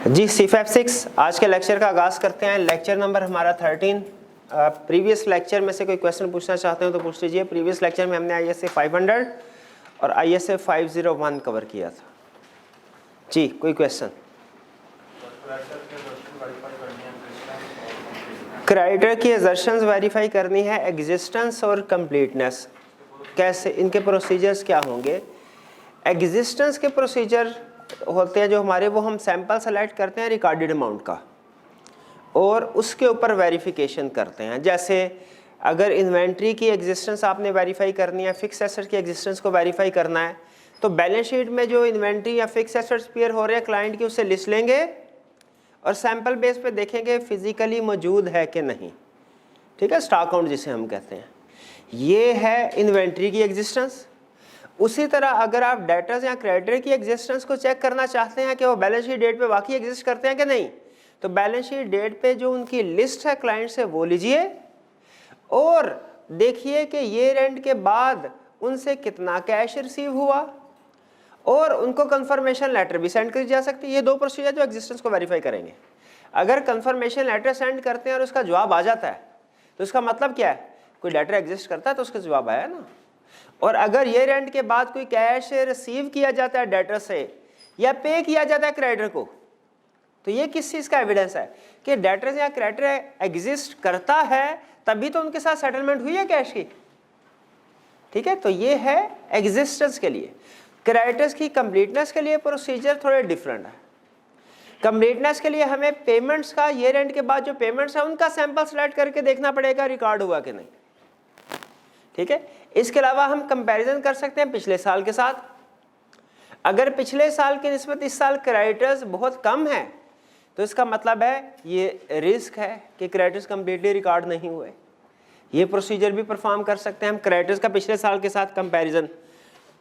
जी C5 आज के lecture का आगाज़ करते हैं। लेक्चर नंबर हमारा 13। प्रीवियस लेक्चर में से कोई क्वेश्चन पूछना चाहते हो तो पूछ लीजिए। प्रीवियस लेक्चर में हमने ISA 500 और ISA 501 कवर किया था। जी कोई क्वेश्चन? क्राइटेरिया की असर्शंस वेरीफाई करनी है, एग्जिस्टेंस और कंप्लीटनेस। कैसे इनके प्रोसीजर्स क्या होंगे? एग्जिस्टेंस के प्रोसीजर होते हैं जो हमारे, वो हम सैंपल सेलेक्ट करते हैं रिकॉर्डेड अमाउंट का और उसके ऊपर वेरिफिकेशन करते हैं। जैसे अगर इन्वेंट्री की एग्जिस्टेंस आपने वेरीफाई करनी है, फिक्स एसेट्स की एग्जिस्टेंस को वेरीफाई करना है, तो बैलेंस शीट में जो इन्वेंट्री या फिक्स एसेट्स पेयर हो रहे हैं क्लाइंट की, उससे लिस्ट लेंगे और सैंपल बेस पे देखेंगे फिजिकली मौजूद है कि नहीं। ठीक है, स्टॉक काउंट जिसे हम कहते हैं, ये है इन्वेंट्री की एग्जिस्टेंस। उसी तरह अगर आप डेटर्स या क्रेडिटर की एग्जिस्टेंस को चेक करना चाहते हैं कि वो बैलेंस शीट डेट पे वाकई एग्जिस्ट करते हैं कि नहीं, तो बैलेंस शीट डेट पे जो उनकी लिस्ट है क्लाइंट से वो लीजिए और देखिए कि ईयर एंड के बाद उनसे कितना कैश रिसीव हुआ और उनको कंफर्मेशन लेटर भी सेंड करी जा सकती है। ये दो प्रोसीजर जो एग्जिस्टेंस को वेरीफाई करेंगे। अगर कंफर्मेशन लेटर सेंड करते हैं और उसका जवाब आ जाता है तो उसका मतलब क्या है? कोई लेटर एग्जिस्ट करता है तो उसका जवाब आया ना। और अगर ईयर एंड के बाद कोई कैश रिसीव किया जाता है डेटर से या पे किया जाता है क्रेडिटर को, तो ये किस चीज़ का एविडेंस है कि डेटर या क्रेडिटर एग्जिस्ट करता है, तभी तो उनके साथ सेटलमेंट हुई है कैश की। ठीक है, तो ये है एग्जिस्टेंस के लिए। क्रेडिटर्स की कंप्लीटनेस के लिए प्रोसीजर थोड़े डिफरेंट है। कंप्लीटनेस के लिए हमें पेमेंट्स का, ईयर एंड के बाद जो पेमेंट्स है उनका सैंपल सेलेक्ट करके देखना पड़ेगा रिकॉर्ड हुआ कि नहीं। ठीक है, इसके अलावा हम कंपैरिजन कर सकते हैं पिछले साल के साथ। अगर पिछले साल की निस्बत इस साल क्रेडिटर्स बहुत कम है तो इसका मतलब है ये रिस्क है कि क्रेडिटर्स कंप्लीटली रिकॉर्ड नहीं हुए। ये प्रोसीजर भी परफॉर्म कर सकते हैं हम क्रेडिटर्स का पिछले साल के साथ कंपैरिजन।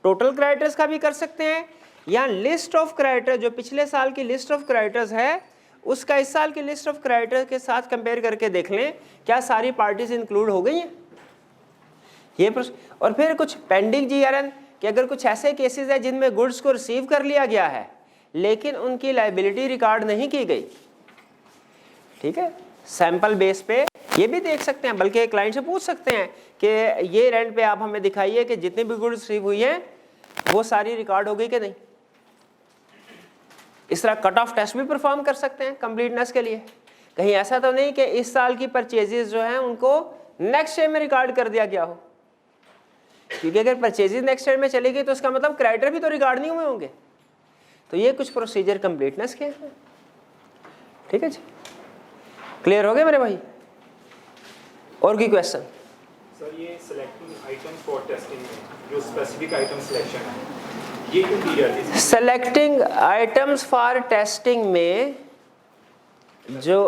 टोटल क्रेडिटर्स का भी कर सकते हैं या लिस्ट ऑफ क्रेडिटर, जो पिछले साल की लिस्ट ऑफ क्रेडिटर्स है उसका इस साल की लिस्ट ऑफ क्रेडिटर के साथ कंपेयर करके देख लें क्या सारी पार्टीज इंक्लूड हो गई हैं। ये और फिर कुछ पेंडिंग GRN कि अगर कुछ ऐसे केसेस है जिनमें गुड्स को रिसीव कर लिया गया है लेकिन उनकी लायबिलिटी रिकॉर्ड नहीं की गई। ठीक है, सैंपल बेस पे ये भी देख सकते हैं, बल्कि क्लाइंट से पूछ सकते हैं कि ये रेंट पे आप हमें दिखाइए कि जितनी भी गुड्स रिसीव हुई हैं वो सारी रिकॉर्ड हो गई कि नहीं। इस तरह कट ऑफ टेस्ट भी परफॉर्म कर सकते हैं कंप्लीटनेस के लिए। कहीं ऐसा तो नहीं कि इस साल की परचेजेस जो हैं उनको नेक्स्ट ईयर में रिकॉर्ड कर दिया गया हो, क्योंकि अगर परचेजेस नेक्स्ट ईयर में चलेगी तो उसका मतलब क्रेडिटर भी तो रिकॉर्ड नहीं हुए होंगे। तो ये कुछ प्रोसीजर कंप्लीटनेस के हैं। ठीक है जी, क्लियर हो गए मेरे भाई? और कोई क्वेश्चन? सर ये सिलेक्टिंग आइटम्स फॉर टेस्टिंग में जो स्पेसिफिक आइटम सिलेक्शन है ये क्यों की जाती है? सेलेक्टिंग आइटम्स फॉर टेस्टिंग में जो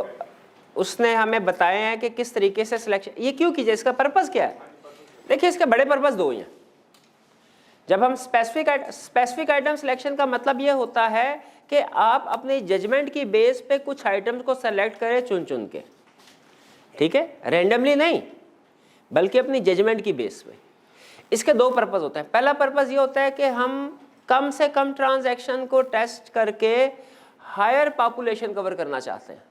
उसने हमें बताया है कि किस तरीके से सिलेक्शन ये क्यों की जाए, इसका पर्पस क्या है? देखिए इसके बड़े पर्पस दो हैं। जब हम स्पेसिफिक आइटम सिलेक्शन का मतलब ये होता है कि आप अपनी जजमेंट की बेस पे कुछ आइटम्स को सेलेक्ट करें चुन चुन के। ठीक है, रैंडमली नहीं बल्कि अपनी जजमेंट की बेस पे। इसके दो पर्पस होते हैं। पहला पर्पस ये होता है कि हम कम से कम ट्रांजैक्शन को टेस्ट करके हायर पॉपुलेशन कवर करना चाहते हैं।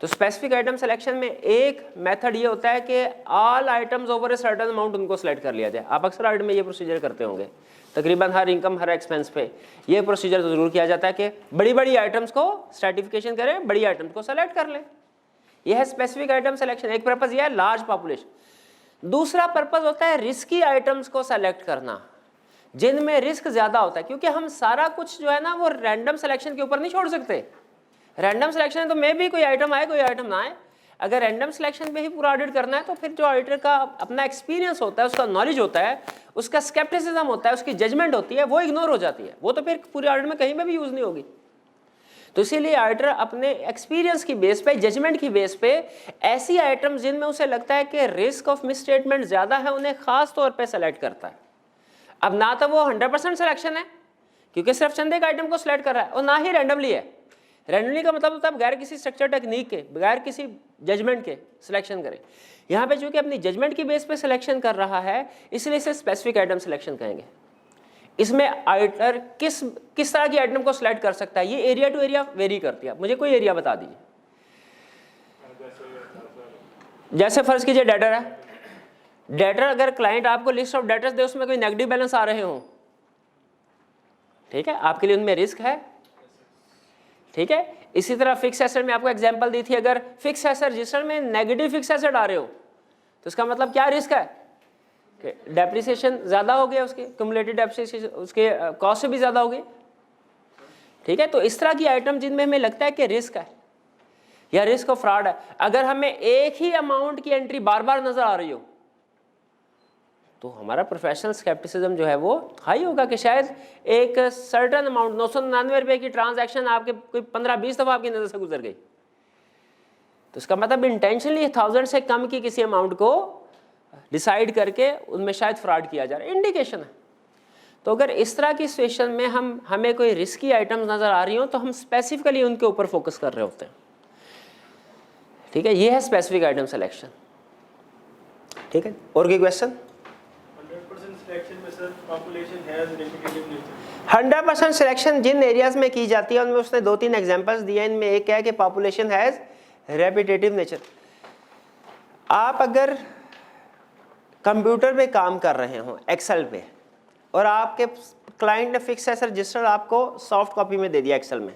तो स्पेसिफिक आइटम सिलेक्शन में एक मेथड ये होता है कि all items over a certain amount उनको सेलेक्ट कर लिया जाए। आप अक्सर ऑडिट में ये प्रोसीजर करते होंगे, तकरीबन हर इनकम हर एक्सपेंस पे ये प्रोसीजर तो जरूर किया जाता है कि बड़ी बड़ी आइटम्स को स्ट्रैटिफिकेशन करें, बड़ी आइटम्स को सेलेक्ट कर लें। यह है स्पेसिफिक आइटम सिलेक्शन। एक पर्पज यह है लार्ज पॉपुलेशन। दूसरा पर्पज होता है रिस्की आइटम्स को सेलेक्ट करना जिनमें रिस्क ज्यादा होता है, क्योंकि हम सारा कुछ जो है ना वो रैंडम सिलेक्शन के ऊपर नहीं छोड़ सकते। रैंडम सिलेक्शन है तो मे भी कोई आइटम आए कोई आइटम ना आए। अगर रैंडम सिलेक्शन पे ही पूरा ऑडिट करना है तो फिर जो ऑडिटर का अपना एक्सपीरियंस होता है, उसका नॉलेज होता है, उसका स्केप्टिसिज्म होता है, उसकी जजमेंट होती है, वो इग्नोर हो जाती है। वो तो फिर पूरे ऑडिट में कहीं पे भी यूज नहीं होगी। तो इसीलिए ऑडिटर अपने एक्सपीरियंस की बेस पे, जजमेंट की बेस पे ऐसी आइटम्स जिनमें उसे लगता है कि रिस्क ऑफ मिसस्टेटमेंट ज्यादा है उन्हें खास तौर पर सेलेक्ट करता है। अब ना तो वो 100% सिलेक्शन है क्योंकि सिर्फ चंद एक आइटम को सिलेक्ट कर रहा है, और ना ही रैंडमली है। रैंडमली का मतलब होता है बगैर किसी स्ट्रक्चर टेक्निक के, बगैर किसी जजमेंट के सिलेक्शन करें। यहाँ पे चूंकि अपनी जजमेंट की बेस पे सिलेक्शन कर रहा है इसलिए इसे स्पेसिफिक आइटम सिलेक्शन कहेंगे। इसमें आइटर किस तरह की आइटम को सिलेक्ट कर सकता है, ये एरिया टू एरिया वेरी करती है। मुझे कोई एरिया बता दीजिए। जैसे फर्ज कीजिए डेटर है, डेटर अगर क्लाइंट आपको लिस्ट ऑफ डेटर्स दे, उसमें कोई नेगेटिव बैलेंस आ रहे हो, ठीक है, आपके लिए उनमें रिस्क है, ठीक है। इसी तरह फिक्स एसेट में आपको एग्जांपल दी थी, अगर फिक्स एसेट रजिस्टर में नेगेटिव फिक्स एसेट आ रहे हो तो इसका मतलब क्या रिस्क है कि डेप्रिसिएशन ज़्यादा हो गया, उसके क्युमुलेटिव डेप्रिसिएशन उसके कॉस्ट से भी ज़्यादा हो गई, ठीक है। तो इस तरह की आइटम जिनमें हमें लगता है कि रिस्क है या रिस्क ऑफ फ्रॉड है, अगर हमें एक ही अमाउंट की एंट्री बार बार नजर आ रही हो तो हमारा प्रोफेशनल स्केप्टिसिज्म जो है वो हाई होगा कि शायद एक सर्टन अमाउंट 999 रुपये की ट्रांजैक्शन आपके कोई 15-20 दफ़ा आपकी नज़र से गुजर गई, तो इसका मतलब इंटेंशनली 1000 से कम की किसी अमाउंट को डिसाइड करके उनमें शायद फ्रॉड किया जा रहा है, इंडिकेशन है। तो अगर इस तरह की सिचुएशन में हमें कोई रिस्की आइटम्स नज़र आ रही हो तो हम स्पेसिफिकली उनके ऊपर फोकस कर रहे होते हैं, ठीक है। ये है स्पेसिफिक आइटम सिलेक्शन, ठीक है। और कोई क्वेश्चन? 100% सिलेक्शन जिन एरियाज में की जाती है उनमें उसने 2-3 एग्जांपल्स दिए, इनमें एक है कि पॉपुलेशन हैज रेपिटेटिव नेचर। आप अगर कंप्यूटर पे काम कर रहे हो एक्सेल पे और आपके क्लाइंट ने फिक्स एसेट रजिस्टर आपको सॉफ्ट कॉपी में दे दिया एक्सेल में,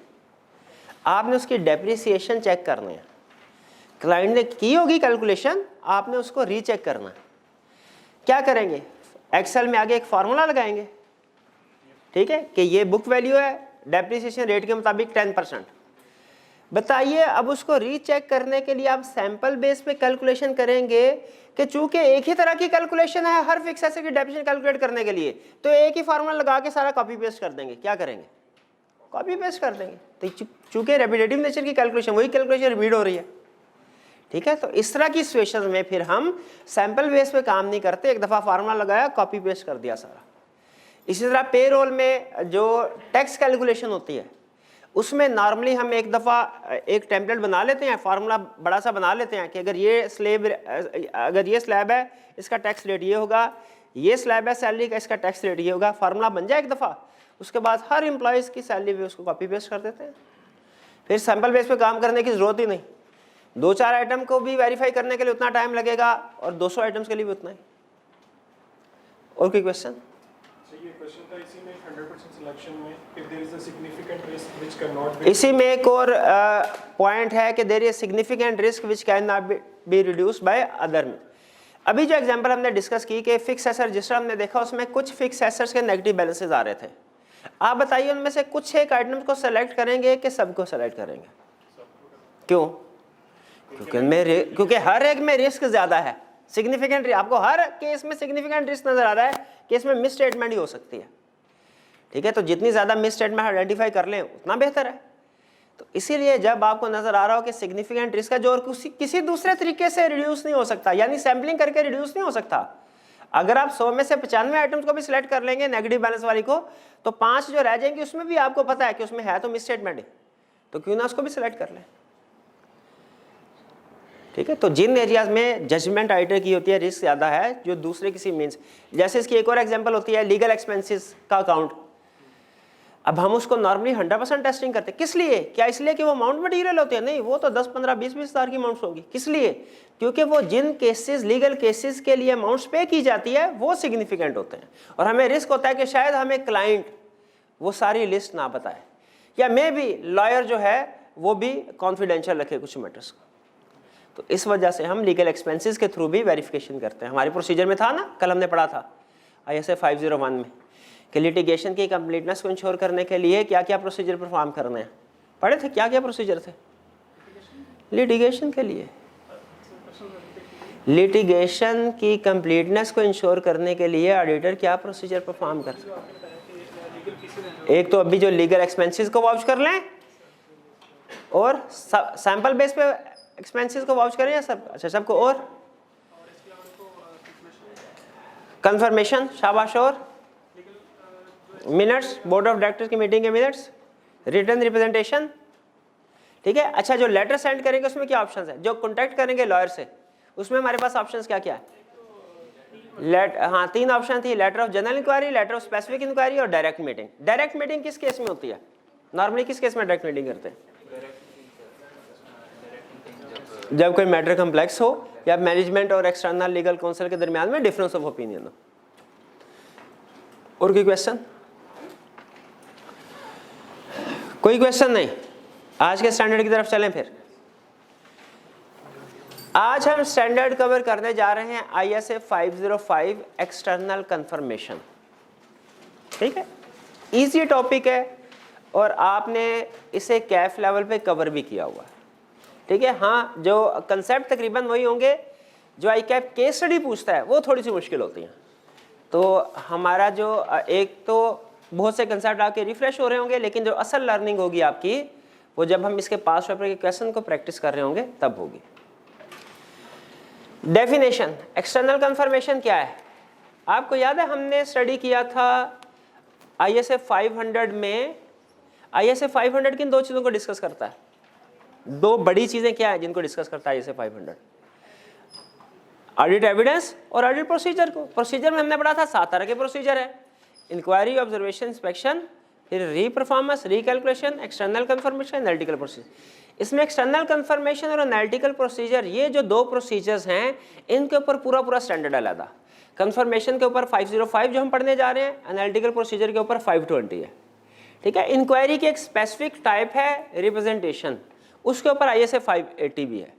आपने उसकी डेप्रिसिएशन चेक करनी है, क्लाइंट ने की होगी कैलकुलेशन, आपने उसको रीचेक करना है। क्या करेंगे? एक्सेल में आगे एक फार्मूला लगाएंगे, ठीक है, कि ये बुक वैल्यू है, डेप्रिसिएशन रेट के मुताबिक 10%। बताइए अब उसको रीचेक करने के लिए आप सैंपल बेस पे कैलकुलेशन करेंगे कि चूंकि एक ही तरह की कैलकुलेशन है हर फिक्स एसेट की डेप्रिसिएशन कैलकुलेट करने के लिए, तो एक ही फार्मूला लगा के सारा कॉपी पेस्ट कर देंगे। क्या करेंगे? कॉपी पेस्ट कर देंगे। तो चूंकि रेपिटेटिव नेचर की कैलकुलेशन, वही कैलकुलेशन रिपीट हो रही है, ठीक है। तो इस तरह की सिचुएशन में फिर हम सैंपल बेस पे काम नहीं करते, एक दफ़ा फार्मूला लगाया, कॉपी पेस्ट कर दिया सारा। इसी तरह पेरोल में जो टैक्स कैलकुलेशन होती है उसमें नॉर्मली हम एक दफ़ा एक टेम्पलेट बना लेते हैं, फार्मूला बड़ा सा बना लेते हैं कि अगर ये स्लैब है इसका टैक्स रेट ये होगा, ये स्लैब है सैलरी का इसका टैक्स रेट ये होगा, फार्मूला बन जाए एक दफ़ा, उसके बाद हर एम्प्लॉयज़ की सैलरी पे उसको कॉपी पेस्ट कर देते हैं। फिर सैंपल बेस पे काम करने की ज़रूरत ही नहीं, 2-4 आइटम को भी वेरीफाई करने के लिए उतना टाइम लगेगा और 200 आइटम्स के लिए भी उतना ही। और कोई क्वेश्चन? इसी में एक और पॉइंट है कि there is significant risk which can not be reduced by other में। अभी जो एग्जांपल हमने डिस्कस की कि फिक्स एसेट रजिस्टर हमने देखा, उसमें कुछ फिक्स एसेट्स के नेगेटिव बैलेंसेस आ रहे थे। आप बताइए उनमें से कुछ एक आइटम्स को सेलेक्ट करेंगे कि सबको सेलेक्ट करेंगे? क्यों? क्योंकि हर एक में रिस्क ज्यादा है, सिग्निफिकेंट, आपको हर केस में सिग्निफिकेंट रिस्क नजर आ रहा है कि इसमें मिस स्टेटमेंट ही हो सकती है, ठीक है। तो जितनी ज्यादा मिस स्टेटमेंट आइडेंटिफाई कर लें उतना बेहतर है। तो इसीलिए जब आपको नजर आ रहा हो कि सिग्निफिकेंट रिस्क है जो और किसी दूसरे तरीके से रिड्यूस नहीं हो सकता, यानी सैम्पलिंग करके रिड्यूस नहीं हो सकता, अगर आप 100 में से 95 आइटम्स को भी सिलेक्ट कर लेंगे नेगेटिव बैलेंस वाली को, तो 5 जो रह जाएंगी उसमें भी आपको पता है कि उसमें है तो मिस स्टेटमेंट है, तो क्यों ना उसको भी सिलेक्ट कर लें, ठीक है। तो जिन एरियाज में जजमेंट आइटर की होती है रिस्क ज़्यादा है जो दूसरे किसी मीन्स, जैसे इसकी एक और एग्जांपल होती है लीगल एक्सपेंसेस का अकाउंट। अब हम उसको नॉर्मली 100% टेस्टिंग करते हैं, किस लिए? क्या इसलिए कि वो अमाउंट मटीरियल होते हैं? नहीं, वो तो 10, 15, 20 हज़ार की अमाउंट्स होगी। किस लिए? क्योंकि वो जिन केसेस लीगल केसेस के लिए अमाउंट्स पे की जाती है वो सिग्निफिकेंट होते हैं और हमें रिस्क होता है कि शायद हमें क्लाइंट वो सारी लिस्ट ना बताए, या मे बी लॉयर जो है वो भी कॉन्फिडेंशियल रखे कुछ मैटर्स को। तो इस वजह से हम लीगल एक्सपेंसेस के थ्रू भी वेरिफिकेशन करते हैं। हमारे प्रोसीजर में था ना, कल हमने पढ़ा था ISA 501 में कि लिटिगेशन की कंप्लीटनेस को इंश्योर करने के लिए क्या क्या प्रोसीजर परफॉर्म करने हैं। पढ़े थे क्या क्या प्रोसीजर थे लिटिगेशन के लिए? लिटिगेशन की कंप्लीटनेस को इंश्योर करने के लिए ऑडिटर क्या प्रोसीजर परफॉर्म कर सकते हैं? एक तो अभी जो लीगल एक्सपेंसेस को वाउच कर लें और सैंपल बेस पे एक्सपेंसेस को वाउच करें या सब? अच्छा, सबको। और कंफर्मेशन, शाबाश। और मिनट्स, बोर्ड ऑफ डायरेक्टर्स की मीटिंग के मिनट्स, रिटर्न रिप्रेजेंटेशन, ठीक है। अच्छा, जो लेटर सेंड करेंगे उसमें क्या ऑप्शंस है? जो कॉन्टैक्ट करेंगे लॉयर से उसमें हमारे पास ऑप्शंस क्या क्या है? हाँ 3 ऑप्शन थी, letter of general inquiry, letter of specific inquiry और डायरेक्ट मीटिंग। डायरेक्ट मीटिंग किस केस में होती है? नॉर्मली किस केस में डायरेक्ट मीटिंग करते हैं? जब कोई मैटर कम्प्लेक्स हो या मैनेजमेंट और एक्सटर्नल लीगल काउंसिल के दरमियान में डिफरेंस ऑफ ओपिनियन हो। और कोई क्वेश्चन? कोई क्वेश्चन नहीं? आज के स्टैंडर्ड की तरफ चलें फिर। आज हम स्टैंडर्ड कवर करने जा रहे हैं ISA 505 एक्सटर्नल कंफर्मेशन। ठीक है, इजी टॉपिक है और आपने इसे कैफ लेवल पे कवर भी किया हुआ है। ठीक है, हाँ जो कंसेप्ट तकरीबन वही होंगे जो ICAP केस स्टडी पूछता है, वो थोड़ी सी मुश्किल होती हैं। तो हमारा जो एक तो बहुत से कंसेप्ट आपके रिफ्रेश हो रहे होंगे, लेकिन जो असल लर्निंग होगी आपकी वो जब हम इसके पास पेपर के क्वेश्चन को प्रैक्टिस कर रहे होंगे तब होगी। डेफिनेशन एक्सटर्नल कंफर्मेशन क्या है? आपको याद है हमने स्टडी किया था ISA 500 में। ISA 500 किन 2 चीज़ों को डिस्कस करता है? 2 बड़ी चीज़ें क्या है जिनको डिस्कस करता है ISA 500? ऑडिट एविडेंस और ऑडिट प्रोसीजर को। प्रोसीजर में हमने पढ़ा था 7 तरह के प्रोसीजर है, इंक्वायरी, ऑब्जर्वेशन, इंस्पेक्शन, फिर reperformance, recalculation, external confirmation, analytical procedure. इसमें एक्सटर्नल कंफर्मेशन और एनालिटिकल प्रोसीजर, ये जो 2 प्रोसीजर्स हैं, इनके ऊपर पूरा स्टैंडर्ड अलग है। कंफर्मेशन के ऊपर 505 जो हम पढ़ने जा रहे हैं, एनालिटिकल प्रोसीजर के ऊपर 520 है। ठीक है, इंक्वायरी की एक स्पेसिफिक टाइप है रिप्रेजेंटेशन, उसके ऊपर ISA 580 भी है।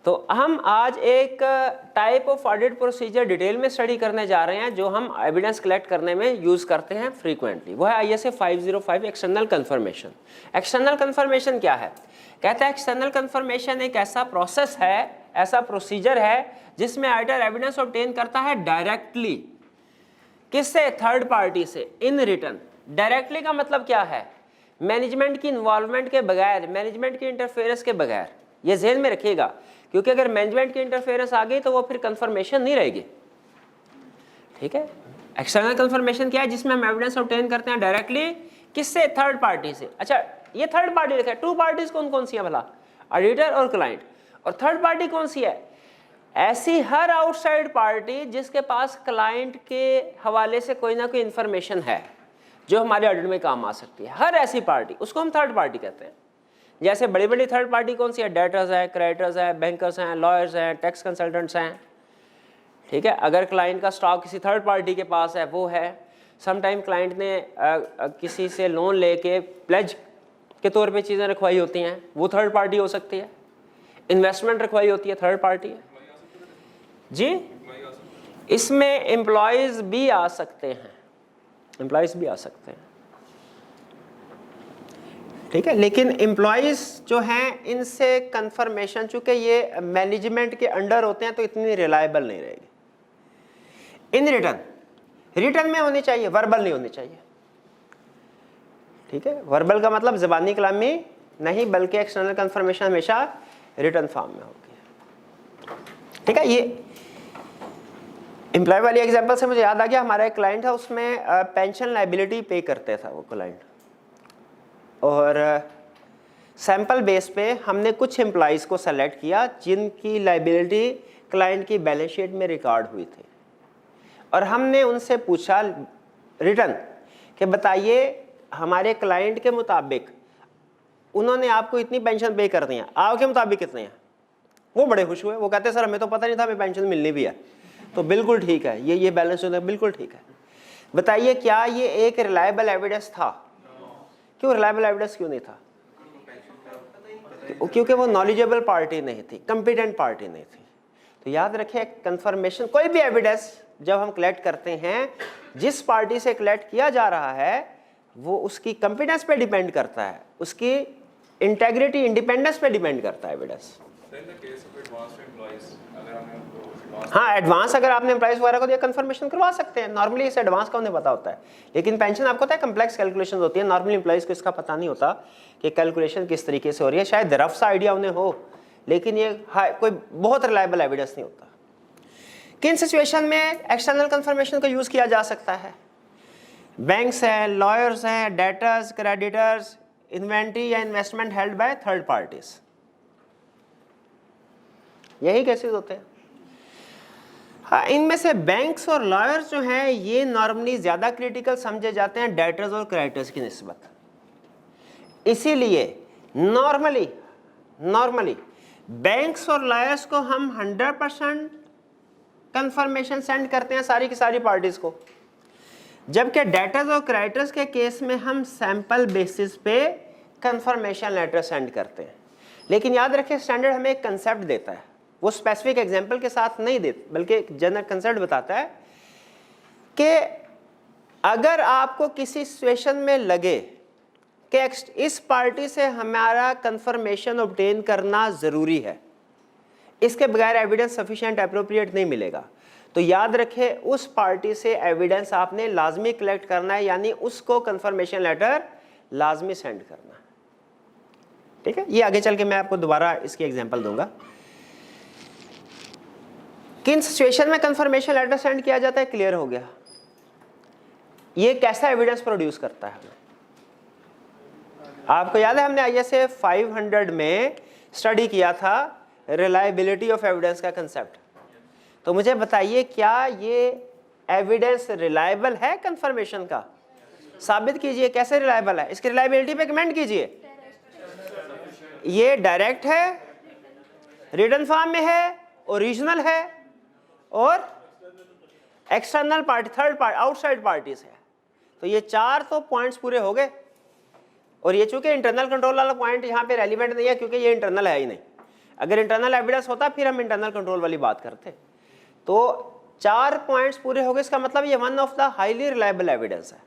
तो हम आज एक type of audit procedure detail में स्टडी करने जा रहे हैं जो हम एविडेंस कलेक्ट करने में यूज करते हैं फ्रीक्वेंटली, वो है ISA 505 external confirmation. External confirmation क्या है? कहता है एक्सटर्नल कंफर्मेशन एक ऐसा प्रोसेस है, ऐसा प्रोसीजर है जिसमें ऑडिटर एविडेंस ऑब्टेन करता है डायरेक्टली। किससे? थर्ड पार्टी से, इन रिटर्न। डायरेक्टली का मतलब क्या है? मैनेजमेंट की इन्वॉल्वमेंट के बगैर, मैनेजमेंट की इंटरफेरेंस के बगैर। ये ध्यान में रखिएगा, क्योंकि अगर मैनेजमेंट की इंटरफेरेंस आ गई तो वो फिर कंफर्मेशन नहीं रहेगी। ठीक है, एक्सटर्नल कंफर्मेशन क्या है? जिसमें हम एविडेंस ऑब्टेन करते हैं डायरेक्टली। किससे? थर्ड पार्टी से। अच्छा, ये थर्ड पार्टी लिखा है, 2 पार्टीज कौन कौन सी है भला? ऑडिटर और क्लाइंट। और थर्ड पार्टी कौन सी है? ऐसी हर आउटसाइड पार्टी जिसके पास क्लाइंट के हवाले से कोई ना कोई इंफॉर्मेशन है जो हमारे ऑडिट में काम आ सकती है। हर ऐसी पार्टी, उसको हम थर्ड पार्टी कहते हैं। जैसे बड़ी बड़ी थर्ड पार्टी कौन सी है? डेटर्स है, क्रेडिटर्स है, बैंकर्स हैं, लॉयर्स हैं, टैक्स कंसल्टेंट्स हैं। ठीक है, अगर क्लाइंट का स्टॉक किसी थर्ड पार्टी के पास है, वो है। समटाइम क्लाइंट ने किसी से लोन लेके प्लेज के तौर पे चीज़ें रखवाई होती हैं, वो थर्ड पार्टी हो सकती है। इन्वेस्टमेंट रखवाई होती है, थर्ड पार्टी है जी। इसमें एम्प्लॉयज़ भी आ सकते हैं, एम्प्लॉयज़ भी आ सकते हैं। ठीक है, लेकिन एम्प्लॉयज़ जो हैं इनसे कंफर्मेशन, चूंकि ये मैनेजमेंट के अंडर होते हैं तो इतनी रिलायबल नहीं रहेगी। इन रिटर्न, रिटर्न में होनी चाहिए, वर्बल नहीं होनी चाहिए। ठीक है, वर्बल का मतलब ज़बानी कलामी नहीं, बल्कि एक्सटर्नल कंफर्मेशन हमेशा रिटर्न फॉर्म में होगी। ठीक है, ये एम्प्लॉय वाली एग्जांपल से मुझे याद आ गया, हमारा एक क्लाइंट था, उसमें पेंशन लाइबिलिटी पे करते था वो क्लाइंट, और सैंपल बेस पे हमने कुछ एम्प्लॉयज़ को सेलेक्ट किया जिनकी लाइबिलिटी क्लाइंट की बैलेंस शीट में रिकॉर्ड हुई थी, और हमने उनसे पूछा रिटर्न कि बताइए हमारे क्लाइंट के मुताबिक उन्होंने आपको इतनी पेंशन पे कर दी है, आपके मुताबिक कितने हैं? वो बड़े खुश हुए, वो कहते सर हमें तो पता नहीं था हमें पेंशन मिलनी भी है, तो बिल्कुल ठीक है, ये बैलेंस होता है, बिल्कुल ठीक है। बताइए क्या ये एक रिलायबल एविडेंस था? क्यों रिलायबल एविडेंस क्यों नहीं था? क्योंकि वो नॉलेजेबल पार्टी नहीं थी, कॉम्पिटेंट पार्टी नहीं थी। तो याद रखें, कंफर्मेशन, कोई भी एविडेंस जब हम कलेक्ट करते हैं, जिस पार्टी से कलेक्ट किया जा रहा है वो उसकी कॉम्पिटेंस पे डिपेंड करता है, उसकी इंटेग्रिटी, इंडिपेंडेंस पे डिपेंड करता है एविडेंस। हाँ, एडवांस अगर आपने एम्प्लॉइज वगैरह को दिया कंफर्मेशन करवा सकते हैं, नॉर्मली इसे एडवांस का उन्हें पता होता है। लेकिन पेंशन आपको पता है कम्प्लेक्स कैलकुलेशन होती है, नॉर्मली एम्प्लॉइज को इसका पता नहीं होता कि कैलकुलेशन किस तरीके से हो रही है, शायद रफ सा आइडिया उन्हें हो, लेकिन ये कोई बहुत रिलायबल एविडेंस नहीं होता। किन सिचुएशन में एक्सटर्नल कंफर्मेशन का यूज़ किया जा सकता है? बैंक्स हैं, लॉयर्स हैं, डेटर्स, क्रेडिटर्स, इन्वेंट्री या investment held by third parties, यही केसेस होते हैं। हाँ, इनमें से बैंक्स और लॉयर्स जो हैं ये नॉर्मली ज़्यादा क्रिटिकल समझे जाते हैं डेटर्स और क्रेडिटर्स की निस्बत। इसीलिए नॉर्मली बैंक्स और लॉयर्स को हम 100% कंफर्मेशन सेंड करते हैं सारी की सारी पार्टीज को, जबकि डेटर्स और क्रेडिटर्स के केस में हम सैंपल बेसिस पे कंफर्मेशन लेटर सेंड करते हैं। लेकिन याद रखें, स्टैंडर्ड हमें एक कंसेप्ट देता है, वो स्पेसिफिक एग्जांपल के साथ नहीं देता बल्कि एक जनरल कंसेप्ट बताता है कि अगर आपको किसी सिचुएशन में लगे कि इस पार्टी से हमारा कंफर्मेशन ऑब्टेन करना ज़रूरी है, इसके बगैर एविडेंस सफिशिएंट अप्रोप्रिएट नहीं मिलेगा, तो याद रखें उस पार्टी से एविडेंस आपने लाजमी कलेक्ट करना है, यानी उसको कंफर्मेशन लेटर लाजमी सेंड करना है। ठीक है, ये आगे चल के मैं आपको दोबारा इसकी एग्जांपल दूंगा। किन सिचुएशन में कंफर्मेशन लेटर सेंड किया जाता है, क्लियर हो गया। ये कैसा एविडेंस प्रोड्यूस करता है हमें, आपको याद है हमने ISA 500 में स्टडी किया था रिलायबिलिटी ऑफ एविडेंस का कंसेप्ट। तो मुझे बताइए, क्या ये एविडेंस रिलायबल है कंफर्मेशन का? साबित कीजिए कैसे रिलायबल है, इसकी रिलायबिलिटी पे कमेंट कीजिए। ये डायरेक्ट है, रिटन फॉर्म में है, ओरिजिनल है और external party, third party, outside parties है। तो ये चार तो पॉइंट्स पूरे हो गए। और ये चूंकि इंटरनल कंट्रोल वाला पॉइंट यहाँ पे रेलिवेंट नहीं है क्योंकि ये इंटरनल है ही नहीं। अगर इंटरनल एविडेंस होता फिर हम इंटरनल कंट्रोल वाली बात करते। तो 4 पॉइंट्स पूरे हो गए, इसका मतलब ये one of the highly reliable evidence है।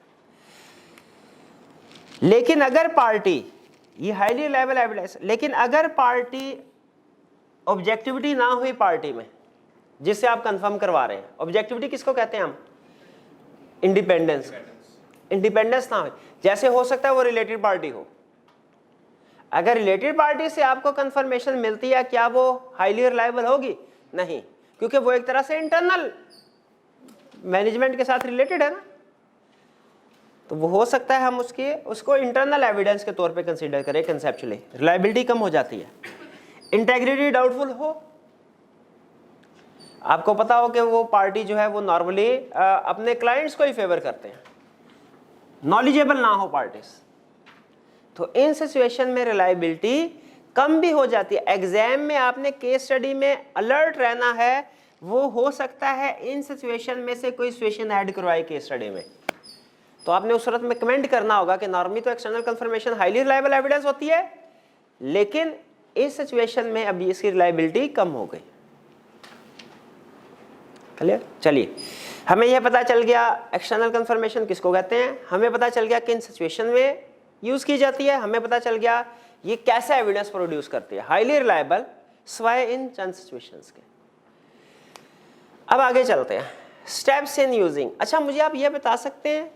लेकिन अगर पार्टी, ये हाईली रिलायबल एविडेंस, लेकिन अगर पार्टी ऑब्जेक्टिविटी ना हुई पार्टी में जिससे आप कंफर्म करवा रहे हैं, ऑब्जेक्टिविटी किसको कहते हैं हम? इंडिपेंडेंस ना हो, जैसे हो सकता है वो रिलेटेड पार्टी हो। अगर रिलेटेड पार्टी से आपको कंफर्मेशन मिलती है, क्या वो हाईली रिलायबल होगी? नहीं, क्योंकि वो एक तरह से इंटरनल मैनेजमेंट के साथ रिलेटेड है ना। तो वो हो सकता है हम उसको इंटरनल एविडेंस के तौर पे कंसीडर करें कंसेप्चुअली, रिलायबिलिटी कम हो जाती है। इंटेग्रिटी डाउटफुल हो, आपको पता हो कि वो पार्टी जो है वो नॉर्मली अपने क्लाइंट्स को ही फेवर करते हैं, नॉलेजेबल ना हो पार्टीज, तो इन सिचुएशन में रिलायबिलिटी कम भी हो जाती है। एग्जाम में आपने केस स्टडी में अलर्ट रहना है, वो हो सकता है इन सिचुएशन में से कोई सिचुएशन ऐड करवाए केस स्टडी में, तो आपने उस सूरत में कमेंट करना होगा कि नॉर्मली तो external confirmation highly reliable evidence होती है, लेकिन इस सिचुएशन में अभी इसकी रिलायबिलिटी कम हो गई। क्लियर? चलिए, हमें यह पता चल गया एक्सटर्नल कंफर्मेशन किसको कहते हैं, हमें पता चल गया किन सिचुएशन में यूज की जाती है, हमें पता चल गया ये कैसा एविडेंस प्रोड्यूस करती है, हाईली रिलायबल स्वाय इन चंद सिचुएशंस के। अब आगे चलते हैं, स्टेप्स इन यूजिंग। अच्छा, मुझे आप यह बता सकते हैं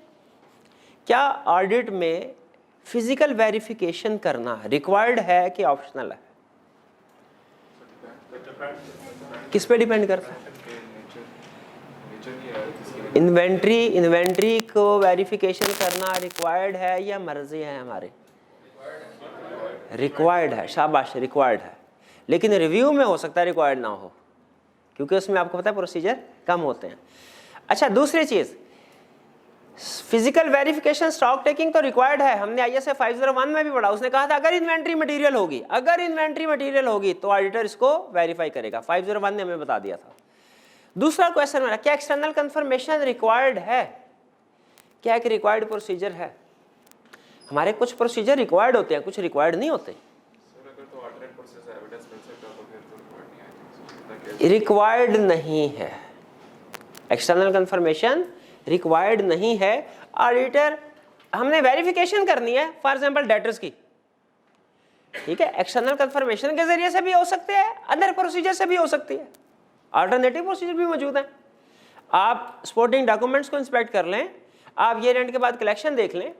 क्या ऑडिट में फिजिकल वेरिफिकेशन करना रिक्वायर्ड है कि ऑप्शनल है? किस पे डिपेंड करता है? इन्वेंट्री को वेरिफिकेशन करना रिक्वायर्ड है या मर्जी है हमारे? रिक्वायर्ड है, शाबाश, रिक्वायर्ड है। लेकिन रिव्यू में हो सकता है रिक्वायर्ड ना हो, क्योंकि उसमें आपको पता है प्रोसीजर कम होते हैं। अच्छा, दूसरी चीज़, फिजिकल वेरिफिकेशन स्टॉक टेकिंग तो रिक्वायर्ड है, हमने ISA 501 में भी पढ़ा। उसने कहा था अगर इन्वेंट्री मटेरियल होगी तो ऑडिटर इसको वेरीफाई करेगा। 501 ने हमें बता दिया था। दूसरा क्वेश्चन मेरा, क्या एक्सटर्नल कंफर्मेशन रिक्वायर्ड है? क्या एक रिक्वायर्ड प्रोसीजर है? हमारे कुछ प्रोसीजर रिक्वायर्ड होते हैं, कुछ रिक्वायर्ड नहीं होते। रिक्वायर्ड नहीं है, एक्सटर्नल कंफर्मेशन रिक्वायर्ड नहीं है। ऑडिटर, हमने वेरिफिकेशन करनी है फॉर एग्जांपल डेटर्स की, ठीक है, एक्सटर्नल कंफर्मेशन के जरिए से भी हो सकते हैं, अदर प्रोसीजर से भी हो सकती है, अल्टरनेटिव प्रोसीजर भी मौजूद है। आप सपोर्टिंग डॉक्यूमेंट्स को इंस्पेक्ट कर लें, आप ये रेंट के बाद कलेक्शन देख लें,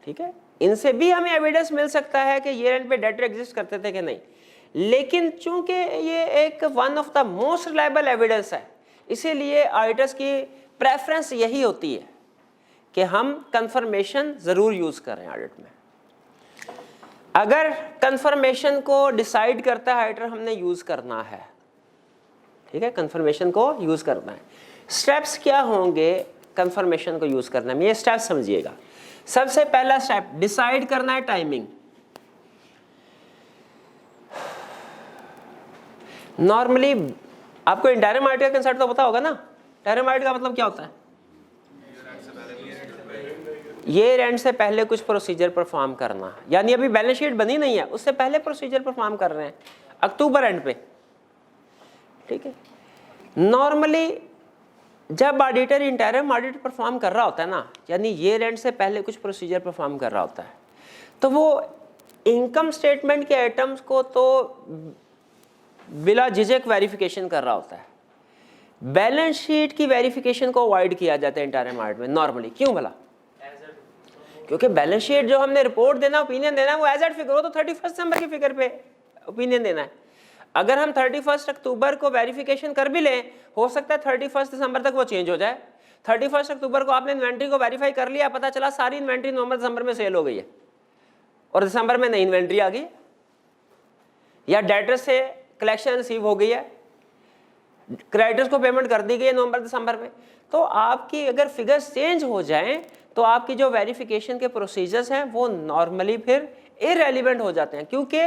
ठीक है, इनसे भी हमें एविडेंस मिल सकता है कि ये रेंट पे डेटर एग्जिस्ट करते थे कि नहीं। लेकिन चूंकि ये एक one of the most reliable evidence है, इसीलिए ऑडिटर्स की प्रेफरेंस यही होती है कि हम कंफर्मेशन ज़रूर यूज़ करें ऑडिट में। अगर कंफर्मेशन को डिसाइड करता है ऑडिटर हमने यूज़ करना है, ठीक है, कंफर्मेशन को यूज़ करना है। स्टेप्स क्या होंगे कंफर्मेशन को यूज़ करने में, ये स्टेप समझिएगा। सबसे पहला स्टेप डिसाइड करना है टाइमिंग। नॉर्मली आपको इंटायरमाइट का कंसेप्ट तो पता होगा ना। इंटायरमाइट का मतलब क्या होता है? ईयर एंड से पहले कुछ प्रोसीजर परफॉर्म करना, यानी अभी बैलेंस शीट बनी नहीं है, उससे पहले प्रोसीजर परफॉर्म कर रहे हैं अक्टूबर एंड पे, ठीक है। नॉर्मली जब ऑडिटर इंटरिम ऑडिट परफॉर्म कर रहा होता है ना, यानी ईयर एंड से पहले कुछ प्रोसीजर परफॉर्म कर रहा होता है, तो वो इनकम स्टेटमेंट के आइटम्स को तो बिला झिझक वेरिफिकेशन कर रहा होता है। बैलेंस शीट की वेरिफिकेशन को अवॉइड किया जाता है इंटरिम ऑडिट में नॉर्मली। क्यों भला? क्योंकि बैलेंस शीट जो हमने रिपोर्ट देना, ओपिनियन देना है, वो एज एट फिगर हो तो 31 दिसंबर की फिगर पे ओपिनियन देना है। अगर हम 31 अक्टूबर को वेरिफिकेशन कर भी लें, हो सकता है 31 दिसंबर तक वो चेंज हो जाए। 31 अक्टूबर को आपने इन्वेंट्री को वेरीफाई कर लिया, पता चला सारी इन्वेंट्री नवंबर दिसंबर में सेल हो गई है और दिसंबर में नई इन्वेंट्री आ गई, या डेटर से कलेक्शन रिसीव हो गई है, क्रेडिटर्स को पेमेंट कर दी गई है नवंबर दिसंबर में, तो आपकी अगर फिगर्स चेंज हो जाएं तो आपकी जो वेरिफिकेशन के प्रोसीजर्स हैं वो नॉर्मली फिर इररेलेवेंट हो जाते हैं, क्योंकि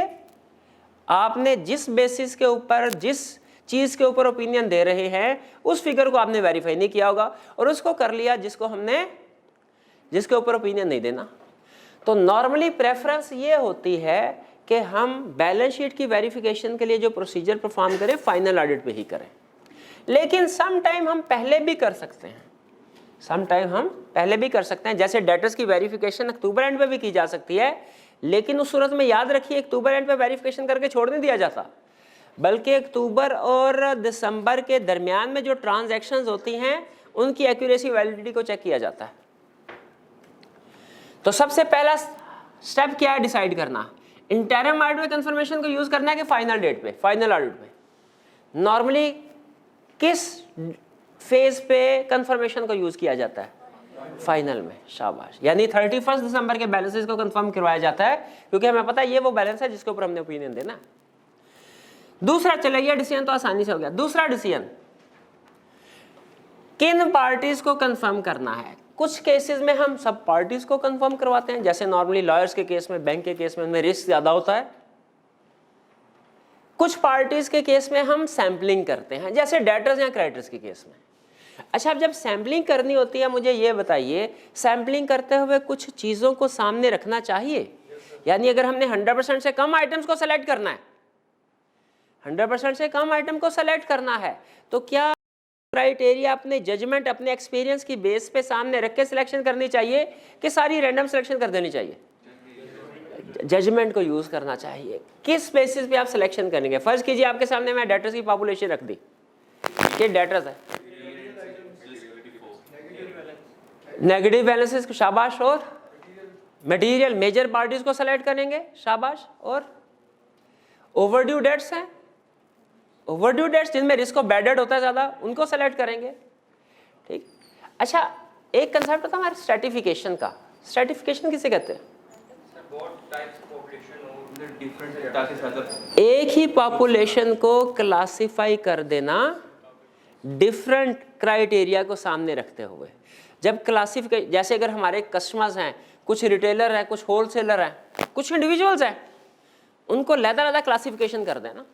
आपने जिस बेसिस के ऊपर, जिस चीज़ के ऊपर ओपिनियन दे रहे हैं, उस फिगर को आपने वेरीफाई नहीं किया होगा और उसको कर लिया जिसके ऊपर ओपिनियन नहीं देना। तो नॉर्मली प्रेफरेंस ये होती है कि हम बैलेंस शीट की वेरिफिकेशन के लिए जो प्रोसीजर परफॉर्म करें फाइनल ऑडिट पे ही करें, लेकिन सम टाइम हम पहले भी कर सकते हैं, जैसे डेटर्स की वेरिफिकेशन अक्टूबर एंड पे भी की जा सकती है, लेकिन उस सूरत में याद रखिए अक्टूबर एंड पे वेरिफिकेशन करके छोड़ नहीं दिया जाता, बल्कि अक्टूबर और दिसंबर के दरमियान में जो ट्रांजैक्शंस होती हैं उनकी एक्यूरेसी वैलिडिटी को चेक किया जाता है। तो सबसे पहला स्टेप क्या है? डिसाइड करना। इंटरिम ऑडिट में कंफर्मेशन को यूज करना है कि फाइनल डेट पे, फाइनल ऑडिट पे नॉर्मली किस फेज पे कंफर्मेशन को यूज किया जाता है? फाइनल में। शाबाश, यानी 31 दिसंबर के बैलेंसेस को कंफर्म करवाया जाता है, क्योंकि हमें पता है ये वो बैलेंस है जिसके ऊपर हमने ओपिनियन देना। दूसरा, चलिए डिसीजन तो आसानी से हो गया। दूसरा डिसीजन, किन पार्टीज को कंफर्म करना है। कुछ केसेस में हम सब पार्टीज को कंफर्म करवाते हैं, जैसे नॉर्मली लॉयर्स के केस में, बैंक के केस में उनमें रिस्क ज्यादा होता है। कुछ पार्टीज के केस में हम सैम्पलिंग करते हैं, जैसे डेटर्स या क्रेडिटर्स के केस में। अच्छा, अब जब सैम्पलिंग करनी होती है, मुझे ये बताइए, सैम्पलिंग करते हुए कुछ चीज़ों को सामने रखना चाहिए। यानी अगर हमने 100% से कम आइटम्स को सेलेक्ट करना है, 100% से कम आइटम को सेलेक्ट करना है, तो क्या क्राइटेरिया अपने जजमेंट, अपने एक्सपीरियंस की बेस पे सामने रख के सिलेक्शन करनी चाहिए कि सारी रैंडम सिलेक्शन कर देनी चाहिए? जजमेंट को यूज करना चाहिए। किस बेसिस पे आप सिलेक्शन करेंगे? फर्ज कीजिए आपके सामने मैं डेटर्स की पॉपुलेशन रख दी, ये डेटर्स है, नेगेटिव बैलेंसेस, शाबाश, और मटेरियल मेजर पार्टीज को सेलेक्ट करेंगे, शाबाश, और ओवरड्यू डेट्स हैं, ओवरड्यू डेट्स जिनमें रिस्क ऑफ बैड डेट होता है ज़्यादा, उनको सेलेक्ट करेंगे, ठीक। अच्छा, एक कंसेप्ट होता है हमारे स्ट्रेटिफिकेशन का। स्ट्रेटिफिकेशन किसे कहते हैं? एक ही पॉपुलेशन को क्लासिफाई कर देना डिफरेंट क्राइटेरिया को सामने रखते हुए। जब क्लासिफिकेशन, जैसे अगर हमारे कस्टमर्स हैं, कुछ रिटेलर हैं, कुछ होलसेलर हैं, कुछ इंडिविजुअल्स हैं, उनको लहदा क्लासिफिकेशन कर देना।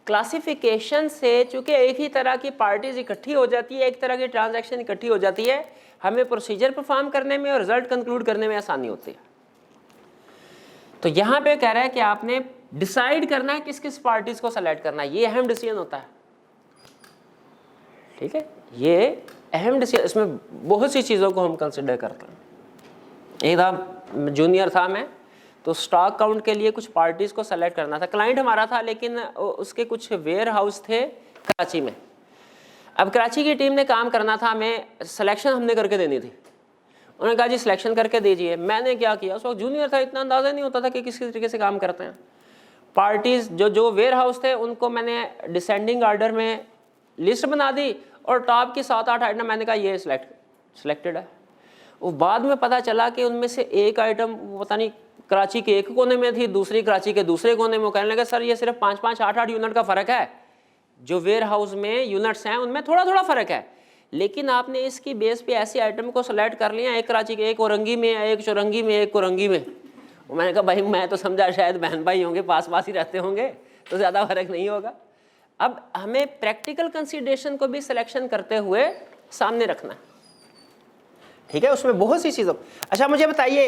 क्लासिफिकेशन से चूंकि एक ही तरह की पार्टीज इकट्ठी हो जाती है, एक तरह की ट्रांजैक्शन इकट्ठी हो जाती है, हमें प्रोसीजर परफॉर्म करने में और रिजल्ट कंक्लूड करने में आसानी होती है। तो यहाँ पे कह रहा है कि आपने डिसाइड करना है किस किस पार्टीज को सेलेक्ट करना है, ये अहम डिसीजन होता है, ठीक है, ये अहम डिसीजन। इसमें बहुत सी चीज़ों को हम कंसिडर करते हैं। एक था जूनियर था मैं, तो स्टॉक काउंट के लिए कुछ पार्टीज को सेलेक्ट करना था। क्लाइंट हमारा था, लेकिन उसके कुछ वेयर हाउस थे कराची में। अब कराची की टीम ने काम करना था, हमें सिलेक्शन हमने करके देनी थी। उन्होंने कहा जी सिलेक्शन करके दीजिए। मैंने क्या किया, उस वक्त जूनियर था, इतना अंदाज़ा नहीं होता था कि किस तरीके से काम करते हैं। पार्टीज जो वेयर हाउस थे उनको मैंने डिसेंडिंग ऑर्डर में लिस्ट बना दी और टॉप की 7-8 आइटम मैंने कहा ये सिलेक्टेड है। वो बाद में पता चला कि उनमें से एक आइटम पता नहीं कराची के एक कोने में थी, दूसरी कराची के दूसरे कोने में। कहने लगा सर ये सिर्फ 5-5, 8-8 यूनिट का फ़र्क है, जो वेयर हाउस में यूनिट्स हैं उनमें थोड़ा थोड़ा फ़र्क है, लेकिन आपने इसकी बेस पे ऐसे आइटम को सेलेक्ट कर लिया, एक कराची के, एक औरंगी में, एक चौरंगी में, एक कोरंगी में। मैंने कहा भाई मैं तो समझा शायद बहन भाई होंगे, पास पास ही रहते होंगे, तो ज़्यादा फ़र्क नहीं होगा। अब हमें प्रैक्टिकल कंसीडरेशन को भी सिलेक्शन करते हुए सामने रखना है, ठीक है। उसमें बहुत सी चीज़ों। अच्छा मुझे बताइए,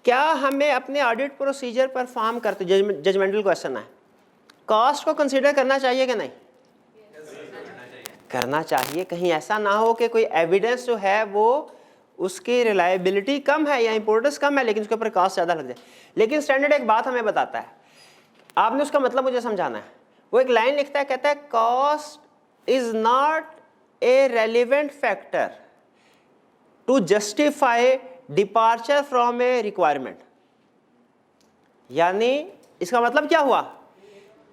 क्या हमें अपने ऑडिट प्रोसीजर परफॉर्म करते, जजमेंटल क्वेश्चन है, कॉस्ट को कंसीडर करना चाहिए कि नहीं? करना चाहिए। कहीं ऐसा ना हो कि कोई एविडेंस जो है वो उसकी रिलायबिलिटी कम है या इंपॉर्टेंस कम है, लेकिन उसके ऊपर कॉस्ट ज़्यादा लग जाए। लेकिन स्टैंडर्ड एक बात हमें बताता है, आपने उसका मतलब मुझे समझाना है। वो एक लाइन लिखता है, कहता है cost is not a relevant factor to justify departure from a requirement. यानी इसका मतलब क्या हुआ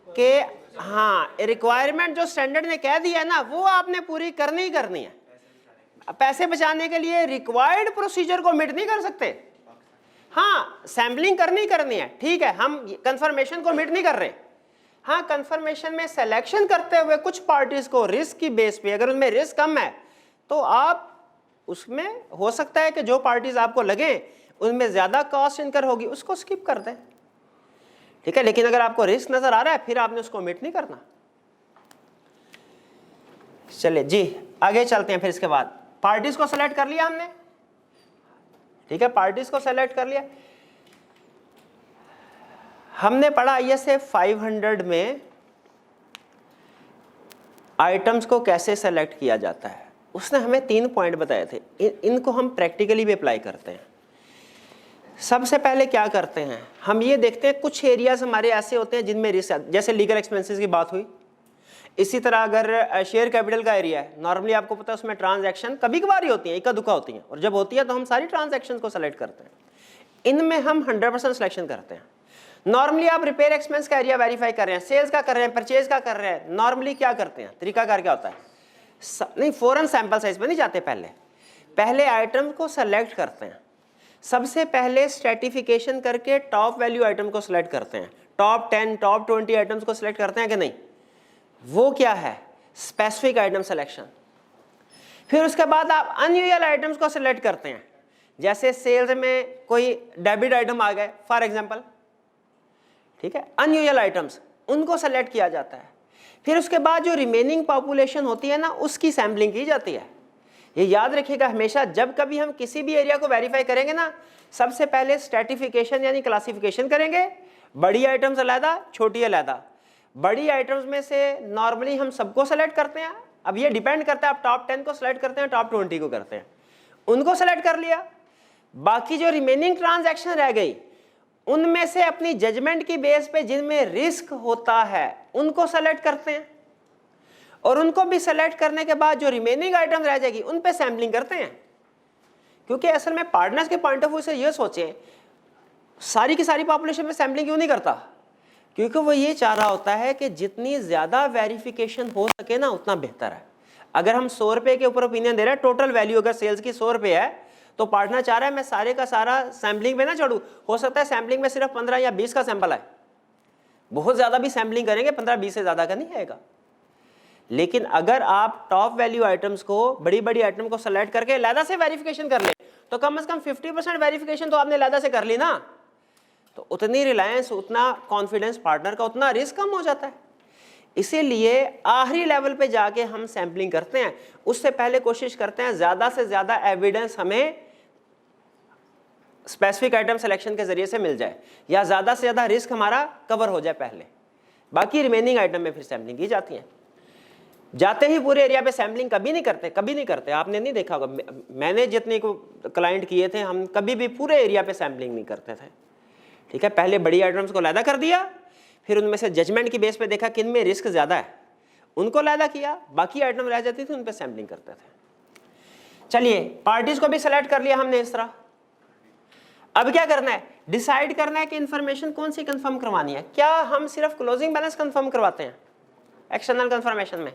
कि हाँ, रिक्वायरमेंट जो स्टैंडर्ड ने कह दिया है ना, वो आपने पूरी करनी ही करनी है। पैसे बचाने के लिए रिक्वायर्ड प्रोसीजर को मिट नहीं कर सकते। हाँ, सैम्पलिंग करनी करनी है, ठीक है, हम कंफर्मेशन को मिट नहीं कर रहे। हाँ, कंफर्मेशन में सिलेक्शन करते हुए कुछ पार्टीज को रिस्क की बेस पे, अगर उनमें रिस्क कम है तो आप उसमें हो सकता है कि जो पार्टीज आपको लगे उनमें ज़्यादा कॉस्ट इनकर होगी, उसको स्किप कर दें, ठीक है। लेकिन अगर आपको रिस्क नज़र आ रहा है फिर आपने उसको मिट नहीं करना। चलिए जी आगे चलते हैं। फिर इसके बाद पार्टीज को सेलेक्ट कर लिया हमने, ठीक है, पार्टीज को सेलेक्ट कर लिया। हमने पढ़ा ISA 500 में आइटम्स को कैसे सेलेक्ट किया जाता है। उसने हमें 3 पॉइंट बताए थे, इनको हम प्रैक्टिकली भी अप्लाई करते हैं। सबसे पहले क्या करते हैं, हम ये देखते हैं कुछ एरियाज हमारे ऐसे होते हैं जिनमें रिस्क, जैसे लीगल एक्सपेंसेस की बात हुई। इसी तरह अगर शेयर कैपिटल का एरिया है, नॉर्मली आपको पता है उसमें ट्रांजैक्शन कभी कभार ही होती हैं, इक्का दुक्का होती हैं, और जब होती है तो हम सारी ट्रांजैक्शन को सेलेक्ट करते हैं। इनमें हम 100% सिलेक्शन करते हैं। नॉर्मली आप रिपेयर एक्सपेंस का एरिया वेरीफाई कर रहे हैं, सेल्स का कर रहे हैं, परचेज का कर रहे हैं, नॉर्मली क्या करते हैं, तरीकाकार क्या होता है, नहीं फौरन सैंपल साइज पे नहीं जाते, पहले आइटम को सेलेक्ट करते हैं। सबसे पहले स्ट्रेटिफिकेशन करके टॉप वैल्यू आइटम को सिलेक्ट करते हैं, टॉप 10 टॉप 20 आइटम्स को सिलेक्ट करते हैं कि नहीं, वो क्या है, स्पेसिफिक आइटम सिलेक्शन। फिर उसके बाद आप अनयूजुअल आइटम्स को सिलेक्ट करते हैं, जैसे सेल्स में कोई डेबिट आइटम आ गए फॉर एग्जांपल, ठीक है, अनयूजुअल आइटम्स उनको सेलेक्ट किया जाता है। फिर उसके बाद जो रिमेनिंग पॉपुलेशन होती है ना, उसकी सैम्पलिंग की जाती है। ये याद रखिएगा हमेशा, जब कभी हम किसी भी एरिया को वेरीफाई करेंगे ना, सबसे पहले स्ट्रेटिफिकेशन यानी क्लासिफिकेशन करेंगे, बड़ी आइटम्स अलहदा, छोटी अलहदा। बड़ी आइटम्स में से नॉर्मली हम सबको सेलेक्ट करते हैं। अब ये डिपेंड करता है आप टॉप 10 को सेलेक्ट करते हैं, टॉप 20 को करते हैं, उनको सेलेक्ट कर लिया। बाकी जो रिमेनिंग ट्रांजैक्शन रह गई उनमें से अपनी जजमेंट की बेस पे जिनमें रिस्क होता है उनको सेलेक्ट करते हैं, और उनको भी सेलेक्ट करने के बाद जो रिमेनिंग आइटम रह जाएगी उन पे सैम्पलिंग करते हैं। क्योंकि असल में पार्टनर्स के पॉइंट ऑफ व्यू से ये सोचें, सारी की सारी पॉपुलेशन में सैम्पलिंग क्यों नहीं करता, क्योंकि वो ये चाह रहा होता है कि जितनी ज़्यादा वेरिफिकेशन हो सके ना उतना बेहतर है। अगर हम 100 रुपये के ऊपर ओपिनियन दे रहे हैं, टोटल वैल्यू अगर सेल्स की 100 रुपये है, तो पार्टनर चाह रहा है मैं सारे का सारा सैम्पलिंग में ना छोड़ूं। हो सकता है सैम्पलिंग में सिर्फ 15 या 20 का सैंपल है, बहुत ज़्यादा भी सैम्पलिंग करेंगे 15-20 से ज़्यादा का नहीं आएगा। लेकिन अगर आप टॉप वैल्यू आइटम्स को, बड़ी बड़ी आइटम को सेलेक्ट करके लैदा से वेरिफिकेशन कर ले, तो कम से कम 50% वेरिफिकेशन तो आपने लैदा से कर ली ना, तो उतनी रिलायंस, उतना कॉन्फिडेंस पार्टनर का, उतना रिस्क कम हो जाता है। इसीलिए आखिरी लेवल पे जाके हम सैम्पलिंग करते हैं, उससे पहले कोशिश करते हैं ज़्यादा से ज़्यादा एविडेंस हमें स्पेसिफिक आइटम सिलेक्शन के जरिए से मिल जाए, या ज़्यादा से ज़्यादा रिस्क हमारा कवर हो जाए पहले, बाकी रिमेनिंग आइटम में फिर सैम्पलिंग की जाती है। जाते ही पूरे एरिया पे सैम्पलिंग कभी नहीं करते, कभी नहीं करते। आपने नहीं देखा होगा, मैंने जितने को क्लाइंट किए थे, हम कभी भी पूरे एरिया पे सैम्पलिंग नहीं करते थे, ठीक है। पहले बड़ी आइटम्स को लैदा कर दिया, फिर उनमें से जजमेंट की बेस पे देखा किन में रिस्क ज़्यादा है, उनको लैदा किया, बाकी आइटम रह जाती थी उन पे सैम्पलिंग करते थे। चलिए पार्टीज को भी सेलेक्ट कर लिया हमने इस तरह। अब क्या करना है, डिसाइड करना है कि इंफॉर्मेशन कौन सी कंफर्म करवानी है। क्या हम सिर्फ क्लोजिंग बैलेंस कंफर्म करवाते हैं एक्सटर्नल कंफर्मेशन में,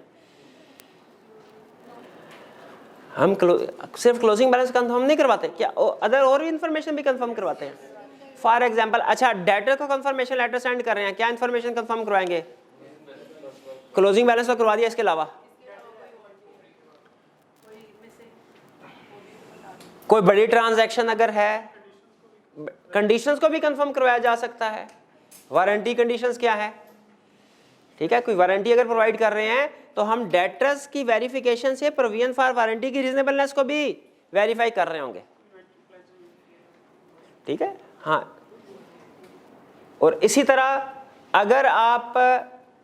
हम सिर्फ क्लोजिंग बैलेंस कंफर्म नहीं करवाते, क्या अदर और भी इंफॉर्मेशन भी कंफर्म करवाते हैं। फॉर एग्जांपल, अच्छा डेटर को कंफर्मेशन लेटर सेंड कर रहे हैं, क्या इंफॉर्मेशन कंफर्म करवाएंगे, क्लोजिंग बैलेंस तो करवा दिया, इसके अलावा कोई बड़ी ट्रांजैक्शन अगर है, कंडीशंस को भी कंफर्म करवाया जा सकता है। वारंटी कंडीशंस क्या है, ठीक है, कोई वारंटी अगर प्रोवाइड कर रहे हैं तो हम डेटर्स की वेरिफिकेशन से प्रोविजन फॉर वारंटी की रीजनेबलनेस को भी वेरीफाई कर रहे होंगे, ठीक है। हाँ, और इसी तरह अगर आप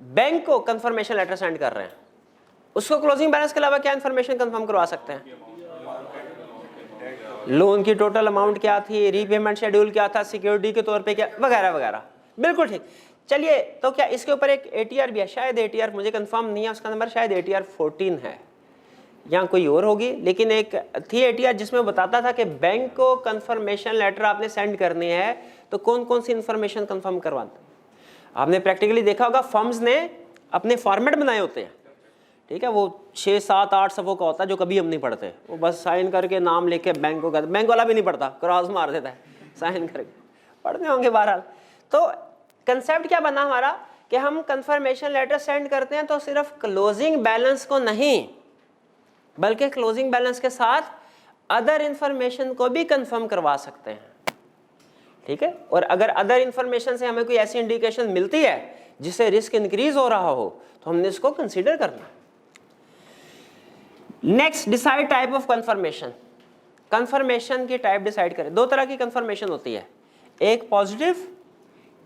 बैंक को कंफर्मेशन लेटर सेंड कर रहे हैं, उसको क्लोजिंग बैलेंस के अलावा क्या इंफॉर्मेशन कंफर्म करवा सकते हैं? लोन की टोटल अमाउंट क्या थी, रीपेमेंट शेड्यूल क्या था, सिक्योरिटी के तौर पे क्या, वगैरह वगैरह। बिल्कुल ठीक। चलिए, तो क्या इसके ऊपर एक ATR भी है? शायद ATR, मुझे कंफर्म नहीं है उसका नंबर, शायद ATR 14 है या कोई और होगी, लेकिन एक थी ATR जिसमें बताता था कि बैंक को कंफर्मेशन लेटर आपने सेंड करनी है तो कौन कौन सी इंफॉर्मेशन कंफर्म करवाते। आपने प्रैक्टिकली देखा होगा, फर्म्स ने अपने फॉर्मेट बनाए होते हैं, ठीक है, वो 6, 7, 8 सफ़ों का होता है जो कभी हम नहीं पढ़ते, वो बस साइन करके नाम लेके बैंक को कहते, बैंक वाला भी नहीं पढ़ता, क्रॉस मार देता है साइन करके, पढ़ते होंगे बहरहाल। तो कंसेप्ट क्या बना हमारा कि हम कंफर्मेशन लेटर सेंड करते हैं तो सिर्फ क्लोजिंग बैलेंस को नहीं, बल्कि क्लोजिंग बैलेंस के साथ अदर इंफॉर्मेशन को भी कंफर्म करवा सकते हैं, ठीक है। और अगर अदर इंफॉर्मेशन से हमें कोई ऐसी इंडिकेशन मिलती है जिससे रिस्क इंक्रीज हो रहा हो तो हमने इसको कंसीडर करना है। Next, decide type of confirmation. Confirmation की टाइप डिसाइड करें। दो तरह की कंफर्मेशन होती है, एक पॉजिटिव,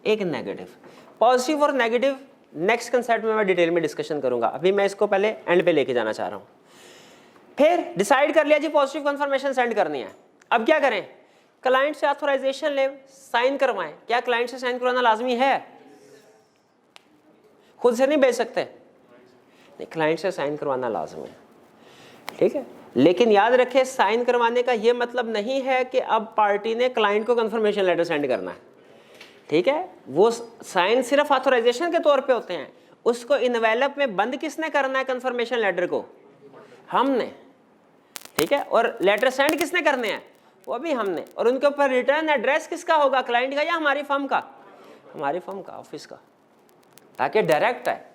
एक नेगेटिव। पॉजिटिव और नेगेटिव नेक्स्ट कंसेप्ट में मैं डिटेल में डिस्कशन करूंगा, अभी मैं इसको पहले एंड पे लेके जाना चाह रहा हूं। फिर डिसाइड कर लिया जी पॉजिटिव कंफर्मेशन सेंड करनी है, अब क्या करें? क्लाइंट से ऑथराइजेशन ले, साइन करवाएं। क्या क्लाइंट से साइन करवाना लाजमी है? खुद से नहीं भेज सकते? नहीं, क्लाइंट से साइन करवाना लाजमी है, ठीक है। लेकिन याद रखें, साइन करवाने का यह मतलब नहीं है कि अब पार्टी ने क्लाइंट को कंफर्मेशन लेटर सेंड करना है, ठीक है। वो साइन सिर्फ ऑथराइजेशन के तौर पे होते हैं, उसको इनवेलप में बंद किसने करना है कंफर्मेशन लेटर को? हमने, ठीक है। और लेटर सेंड किसने करने हैं? वो भी हमने। और उनके ऊपर रिटर्न एड्रेस किसका होगा, क्लाइंट का या हमारी फर्म का? हमारी फर्म का, ऑफिस का, ताकि डायरेक्ट है।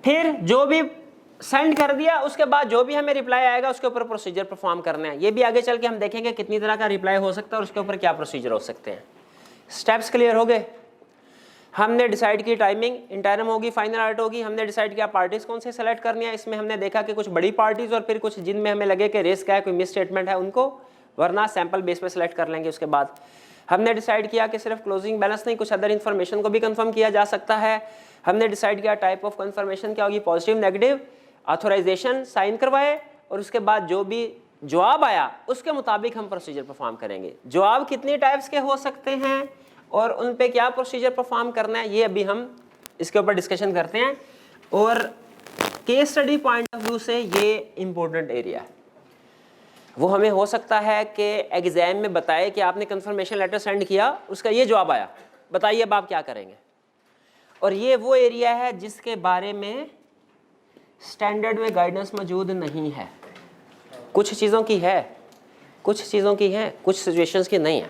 फिर जो भी सेंड कर दिया उसके बाद जो भी हमें रिप्लाई आएगा उसके ऊपर प्रोसीजर परफॉर्म करना है। ये भी आगे चल के हम देखेंगे कितनी तरह का रिप्लाई हो सकता है और उसके ऊपर क्या प्रोसीजर हो सकते हैं। स्टेप्स क्लियर हो गए? हमने डिसाइड की टाइमिंग, इंटरम होगी, फाइनल आउट होगी। हमने डिसाइड किया पार्टीज कौन से सेलेक्ट करनी है। इसमें हमने देखा कि कुछ बड़ी पार्टीज और फिर कुछ जिनमें हमें लगे कि रिस्क है, कोई मिस स्टेटमेंट है, उनको, वरना सैंपल बेस पे सेलेक्ट कर लेंगे। उसके बाद हमने डिसाइड किया कि सिर्फ क्लोजिंग बैलेंस नहीं, कुछ अदर इन्फॉर्मेशन को भी कंफर्म किया जा सकता है। हमने डिसाइड किया टाइप ऑफ कंफर्मेशन क्या होगी, पॉजिटिव, नेगेटिव, ऑथराइजेशन, साइन करवाए, और उसके बाद जो भी जवाब आया उसके मुताबिक हम प्रोसीजर परफॉर्म करेंगे। जवाब कितनी टाइप्स के हो सकते हैं और उन पे क्या प्रोसीजर परफॉर्म करना है, ये अभी हम इसके ऊपर डिस्कशन करते हैं। और case study point of view से ये इंपॉर्टेंट एरिया है। वो हमें हो सकता है कि एग्जाम में बताए कि आपने कंफर्मेशन लेटर सेंड किया, उसका ये जवाब आया, बताइए अब आप क्या करेंगे। और ये वो एरिया है जिसके बारे में स्टैंडर्ड में गाइडेंस मौजूद नहीं है। कुछ चीज़ों की है, कुछ चीज़ों की है, कुछ सिचुएशंस की नहीं है।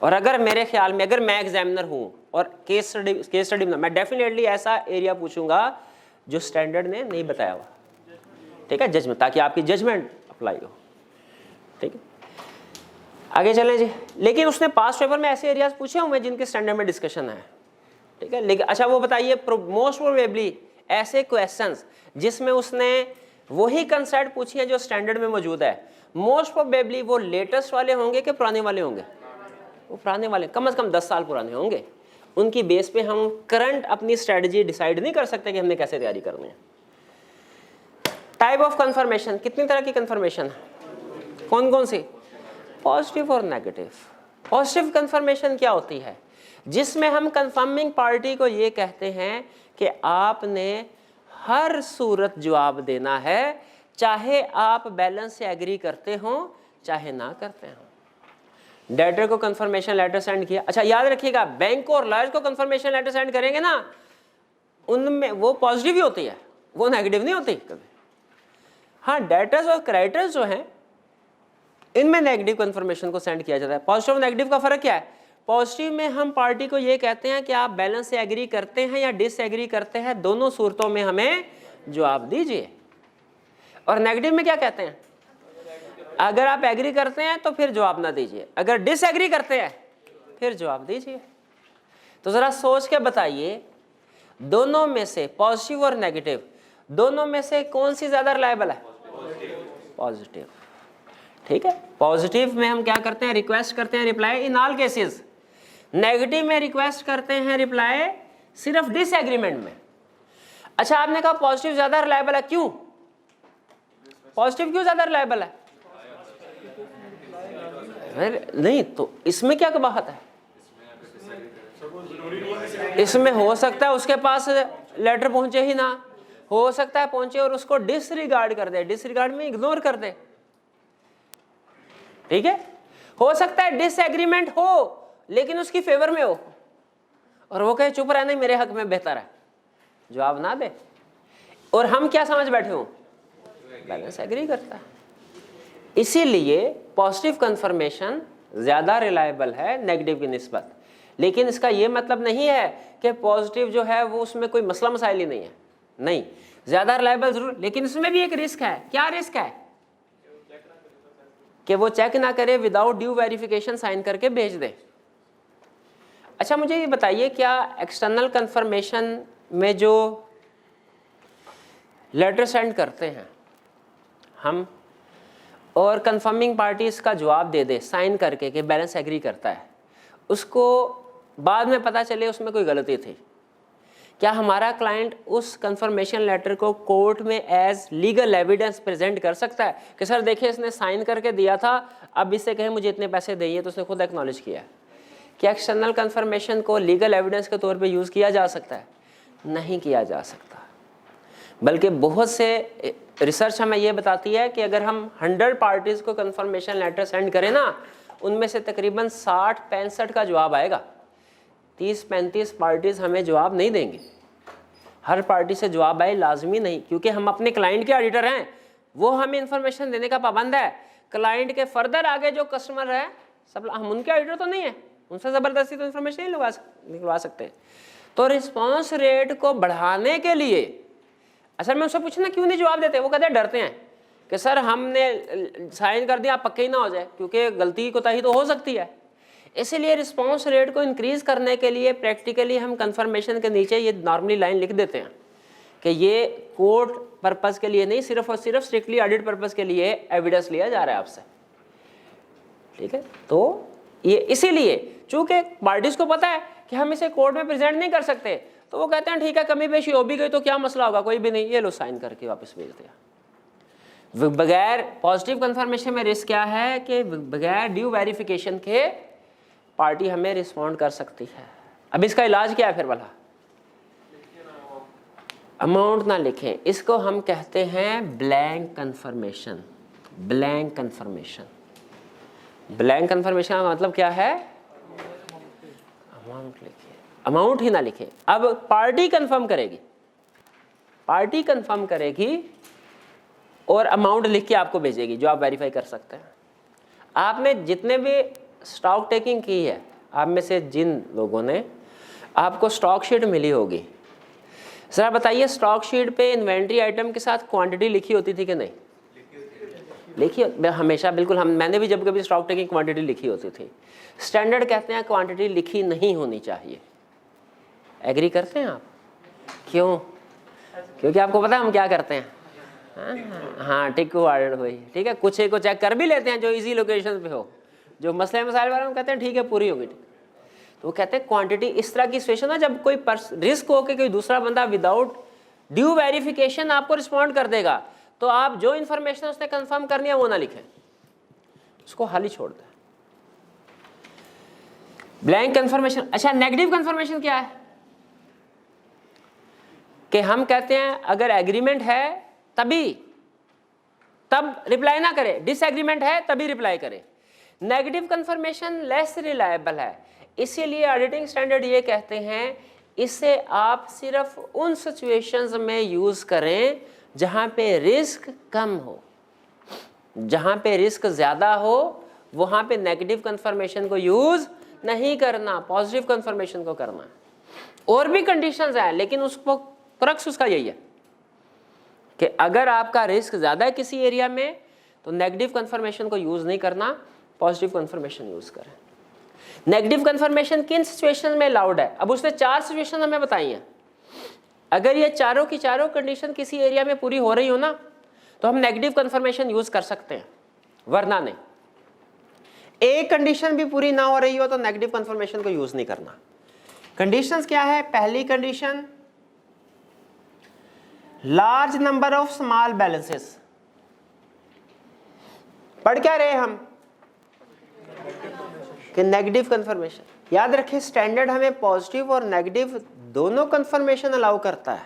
और अगर मेरे ख्याल में, अगर मैं एग्जामिनर हूँ और केस स्टडी में, मैं डेफिनेटली ऐसा एरिया पूछूंगा जो स्टैंडर्ड ने नहीं बताया हुआ, ठीक है, जजमेंट, ताकि आपकी जजमेंट अप्लाई हो, ठीक है। आगे चलें जी। लेकिन उसने पास्ट पेपर में ऐसे एरियाज पूछे हुए जिनके स्टैंडर्ड में डिस्कशन है, ठीक है। लेकिन अच्छा वो बताइए, मोस्ट प्रोबेबली ऐसे क्वेश्चंस जिसमें उसने वही कंसेप्ट पूछी है जो स्टैंडर्ड में मौजूद है, मोस्ट प्रोबेबली वो लेटेस्ट वाले होंगे कि पुराने वाले होंगे? वो पुराने वाले, कम से कम 10 साल पुराने होंगे। उनकी बेस पे हम करंट अपनी स्ट्रेटजी डिसाइड नहीं कर सकते कि हमने कैसे तैयारी करनी है। टाइप ऑफ कंफर्मेशन, कितनी तरह की कंफर्मेशन है, कौन कौन सी? पॉजिटिव और नेगेटिव। पॉजिटिव कंफर्मेशन क्या होती है? जिसमें हम कंफर्मिंग पार्टी को ये कहते हैं कि आपने हर सूरत जवाब देना है, चाहे आप बैलेंस से एग्री करते हो चाहे ना करते हो। डेटर को कंफर्मेशन लेटर सेंड किया। अच्छा याद रखिएगा, बैंक और लॉयर्स को कंफर्मेशन लेटर सेंड करेंगे ना, उनमें वो पॉजिटिव ही होती है, वो नेगेटिव नहीं होती कभी। हाँ, डेटर्स और क्रेडिटर्स जो हैं इनमें नेगेटिव कंफर्मेशन को सेंड किया जाता है। पॉजिटिव और नेगेटिव का फर्क क्या है? पॉजिटिव में हम पार्टी को ये कहते हैं कि आप बैलेंस से एग्री करते हैं या डिसएग्री करते हैं, दोनों सूरतों में हमें जवाब दीजिए। और नेगेटिव में क्या कहते हैं, अगर आप एग्री करते हैं तो फिर जवाब ना दीजिए, अगर डिसएग्री करते हैं फिर जवाब दीजिए। तो जरा सोच के बताइए, दोनों में से पॉजिटिव और नेगेटिव दोनों में से कौन सी ज्यादा रिलायबल है? पॉजिटिव। ठीक है, पॉजिटिव में हम क्या करते हैं, रिक्वेस्ट करते हैं reply in all cases. Negative में रिक्वेस्ट करते हैं रिप्लाई सिर्फ डिसएग्रीमेंट में। अच्छा, आपने कहा पॉजिटिव ज्यादा रिलायबल है, क्यों? पॉजिटिव क्यों ज्यादा रिलायबल है? नहीं तो इसमें क्या कबाहत है? इसमें हो सकता है उसके पास लेटर पहुंचे ही ना, हो सकता है पहुंचे और उसको डिसरिगार्ड कर दे, डिसरिगार्ड में इग्नोर कर दे। ठीक है, हो सकता है डिसएग्रीमेंट हो लेकिन उसकी फेवर में हो और वो कहे चुप रहना मेरे हक में बेहतर है, जवाब ना दे, और हम क्या समझ बैठे हो, बैलेंस एग्री करता है। इसीलिए पॉजिटिव कंफर्मेशन ज्यादा रिलायबल है नेगेटिव की निस्बत। लेकिन इसका ये मतलब नहीं है कि पॉजिटिव जो है वो उसमें कोई मसला मसाइल ही नहीं है, नहीं, ज्यादा रिलायबल जरूर, लेकिन इसमें भी एक रिस्क है। क्या रिस्क है? कि वो चेक ना करे, विदाउट ड्यू वेरिफिकेशन साइन करके भेज दे। अच्छा, मुझे ये बताइए, क्या एक्सटर्नल कंफर्मेशन में जो लेटर सेंड करते हैं हम और कंफर्मिंग पार्टी इसका जवाब दे दे साइन करके कि बैलेंस एग्री करता है, उसको बाद में पता चले उसमें कोई गलती थी, क्या हमारा क्लाइंट उस कंफर्मेशन लेटर को कोर्ट में एज लीगल एविडेंस प्रेजेंट कर सकता है कि सर देखिए इसने साइन करके दिया था, अब इससे कहें मुझे इतने पैसे चाहिए, तो उसने खुद एक्नॉलेज किया? क्या एक्सटर्नल कंफर्मेशन को लीगल एविडेंस के तौर पे यूज़ किया जा सकता है? नहीं किया जा सकता। बल्कि बहुत से रिसर्च हमें ये बताती है कि अगर हम 100 पार्टीज़ को कंफर्मेशन लेटर सेंड करें ना, उनमें से तकरीबन 60-65 का जवाब आएगा, 30-35 पार्टीज़ हमें जवाब नहीं देंगे। हर पार्टी से जवाब आए लाजमी नहीं, क्योंकि हम अपने क्लाइंट के ऑडिटर हैं, वो हमें इंफॉर्मेशन देने का पाबंद है। क्लाइंट के फर्दर आगे जो कस्टमर है सब हम उनके ऑडिटर तो नहीं है, उनसे ज़बरदस्ती तो इंफॉर्मेशन नहीं निकलवा सकते। तो रिस्पॉन्स रेट को बढ़ाने के लिए असल में उनसे पूछना क्यों नहीं जवाब देते, वो कहते हैं डरते हैं कि सर हमने साइन कर दिया, आप पक्के ही ना हो जाए, क्योंकि गलती कोताही तो हो सकती है। इसीलिए रिस्पॉन्स रेट को इंक्रीज करने के लिए प्रैक्टिकली हम कंफर्मेशन के नीचे ये नॉर्मली लाइन लिख देते हैं कि ये कोर्ट पर्पस के लिए नहीं, सिर्फ और सिर्फ स्ट्रिक्टली ऑडिट पर्पस के लिए एविडेंस लिया जा रहा है आपसे। ठीक है, तो ये इसीलिए चूंकि पार्टीज को पता है कि हम इसे कोर्ट में प्रेजेंट नहीं कर सकते, तो वो कहते हैं ठीक है, कमी पेशी हो भी गई तो क्या मसला होगा, कोई भी नहीं, ये लो साइन करके वापस भेज दिया। बगैर पॉजिटिव कंफर्मेशन में रिस्क क्या है कि बगैर ड्यू वेरिफिकेशन के पार्टी हमें रिस्पॉन्ड कर सकती है। अब इसका इलाज क्या है फिर भला? अमाउंट ना लिखें, इसको हम कहते हैं blank confirmation. Blank confirmation, blank confirmation का मतलब क्या है? अमाउंट लिखिए, अमाउंट ही ना लिखे। अब पार्टी कंफर्म करेगी, पार्टी कंफर्म करेगी और अमाउंट लिख के आपको भेजेगी जो आप वेरीफाई कर सकते हैं। आपने जितने भी स्टॉक टेकिंग की है, आप में से जिन लोगों ने, आपको स्टॉक शीट मिली होगी, जरा बताइए स्टॉक शीट पे इन्वेंट्री आइटम के साथ क्वांटिटी लिखी होती थी कि नहीं? लिखी हमेशा, बिल्कुल। मैंने भी जब कभी स्टॉक टेकिंग क्वांटिटी लिखी होती थी। स्टैंडर्ड कहते हैं क्वांटिटी लिखी नहीं होनी चाहिए। एग्री करते हैं आप? क्यों? क्योंकि आपको पता है हम क्या करते हैं। हाँ, टिक को ऑर्डर हुई, ठीक है, कुछ एक को चेक कर भी लेते हैं जो इजी लोकेशन पे हो, जो मसले मसाइल वाले हम कहते हैं ठीक है पूरी होगी, ठीक। तो वो कहते हैं क्वांटिटी इस तरह की सिचुएशन है जब कोई रिस्क हो के कोई दूसरा बंदा विदाउट ड्यू वेरिफिकेशन आपको रिस्पॉन्ड कर देगा, तो आप जो इन्फॉर्मेशन उसने कंफर्म करनी है वो ना लिखें, उसको हाल ही छोड़ दें। Blank confirmation. अच्छा, नेगेटिव कंफर्मेशन क्या है? कि हम कहते हैं अगर एग्रीमेंट है तब रिप्लाई ना करे, डिसएग्रीमेंट है तभी रिप्लाई करे। नेगेटिव कंफर्मेशन लेस रिलायबल है, इसीलिए ऑडिटिंग स्टैंडर्ड ये कहते हैं इसे आप सिर्फ उन सिचुएशंस में यूज करें जहां पे रिस्क कम हो। जहां पे रिस्क ज्यादा हो वहां पे नेगेटिव कंफर्मेशन को यूज नहीं करना, पॉजिटिव कंफर्मेशन को करना है। और भी कंडीशंस हैं, लेकिन उसको क्रक्स उसका यही है कि अगर आपका रिस्क ज़्यादा है किसी एरिया में तो नेगेटिव कंफर्मेशन को यूज़ नहीं करना, पॉजिटिव कंफर्मेशन यूज़ करें। नेगेटिव कंफर्मेशन किन सिचुएशन में अलाउड है? अब उसने 4 सिचुएशन हमें बताई हैं। अगर ये चारों की चारों कंडीशन किसी एरिया में पूरी हो रही हो ना, तो हम नेगेटिव कंफर्मेशन यूज़ कर सकते हैं, वरना नहीं। एक कंडीशन भी पूरी ना हो रही हो तो नेगेटिव कंफर्मेशन को यूज़ नहीं करना। कंडीशंस क्या है? पहली condition, large number of small balances. पढ़ क्या रहे हम कि नेगेटिव कंफर्मेशन। याद रखें, स्टैंडर्ड हमें पॉजिटिव और नेगेटिव दोनों कंफर्मेशन अलाउ करता है,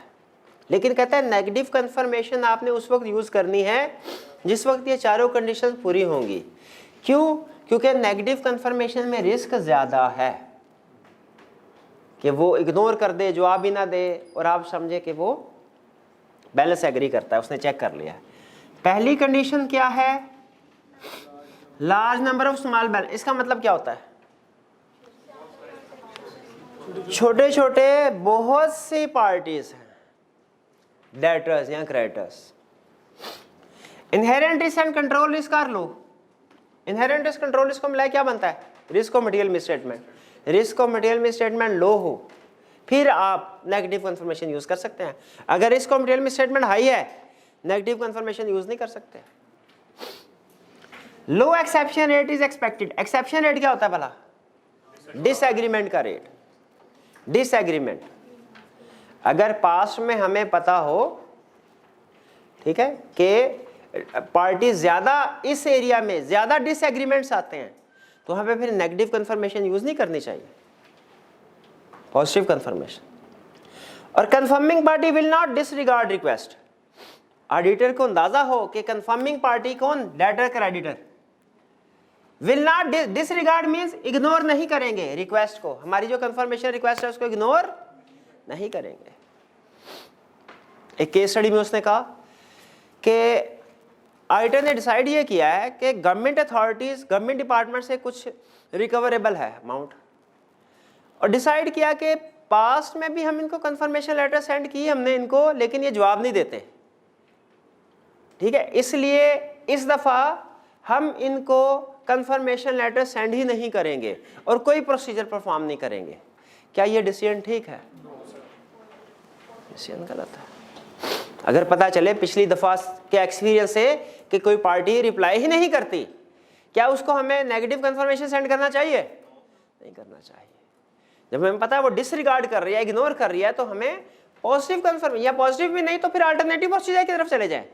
लेकिन कहता है नेगेटिव कंफर्मेशन आपने उस वक्त यूज करनी है जिस वक्त ये चारों कंडीशन पूरी होंगी। क्यों? क्योंकि नेगेटिव कंफर्मेशन में रिस्क ज्यादा है कि वो इग्नोर कर दे, जवाब ही ना दे, और आप समझे कि वो बैलेंस एग्री करता है, उसने चेक कर लिया। पहली कंडीशन क्या है? Large number of small balance. इसका मतलब क्या होता है? छोटे छोटे बहुत सी पार्टीज हैं, डेटर्स या creditors. Inherent risk and control risk कर लो। इनहेरेंट रिस्क कंट्रोल रिस्क को मिलाए क्या बनता है? रिस्क और मटेरियल मिसस्टेटमेंट। रिस्क और मटेरियल मिसस्टेटमेंट लो हो फिर आप नेगेटिव कंफर्मेशन यूज कर सकते हैं। अगर रिस्क और मटेरियल मिसस्टेटमेंट हाई है, नेगेटिव कंफर्मेशन यूज नहीं कर सकते। Low exception rate is expected. Exception rate क्या होता है भला? डिसएग्रीमेंट का रेट। डिसएग्रीमेंट अगर पास्ट में हमें पता हो, ठीक है, कि पार्टी ज्यादा इस एरिया में ज्यादा डिसएग्रीमेंट्स आते हैं, तो वहां पे फिर नेगेटिव कंफर्मेशन यूज नहीं करनी चाहिए, पॉजिटिव कंफर्मेशन। और confirming party will not disregard request. Auditor को अंदाजा हो कि कंफर्मिंग पार्टी कौन? Debtor creditor. Will not disregard means ignore नहीं करेंगे रिक्वेस्ट को। हमारी जो कंफर्मेशन रिक्वेस्ट है उसको इग्नोर नहीं करेंगे। एक केस स्टडी में उसने कहा कि ऑडिटर ने डिसाइड ये किया है कि गवर्नमेंट अथॉरिटीज, गवर्नमेंट डिपार्टमेंट से कुछ रिकवरेबल है अमाउंट, और डिसाइड किया कि पास्ट में भी हम इनको कंफर्मेशन लेटर सेंड किए हमने इनको, लेकिन ये जवाब नहीं देते, ठीक है, इसलिए इस दफा हम इनको कंफर्मेशन लेटर सेंड ही नहीं करेंगे और कोई प्रोसीजर परफॉर्म नहीं करेंगे। क्या ये डिसीजन ठीक है? डिसीजन गलत है। अगर पता चले पिछली दफा के एक्सपीरियंस से कि कोई पार्टी रिप्लाई ही नहीं करती, क्या उसको हमें नेगेटिव कंफर्मेशन सेंड करना चाहिए? नहीं करना चाहिए। जब हमें पता है वो डिसरिगार्ड कर रही है, इग्नोर कर रही है, तो हमें पॉजिटिव कंफर्मेशन, या पॉजिटिव भी नहीं तो फिर अल्टरनेटिव प्रोसीजर की तरफ चले जाए,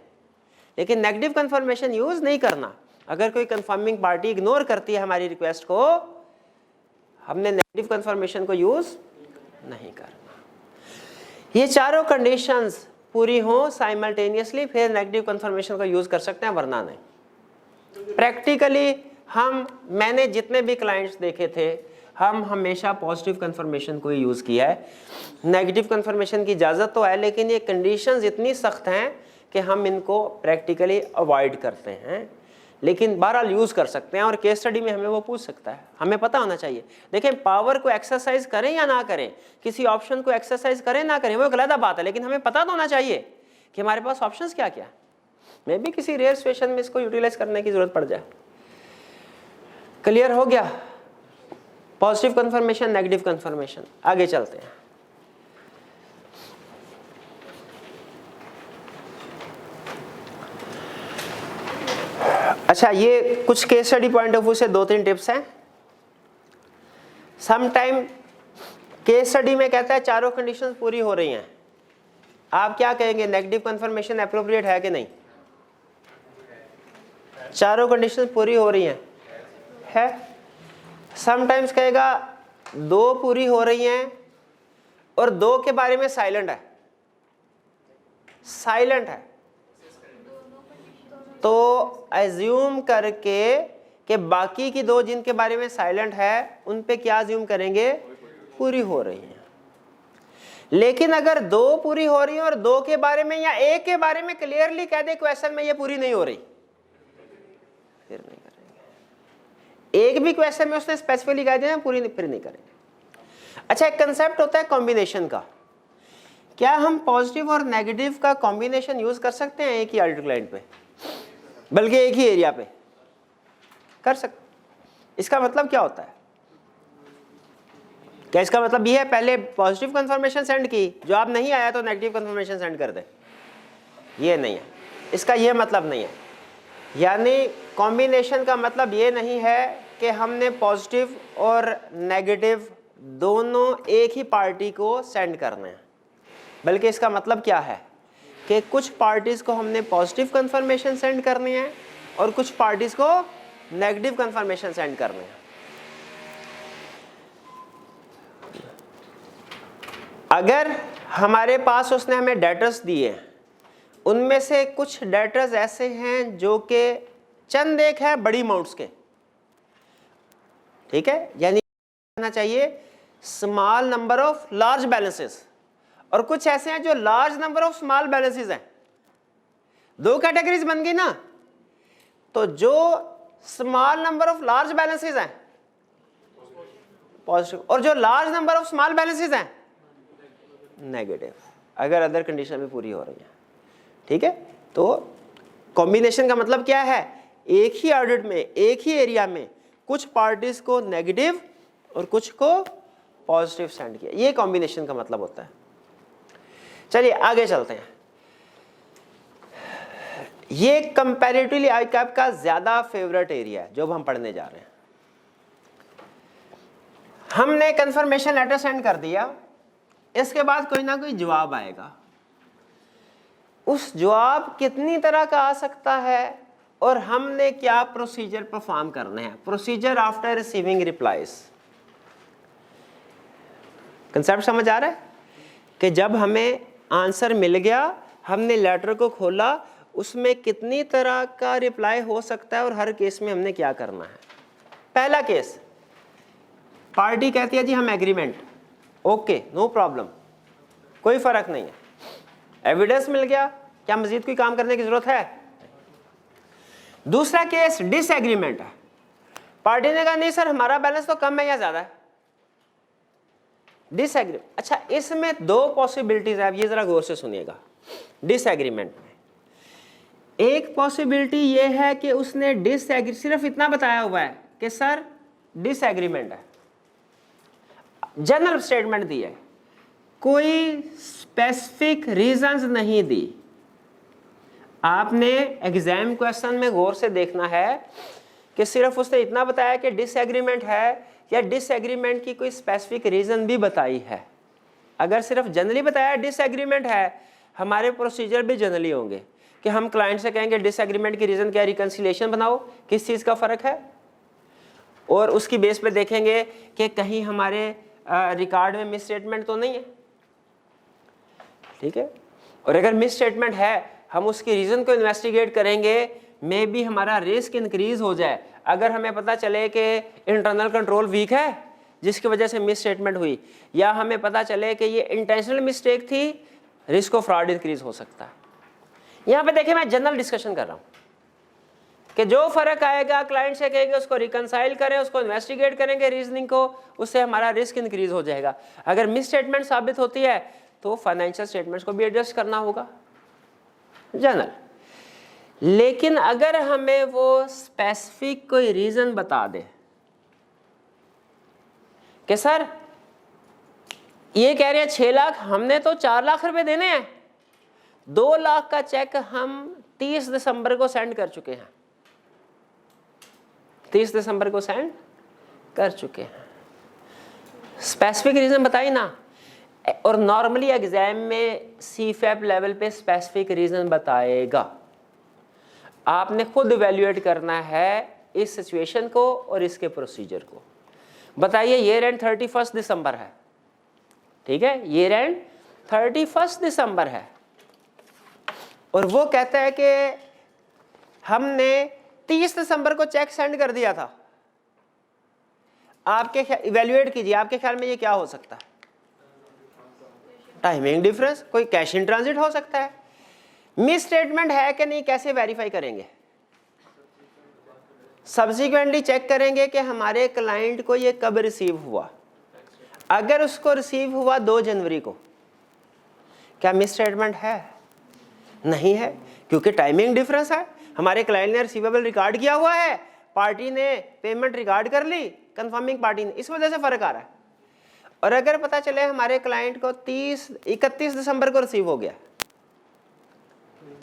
लेकिन नेगेटिव कंफर्मेशन यूज नहीं करना। अगर कोई कंफर्मिंग पार्टी इग्नोर करती है हमारी रिक्वेस्ट को, हमने नेगेटिव कंफर्मेशन को यूज नहीं करना। ये चारों कंडीशंस पूरी हो साइमल्टेनियसली, फिर नेगेटिव कंफर्मेशन को यूज कर सकते हैं, वरना नहीं। प्रैक्टिकली मैंने जितने भी क्लाइंट्स देखे थे, हम हमेशा पॉजिटिव कंफर्मेशन को ही यूज किया है। नेगेटिव कंफर्मेशन की इजाजत तो है, लेकिन ये कंडीशंस इतनी सख्त हैं कि हम इनको प्रैक्टिकली अवॉइड करते हैं, लेकिन बहरहाल यूज कर सकते हैं। और केस स्टडी में हमें वो पूछ सकता है, हमें पता होना चाहिए। देखें, पावर को एक्सरसाइज करें या ना करें, किसी ऑप्शन को एक्सरसाइज करें ना करें, वो एक अलग बात है, लेकिन हमें पता तो होना चाहिए कि हमारे पास ऑप्शंस क्या क्या है। मे भी किसी रेयर सिचुएशन में इसको यूटिलाइज करने की जरूरत पड़ जाए। क्लियर हो गया? Positive confirmation, negative confirmation. आगे चलते हैं। अच्छा, ये कुछ case study point of view से 2-3 टिप्स हैं। सम टाइम केस स्टडी में कहता है चारों कंडीशंस पूरी हो रही हैं, आप क्या कहेंगे? नेगेटिव कंफर्मेशन एप्रोप्रिएट है कि नहीं? चारों कंडीशंस पूरी हो रही हैं, है। समटाइम्स कहेगा 2 पूरी हो रही हैं और 2 के बारे में साइलेंट है, साइलेंट है, तो एज्यूम करके कि बाकी की 2 जिनके बारे में साइलेंट है उन पे क्या एज्यूम करेंगे? पूरी हो रही हैं। लेकिन अगर 2 पूरी हो रही हैं और 2 के बारे में या 1 के बारे में क्लियरली कह दे क्वेश्चन में ये पूरी नहीं हो रही, फिर नहीं करेंगे। एक भी क्वेश्चन में उसने स्पेसिफिकली कह दिया पूरी फिर नहीं करेंगे। अच्छा, एक कंसेप्ट होता है कॉम्बिनेशन का। क्या हम पॉजिटिव और नेगेटिव का कॉम्बिनेशन यूज कर सकते हैं एक ही अल्टरक्लाइंट पे, बल्कि एक ही एरिया पे कर सकते? इसका मतलब क्या होता है? क्या इसका मतलब ये है पहले पॉजिटिव कंफर्मेशन सेंड की, जवाब नहीं आया तो नेगेटिव कंफर्मेशन सेंड कर दे? ये नहीं है, इसका ये मतलब नहीं है। यानी कॉम्बिनेशन का मतलब ये नहीं है कि हमने पॉजिटिव और नेगेटिव दोनों एक ही पार्टी को सेंड करने हैं, बल्कि इसका मतलब क्या है कि कुछ पार्टीज को हमने पॉजिटिव कंफर्मेशन सेंड करनी है और कुछ पार्टीज को नेगेटिव कंफर्मेशन सेंड करने हैं। अगर हमारे पास उसने हमें डेटर्स दिए हैं, उनमें से कुछ डेटर्स ऐसे हैं जो कि चंद एक है बड़ी अमाउंट्स के, ठीक है, यानी कहना चाहिए small number of large balances, और कुछ ऐसे हैं जो large number of small balances हैं। दो कैटेगरीज बन गई ना। तो जो small number of large balances हैं पॉजिटिव, और जो large number of small balances हैं नेगेटिव, अगर अदर कंडीशन भी पूरी हो रही है। ठीक है, तो कॉम्बिनेशन का मतलब क्या है? एक ही ऑडिट में, एक ही एरिया में कुछ पार्टीज को नेगेटिव और कुछ को पॉजिटिव सेंड किया, ये कॉम्बिनेशन का मतलब होता है। चलिए आगे चलते हैं। ये कंपैरेटिवली आपका ज्यादा फेवरेट एरिया है जो अब हम पढ़ने जा रहे हैं। हमने कंफर्मेशन लेटर सेंड कर दिया, इसके बाद कोई ना कोई जवाब आएगा। उस जवाब कितनी तरह का आ सकता है और हमने क्या प्रोसीजर परफॉर्म करने हैं? Procedure after receiving replies. Concept समझ आ रहा है कि जब हमें आंसर मिल गया, हमने लेटर को खोला, उसमें कितनी तरह का रिप्लाई हो सकता है और हर केस में हमने क्या करना है। पहला केस, पार्टी कहती है जी हम एग्रीमेंट, ओके नो प्रॉब्लम, कोई फर्क नहीं है, एविडेंस मिल गया, क्या मजीद कोई काम करने की जरूरत है? दूसरा केस डिसएग्रीमेंट है, पार्टी ने कहा नहीं सर हमारा बैलेंस तो कम है या ज्यादा है, डिसएग्री। अच्छा, इसमें दो पॉसिबिलिटीज है, अब ये जरा गौर से सुनिएगा। डिसएग्रीमेंट में एक पॉसिबिलिटी ये है कि उसने डिसएग्री सिर्फ इतना बताया हुआ है कि सर डिसएग्रीमेंट है, जनरल स्टेटमेंट दी है, कोई स्पेसिफिक रीजंस नहीं दी। आपने एग्जाम क्वेश्चन में गौर से देखना है कि सिर्फ उसने इतना बताया कि डिसएग्रीमेंट है या डिसएग्रीमेंट की कोई स्पेसिफिक रीजन भी बताई है। अगर सिर्फ जनरली बताया डिसएग्रीमेंट है, हमारे प्रोसीजर भी जनरली होंगे कि हम क्लाइंट से कहेंगे डिसएग्रीमेंट की रीजन क्या है, रिकंसिलिएशन बनाओ, किस चीज़ का फ़र्क है, और उसकी बेस पे देखेंगे कि कहीं हमारे रिकॉर्ड में मिस स्टेटमेंट तो नहीं है। ठीक है, और अगर मिस स्टेटमेंट है हम उसकी रीज़न को इन्वेस्टिगेट करेंगे, मे बी हमारा रिस्क इंक्रीज हो जाए। अगर हमें पता चले कि इंटरनल कंट्रोल वीक है जिसकी वजह से मिस स्टेटमेंट हुई, या हमें पता चले कि ये इंटेंशनल मिस्टेक थी, रिस्क ऑफ फ्रॉड इंक्रीज हो सकता है। यहाँ पे देखिए मैं जनरल डिस्कशन कर रहा हूँ कि जो फर्क आएगा क्लाइंट से कहेंगे उसको रिकंसाइल करें, उसको इन्वेस्टिगेट करेंगे रीजनिंग को, उससे हमारा रिस्क इंक्रीज हो जाएगा। अगर मिस स्टेटमेंट साबित होती है तो फाइनेंशियल स्टेटमेंट्स को भी एडजस्ट करना होगा, जनरल। लेकिन अगर हमें वो स्पेसिफिक कोई रीजन बता दे कि सर ये कह रहे हैं 6 लाख, हमने तो 4 लाख रुपए देने हैं, 2 लाख का चेक हम 30 दिसंबर को सेंड कर चुके हैं, 30 दिसंबर को सेंड कर चुके हैं, स्पेसिफिक रीजन बताइए ना। और नॉर्मली एग्जाम में सीफैप लेवल पे स्पेसिफिक रीजन बताएगा। आपने खुद इवैल्यूएट करना है इस सिचुएशन को और इसके प्रोसीजर को। बताइए ईयर एंड 31 दिसंबर है, ठीक है, ईयर एंड 31 दिसंबर है, और वो कहता है कि हमने 30 दिसंबर को चेक सेंड कर दिया था। आपके इवैल्यूएट कीजिए, आपके ख्याल में ये क्या हो सकता है? टाइमिंग डिफरेंस, कोई कैश इन ट्रांजिट हो सकता है। मिस स्टेटमेंट है कि नहीं कैसे वेरीफाई करेंगे? सब्सिक्वेंटली चेक करेंगे कि हमारे क्लाइंट को ये कब रिसीव हुआ। अगर उसको रिसीव हुआ 2 जनवरी को, क्या मिस स्टेटमेंट है? नहीं है, क्योंकि टाइमिंग डिफरेंस है। हमारे क्लाइंट ने रिसीवेबल रिकॉर्ड किया हुआ है, पार्टी ने पेमेंट रिकॉर्ड कर ली, कंफर्मिंग पार्टी ने, इस वजह से फर्क आ रहा है। और अगर पता चले हमारे क्लाइंट को 31 दिसंबर को रिसीव हो गया,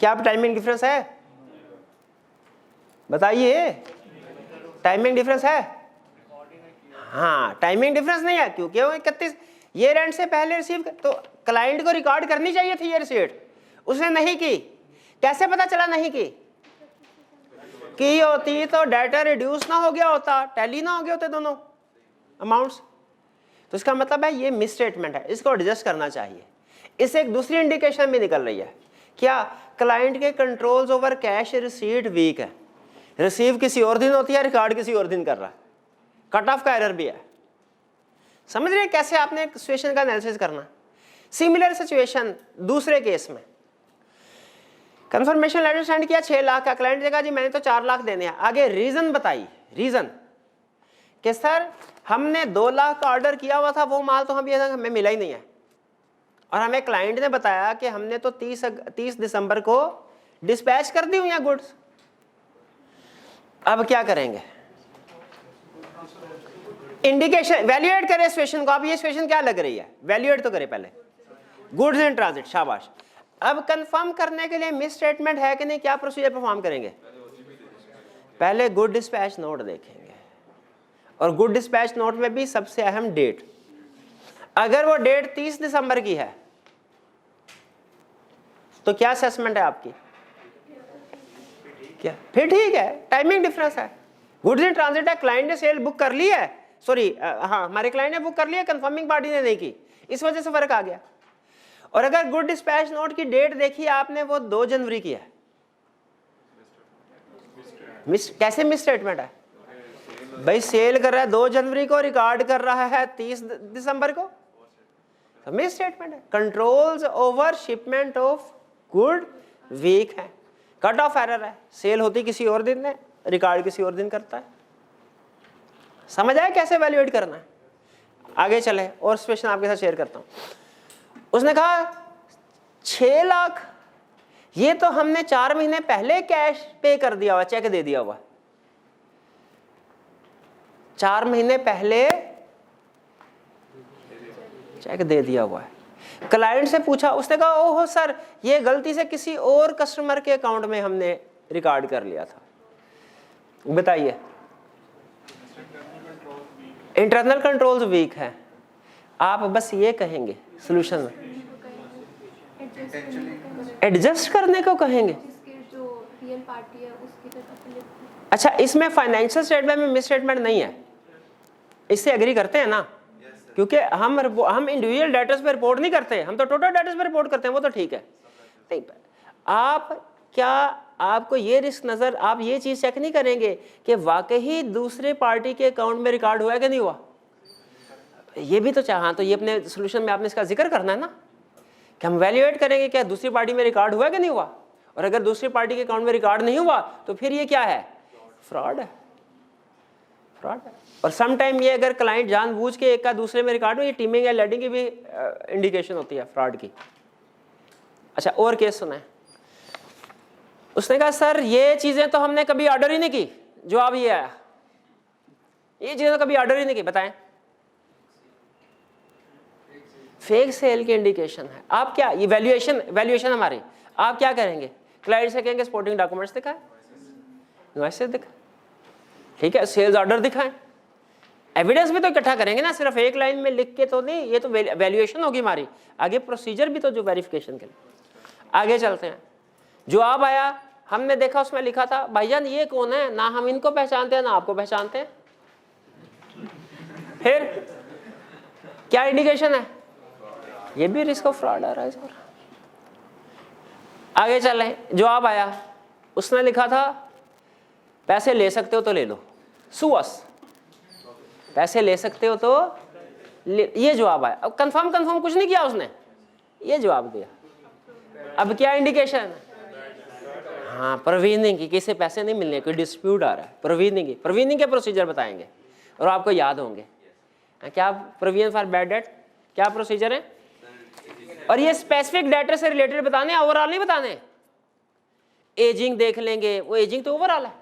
क्या अब टाइमिंग डिफरेंस है? बताइए, टाइमिंग डिफरेंस है? हाँ, टाइमिंग डिफरेंस नहीं है, क्योंकि वो 31 ये रेंट से पहले रिसीव तो क्लाइंट को रिकॉर्ड करनी चाहिए थी ये रिसीट, उसने नहीं की। कैसे पता चला नहीं की होती तो डाटा रिड्यूस ना हो गया होता, टैली ना हो गए होते दोनों अमाउंट्स। तो इसका मतलब है ये मिस स्टेटमेंट है, इसको एडजस्ट करना चाहिए। इससे एक दूसरी इंडिकेशन भी निकल रही है, क्या क्लाइंट के controls over cash receipt weak है, रिसीव किसी और दिन होती है, रिकॉर्ड किसी और दिन कर रहा है, कट ऑफ का एरर भी है। समझ रहे कैसे आपने सिचुएशन का एनालिसिस करना। सिमिलर सिचुएशन दूसरे केस में, कंफर्मेशन लेटर सेंड किया 6 लाख का, क्लाइंट ने कहा जी मैंने तो 4 लाख देने हैं। आगे रीजन बताइए, रीजन कि सर हमने 2 लाख का ऑर्डर किया हुआ था, वो माल तो हमें मिला ही नहीं है, और हमें क्लाइंट ने बताया कि हमने तो 30 दिसंबर को डिस्पैच कर दी हुई है गुड्स। अब क्या करेंगे? इंडिकेशन वैल्यूएट करें सिचुएशन को। आप ये सिचुएशन क्या लग रही है, वैल्यूएट तो करें पहले। गुड्स इन ट्रांजिट, शाबाश। अब कंफर्म करने के लिए मिस स्टेटमेंट है कि नहीं, क्या प्रोसीजर परफॉर्म करेंगे? पहले गुड डिस्पैच नोट देखेंगे, और गुड डिस्पैच नोट में भी सबसे अहम डेट। अगर वो डेट 30 दिसंबर की है तो क्या असेसमेंट है आपकी? क्या फिर ठीक है, टाइमिंग डिफरेंस है। गुड्स इन ट्रांजिट है, क्लाइंट ने सेल बुक कर ली है, सॉरी हाँ हमारे क्लाइंट ने बुक कर लिया, कंफर्मिंग पार्टी ने नहीं की, इस वजह से फर्क आ गया। और अगर गुड डिस्पैच नोट की डेट देखी आपने, वो 2 जनवरी की है, कैसे मिस स्टेटमेंट है भाई? सेल कर रहा है 2 जनवरी को, रिकॉर्ड कर रहा है 30 दिसंबर को, तो मिस स्टेटमेंट है। Controls over shipment of good weak है, कट ऑफ एरर है, सेल होती किसी और दिन है, रिकॉर्ड किसी और दिन करता है। समझ आया कैसे वैल्यूएट करना है? आगे चले और सिचुएशन आपके साथ शेयर करता हूं। उसने कहा 6 लाख ये तो हमने 4 महीने पहले कैश पे कर दिया हुआ, चेक दे दिया हुआ, 4 महीने पहले चेक दे दिया हुआ है। क्लाइंट से पूछा, उसने कहा ओहो सर ये गलती से किसी और कस्टमर के अकाउंट में हमने रिकॉर्ड कर लिया था। बताइए, इंटरनल कंट्रोल्स वीक है। आप बस ये कहेंगे सोल्यूशन में एडजस्ट करने को कहेंगे। अच्छा, इसमें फाइनेंशियल स्टेटमेंट में मिस स्टेटमेंट नहीं है, इससे एग्री करते हैं ना? क्योंकि हम इंडिविजुअल डाटा पे रिपोर्ट नहीं करते, हम तो टोटल डाटा पे रिपोर्ट करते हैं, वो तो ठीक है। नहीं, आप क्या आपको ये रिस्क नजर, आप ये चीज चेक नहीं करेंगे कि वाकई दूसरे पार्टी के अकाउंट में रिकॉर्ड हुआ है कि नहीं हुआ? ये भी तो चाहा, तो ये अपने सोल्यूशन में आपने इसका जिक्र करना है ना, कि हम वैल्यूएट करेंगे क्या दूसरी पार्टी में रिकॉर्ड हुआ है कि नहीं हुआ। और अगर दूसरी पार्टी के अकाउंट में रिकॉर्ड नहीं हुआ तो फिर ये क्या है? फ्रॉड है, फ्रॉड है। और सम टाइम ये अगर क्लाइंट जानबूझ के एक का दूसरे में रिकॉर्ड हो, ये टीमिंग या लेडिंग की भी इंडिकेशन होती है फ्रॉड की। अच्छा, और केस सुना है। उसने कहा सर ये चीजें तो हमने कभी ऑर्डर ही नहीं की, जवाब ये आया ये चीजें तो कभी ऑर्डर ही नहीं की। बताएं, फेक सेल की इंडिकेशन है। आप क्या, ये वैल्यूएशन हमारी, आप क्या करेंगे? क्लाइंट से कहेंगे सपोर्टिंग डॉक्यूमेंट्स दिखाएं, इनवॉइसेस दिखाएं, ठीक है, सेल्स ऑर्डर दिखाएं, एविडेंस भी तो इकट्ठा करेंगे ना, सिर्फ एक लाइन में लिख के तो नहीं। ये तो वैल्यूएशन होगी हमारी, आगे प्रोसीजर भी तो जो वेरिफिकेशन के लिए। आगे चलते हैं। जवाब आया, हमने देखा उसमें लिखा था भाईजान ये कौन है, ना हम इनको पहचानते हैं ना आपको पहचानते हैं। फिर क्या इंडिकेशन है? ये भी रिस्क ऑफ फ्रॉड आ रहा है सर। आगे चलें, जवाब आया, उसने लिखा था पैसे ले सकते हो तो ले लो, सुअस, पैसे ले सकते हो तो ये जवाब आया। अब कंफर्म कुछ नहीं किया उसने, ये जवाब दिया। अब क्या इंडिकेशन? हाँ, प्रोविजनिंग की, किसी पैसे नहीं मिलने, कोई डिस्प्यूट आ रहा है, प्रोविजनिंग की, प्रोविजनिंग के प्रोसीजर बताएंगे और आपको याद होंगे। क्या प्रोविजन फॉर बैड डेट, क्या प्रोसीजर है? और ये स्पेसिफिक डेटर से रिलेटेड बताने, ओवरऑल नहीं बताने। एजिंग देख लेंगे, वो एजिंग तो ओवरऑल है,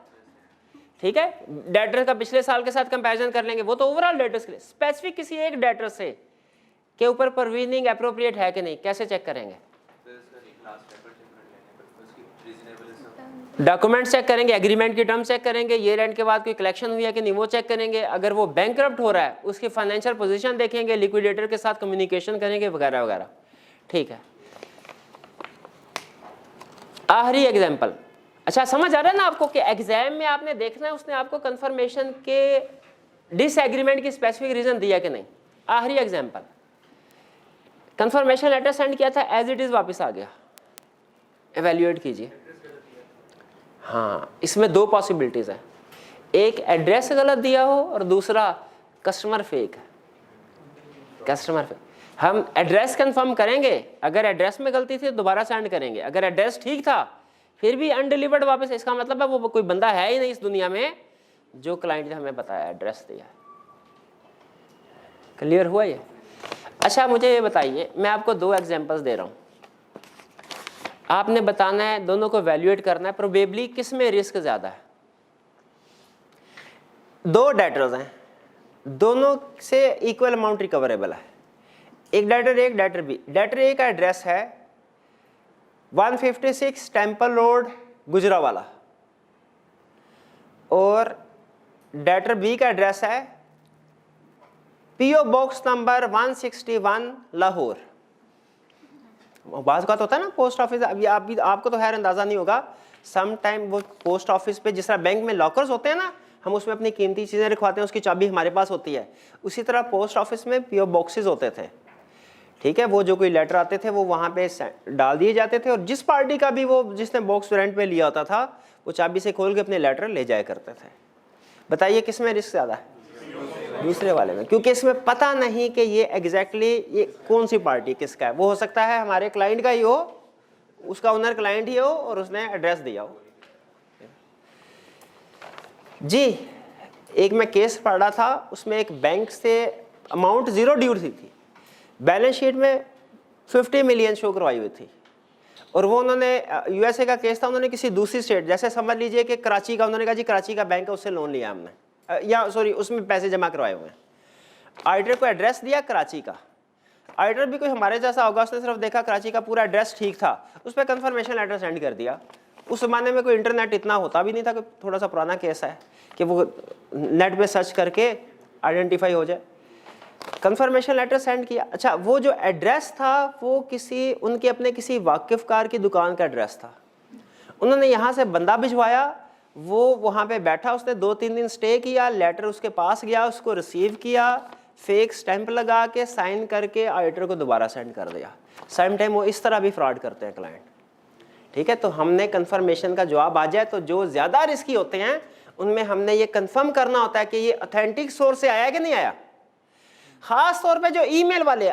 ठीक है। डेटर का पिछले साल के साथ कंपैरिजन कर लेंगे, वो तो ओवरऑल डेटर्स के लिए। स्पेसिफिक किसी एक डेटर से के ऊपर प्रोविजनिंग एप्रोप्रिएट है कि नहीं, कैसे चेक करेंगे? डॉक्यूमेंट चेक करेंगे, एग्रीमेंट की टर्म चेक करेंगे, ईयर एंड के बाद कोई कलेक्शन हुई है कि नहीं वो चेक करेंगे। अगर वो बैंकरप्ट हो रहा है उसकी फाइनेंशियल पोजीशन देखेंगे, लिक्विडेटर के साथ कम्युनिकेशन करेंगे वगैरह वगैरह, ठीक है। आखिरी एग्जाम्पल, अच्छा समझ आ रहा है ना आपको कि एग्जाम में आपने देखना है उसने आपको कंफर्मेशन के डिसएग्रीमेंट की स्पेसिफिक रीजन दिया कि नहीं। आखिरी एग्जाम्पल, कंफर्मेशन लेटर सेंड किया था, एज इट इज वापस आ गया, एवेल्युएट कीजिए। हाँ, इसमें दो पॉसिबिलिटीज है, एक एड्रेस गलत दिया हो और दूसरा कस्टमर फेक है। कस्टमर फेक, हम एड्रेस कंफर्म करेंगे, अगर एड्रेस में गलती थी दोबारा सेंड करेंगे, अगर एड्रेस ठीक था फिर भी अनडिलीवर्ड वापस, इसका मतलब है वो कोई बंदा है ही नहीं इस दुनिया में जो क्लाइंट ने हमें बताया एड्रेस दिया। क्लियर हुआ ये? अच्छा मुझे ये बताइए, मैं आपको दो एग्जांपल्स दे रहा हूँ, आपने बताना है, दोनों को वैल्यूएट करना है, प्रोबेबली किस में रिस्क ज़्यादा है। दो डेटर्स हैं, दोनों से इक्वल अमाउंट रिकवरेबल है, एक डेटर ए, एक डेटर बी। डेटर ए का एड्रेस है 156 टेम्पल रोड गुजरावाला और डेटर बी का एड्रेस है पीओ बॉक्स नंबर 161 लाहौर। बात होता है ना पोस्ट ऑफिस, अभी आपको तो खैर अंदाजा नहीं होगा, सम टाइम वो पोस्ट ऑफिस पे जिस तरह बैंक में लॉकर्स होते हैं ना, हम उसमें अपनी कीमती चीज़ें रखवाते हैं, उसकी चाबी हमारे पास होती है, उसी तरह पोस्ट ऑफिस में पीओ बॉक्सेस होते थे, ठीक है। वो जो कोई लेटर आते थे वो वहाँ पे डाल दिए जाते थे और जिस पार्टी का भी वो जिसने बॉक्स रेंट पे लिया होता था वो चाबी से खोल के अपने लेटर ले जाया करते थे। बताइए किस में रिस्क ज़्यादा है? दूसरे वाले में, क्योंकि इसमें पता नहीं कि ये एग्जैक्टली ये कौन सी पार्टी किसका है। वो हो सकता है हमारे क्लाइंट का ही हो, उसका ओनर क्लाइंट ही हो और उसने एड्रेस दिया हो। जी, एक मैं केस पढ़ रहा था, उसमें एक बैंक से अमाउंट ज़ीरो ड्यू थी, बैलेंस शीट में 50 मिलियन शो करवाई हुई थी और वो उन्होंने यूएसए का केस था, उन्होंने किसी दूसरी स्टेट, जैसे समझ लीजिए कि कराची का, उन्होंने कहा जी कराची का बैंक है उससे लोन लिया हमने, या सॉरी उसमें पैसे जमा करवाए हुए हैं। ऑडिटर को एड्रेस दिया कराची का, ऑडिटर भी कोई हमारे जैसा होगा, उसने सिर्फ देखा कराची का पूरा एड्रेस ठीक था, उस पर कंफर्मेशन लेटर सेंड कर दिया। उस ज़माने में कोई इंटरनेट इतना होता भी नहीं था, कि थोड़ा सा पुराना केस है कि वो नेट पे सर्च करके आइडेंटिफाई हो जाए। कंफर्मेशन लेटर सेंड किया। अच्छा, वो जो एड्रेस था वो किसी उनके अपने किसी वाकिफ़कार की दुकान का एड्रेस था, उन्होंने यहाँ से बंदा भिजवाया, वो वहाँ पे बैठा, उसने 2-3 दिन स्टे किया, लेटर उसके पास गया, उसको रिसीव किया, फेक स्टैंप लगा के साइन करके ऑडिटर को दोबारा सेंड कर दिया। सेम टाइम वो इस तरह भी फ्रॉड करते हैं क्लाइंट, ठीक है। तो हमने कंफर्मेशन का जवाब आ जाए तो जो ज़्यादा रिस्की होते हैं उनमें हमने ये कंफर्म करना होता है कि ये ऑथेंटिक सोर्स से आया कि नहीं आया। ख़ास तौर पे जो ईमेल वाले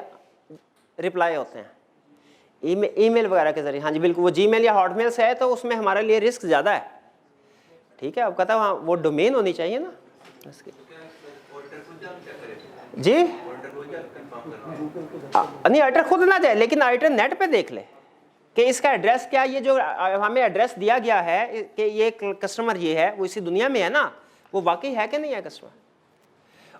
रिप्लाई होते हैं, ईमेल वगैरह के ज़रिए, हाँ जी बिल्कुल, वो जीमेल या हॉटमेल से है तो उसमें हमारे लिए रिस्क ज़्यादा है, ठीक है। अब कहता है वो डोमेन होनी चाहिए ना उसकी। जी नहीं, ऑडिटर खुद ना जाए, लेकिन ऑडिटर नेट पे देख ले कि इसका एड्रेस क्या, ये जो हमें एड्रेस दिया गया है कि ये कस्टमर ये है, वो इसी दुनिया में है ना, वो वाकई है कि नहीं है कस्टमर।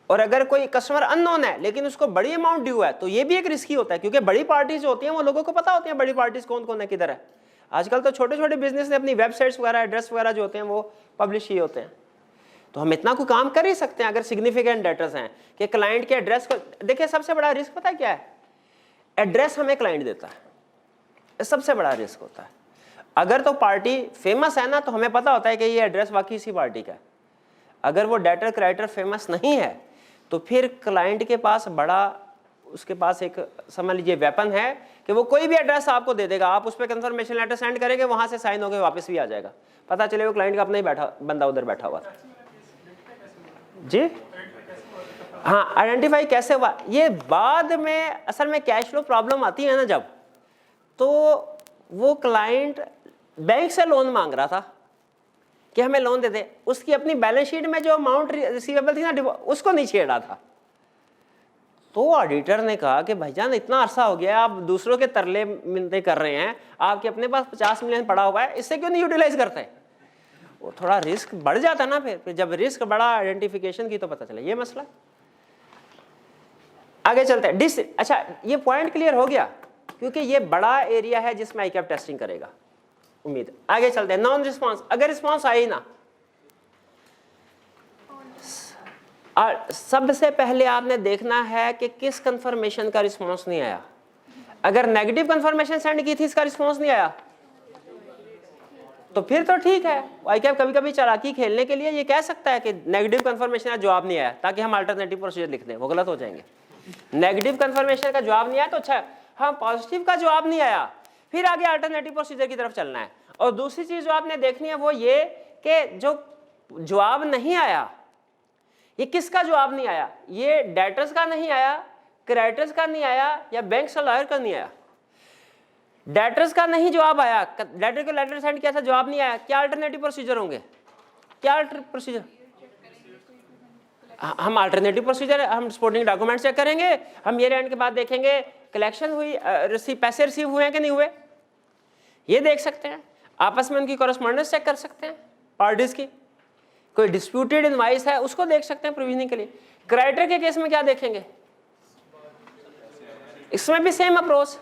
और अगर कोई कस्टमर अननोन है लेकिन उसको बड़ी अमाउंट ड्यू है तो ये भी एक रिस्की होता है, क्योंकि बड़ी पार्टीज होती हैं वो लोगों को पता होती हैं बड़ी पार्टीज कौन कौन है, किधर है। आजकल तो छोटे छोटे बिजनेस ने अपनी वेबसाइट्स वगैरह, एड्रेस वगैरह जो होते हैं वो पब्लिश ही होते हैं। तो हम इतना कोई काम कर ही सकते हैं अगर सिग्निफिकेंट डेटर्स हैं कि क्लाइंट के एड्रेस को देखिए। सबसे बड़ा रिस्क पता है क्या है? एड्रेस हमें क्लाइंट देता है, सबसे बड़ा रिस्क होता है। अगर तो पार्टी फेमस है ना तो हमें पता होता है कि ये एड्रेस वाकई इसी पार्टी का है। अगर वो डेटर क्रेडिटर फेमस नहीं है तो फिर क्लाइंट के पास बड़ा, उसके पास एक समझ लीजिए वेपन है कि वो कोई भी एड्रेस आपको दे देगा, आप उस पर कंफर्मेशन लेटर सेंड करेंगे, वहां से साइन होकर वापस भी आ जाएगा, पता चले वो क्लाइंट का अपना ही बैठा बंदा उधर बैठा हुआ था। जी हाँ, आइडेंटिफाई कैसे हुआ ये बाद में, असल में कैश फ्लो प्रॉब्लम आती है ना जब, तो वो क्लाइंट बैंक से लोन मांग रहा था कि हमें लोन दे दे, उसकी अपनी बैलेंस शीट में जो अमाउंट रिसीवेबल थी ना उसको नहीं छेड़ा था। तो ऑडिटर ने कहा कि भाईजान इतना अरसा हो गया आप दूसरों के तरले मिन्नतें कर रहे हैं, आपके अपने पास 50 मिलियन पड़ा हुआ है, इससे क्यों नहीं यूटिलाइज करते? वो थोड़ा रिस्क बढ़ जाता ना, फिर जब रिस्क बढ़ा आइडेंटिफिकेशन की तो पता चला ये मसला। आगे चलते हैं। अच्छा ये पॉइंट क्लियर हो गया, क्योंकि ये बड़ा एरिया है जिसमें आईकैप टेस्टिंग करेगा, उम्मीद। आगे चलते हैं। नॉन रिस्पॉन्स, अगर रिस्पॉन्स आई ना, सबसे पहले आपने देखना है कि किस कंफर्मेशन का रिस्पॉन्स नहीं आया। अगर नेगेटिव कंफर्मेशन सेंड की थी, इसका रिस्पॉन्स नहीं आया, तो फिर तो ठीक है। आईकैप कभी कभी चालाकी खेलने के लिए ये कह सकता है कि नेगेटिव कंफर्मेशन का जवाब नहीं आया, ताकि हम अल्टरनेटिव प्रोसीजर लिख दें, वो गलत हो जाएंगे। नेगेटिव कंफर्मेशन का जवाब नहीं आया तो अच्छा, हाँ पॉजिटिव का जवाब नहीं आया, फिर आगे अल्टरनेटिव प्रोसीजर की तरफ चलना है। और दूसरी चीज जो आपने देखनी है वो ये कि जो जवाब नहीं आया, ये किसका जवाब नहीं आया? ये डेटर्स का नहीं आया, क्रेडिटर्स का नहीं आया, या बैंक सलायर का नहीं आया। डेटर्स का नहीं जवाब आया, डेटर को लेटर सेंड किया था, जवाब नहीं आया, क्या अल्टरनेटिव प्रोसीजर होंगे? क्या प्रोसीजर? हम अल्टरनेटिव प्रोसीजर, हम सपोर्टिंग डॉक्यूमेंट चेक करेंगे, हम ईयर एंड के बाद देखेंगे कलेक्शन हुई, पैसे रिसीव हुए हैं कि नहीं हुए, ये देख सकते हैं। आपस में उनकी कॉरेस्पॉन्डेंस चेक कर सकते हैं पार्टीज की, कोई डिस्प्यूटेड इनवॉइस है उसको देख सकते हैं प्रोविजनिंग के लिए। क्रेडिटर के केस में क्या देखेंगे? इसमें भी सेम अप्रोच,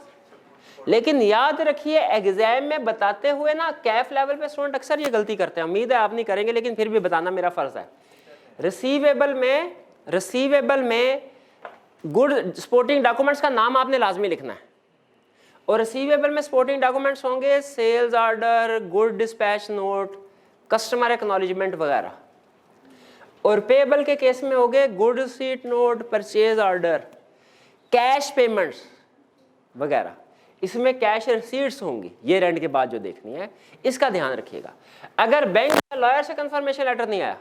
लेकिन याद रखिए एग्जाम में बताते हुए ना कैफ लेवल पे स्टूडेंट अक्सर ये गलती करते हैं, उम्मीद है आप नहीं करेंगे, लेकिन फिर भी बताना मेरा फर्ज है। रिसीवेबल में गुड सपोर्टिंग डॉक्यूमेंट्स का नाम आपने लाजमी लिखना है, और रिसीवेबल में सपोर्टिंग डॉक्यूमेंट्स होंगे sales order, good dispatch note, customer acknowledgement वगैरह। और पेएबल के केस में होंगे good receipt note, purchase order, cash payments वगैरह। इसमें कैश रिसीट्स होंगी ये रेंट के बाद जो देखनी है, इसका ध्यान रखिएगा। अगर बैंक या लॉयर से कंफर्मेशन लेटर नहीं आया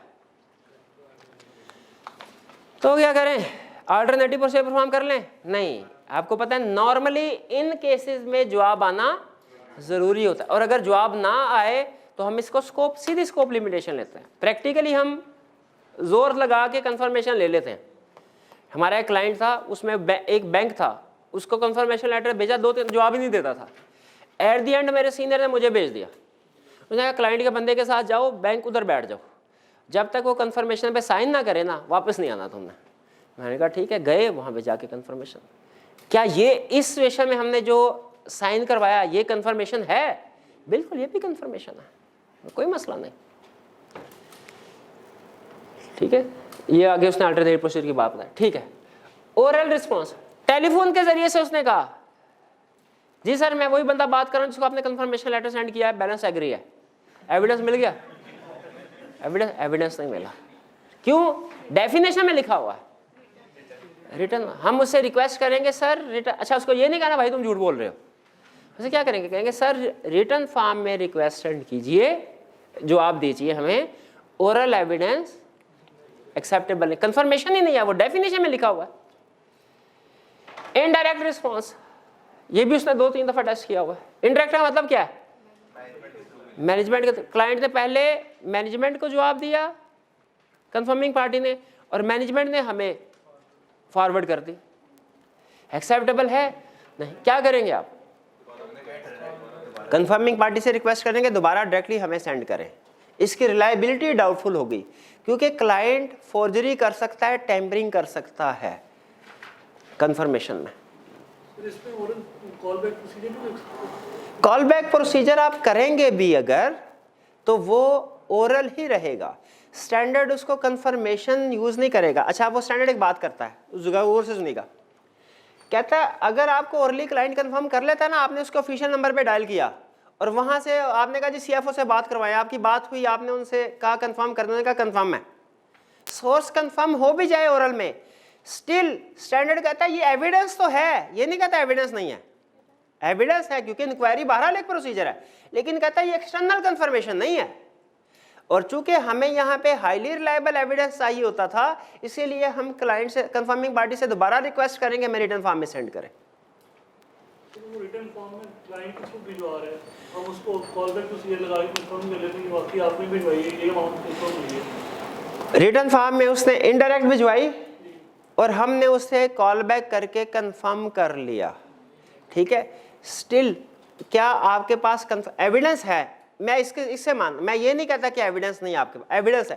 तो क्या करें? अल्टरनेटिव प्रोसीजर परफॉर्म कर लें? नहीं, आपको पता है नॉर्मली इन केसेस में जवाब आना जरूरी होता है, और अगर जवाब ना आए तो हम इसको सीधी स्कोप लिमिटेशन लेते हैं। प्रैक्टिकली हम जोर लगा के कंफर्मेशन ले लेते हैं। हमारा एक क्लाइंट था, उसमें एक बैंक था, उसको कंफर्मेशन लेटर भेजा, 2-3 जवाब ही नहीं देता था। एट द एंड मेरे सीनियर ने मुझे भेज दिया, उसने कहा क्लाइंट के बंदे के साथ जाओ, बैंक उधर बैठ जाओ, जब तक वो कंफर्मेशन पे साइन ना करे ना वापस नहीं आना तुमने। मैंने कहा ठीक है, गए वहाँ पे जाके कंफर्मेशन। क्या ये इस सिचुएशन में हमने जो साइन करवाया ये कंफर्मेशन है? बिल्कुल ये भी कंफर्मेशन है, कोई मसला नहीं। ठीक है, ये आगे उसने अल्टरनेटिव प्रोसीजर की बात बताई। ठीक है, ओरल रिस्पॉन्स, टेलीफोन के जरिए से उसने कहा जी सर मैं वही बंदा बात कर रहा हूँ जिसको आपने कंफर्मेशन लेटर सेंड किया है, बैलेंस एग्री है, एविडेंस मिल गया? एविडेंस नहीं मिला। क्यों? डेफिनेशन में लिखा हुआ है रिटर्न। हम उससे रिक्वेस्ट करेंगे सर रिटर्न, अच्छा उसको ये नहीं कहना भाई तुम झूठ बोल रहे हो, उसे क्या करेंगे? कहेंगे सर रिटर्न फॉर्म में रिक्वेस्ट सेंड कीजिए, जो आप दीजिए हमें ओरल एविडेंस एक्सेप्टेबल नहीं, कंफर्मेशन ही नहीं है, वो डेफिनेशन में लिखा हुआ है। इनडायरेक्ट रिस्पॉन्स, ये भी उसने 2-3 दफा टेस्ट किया हुआ है। इनडायरेक्ट का मतलब क्या है? मैनेजमेंट के क्लाइंट ने पहले मैनेजमेंट को जवाब दिया कंफर्मिंग पार्टी ने, और मैनेजमेंट ने हमें फॉरवर्ड कर दी। एक्सेप्टेबल है? नहीं। क्या करेंगे आप? कंफर्मिंग पार्टी से रिक्वेस्ट करेंगे दोबारा डायरेक्टली हमें सेंड करें। इसकी रिलायबिलिटी डाउटफुल होगी, क्योंकि क्लाइंट फोर्जरी कर सकता है, टेम्परिंग कर सकता है कंफर्मेशन में। कॉल बैक प्रोसीजर आप करेंगे भी अगर, तो वो ओरल ही रहेगा, स्टैंडर्ड उसको कंफर्मेशन यूज नहीं करेगा। अच्छा वो स्टैंडर्ड एक बात करता है, उस जगह और से सुनिएगा, कहता है अगर आपको ओरली क्लाइंट कंफर्म कर लेता है ना, आपने उसको ऑफिशियल नंबर पे डायल किया और वहां से आपने कहा जी सीएफओ से बात करवाएं, आपकी बात हुई, आपने उनसे कहा कंफर्म कर देने का, कंफर्म है, सोर्स कंफर्म हो भी जाए ओरल में, स्टिल स्टैंडर्ड कहता है ये एविडेंस तो है, ये नहीं कहता एविडेंस नहीं है, एविडेंस है क्योंकि इंक्वायरी बहरहाल एक प्रोसीजर है, लेकिन कहता है ये एक्सटर्नल कंफर्मेशन नहीं है। और चूंकि हमें यहाँ पे हाईली रिलायबल एविडेंस चाहिए होता था, इसीलिए हम क्लाइंट से कंफर्मिंग पार्टी से दोबारा रिक्वेस्ट करेंगे हमें रिटर्न फॉर्म में सेंड करें। वो रिटर्न फॉर्म में क्लाइंट को भिजवा रहे हैं, हम उसको कॉल बैक प्रोसीजर लगा के कंफर्म कर लेते हैं कि वाकई आपने भिजवाई है, ये अमाउंट कंफर्म हुई है। रिटर्न फॉर्म में उसने इनडायरेक्ट भिजवाई और हमने उसे कॉल बैक करके कंफर्म कर लिया, ठीक है। स्टिल क्या आपके पास एविडेंस है? मैं इससे मैं ये नहीं कहता कि एविडेंस नहीं, आपके पास एविडेंस है।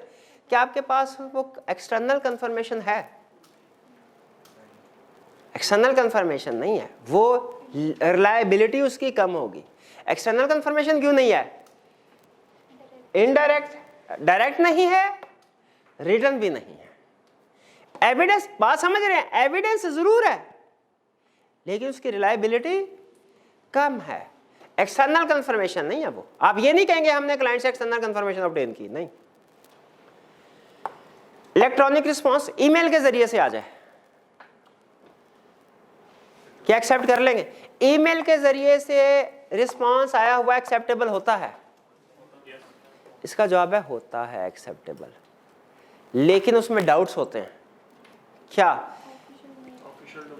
क्या आपके पास वो एक्सटर्नल कंफर्मेशन है? एक्सटर्नल कंफर्मेशन नहीं है, वो रिलायबिलिटी उसकी कम होगी। एक्सटर्नल कंफर्मेशन क्यों नहीं है? इनडायरेक्ट, डायरेक्ट नहीं है, रिटर्न भी नहीं है। एविडेंस, बात समझ रहे हैं? एविडेंस जरूर है लेकिन उसकी रिलायबिलिटी कम है। एक्सटर्नल कंफर्मेशन नहीं है वो। आप ये नहीं कहेंगे हमने क्लाइंट से एक्सटर्नल कंफर्मेशन ऑब्टेन की, नहीं। इलेक्ट्रॉनिक रिस्पांस ईमेल के जरिए से आ जाए, क्या एक्सेप्ट कर लेंगे? ईमेल के जरिए से रिस्पांस आया हुआ एक्सेप्टेबल होता है? इसका जवाब है होता है एक्सेप्टेबल, लेकिन उसमें डाउट्स होते हैं। क्या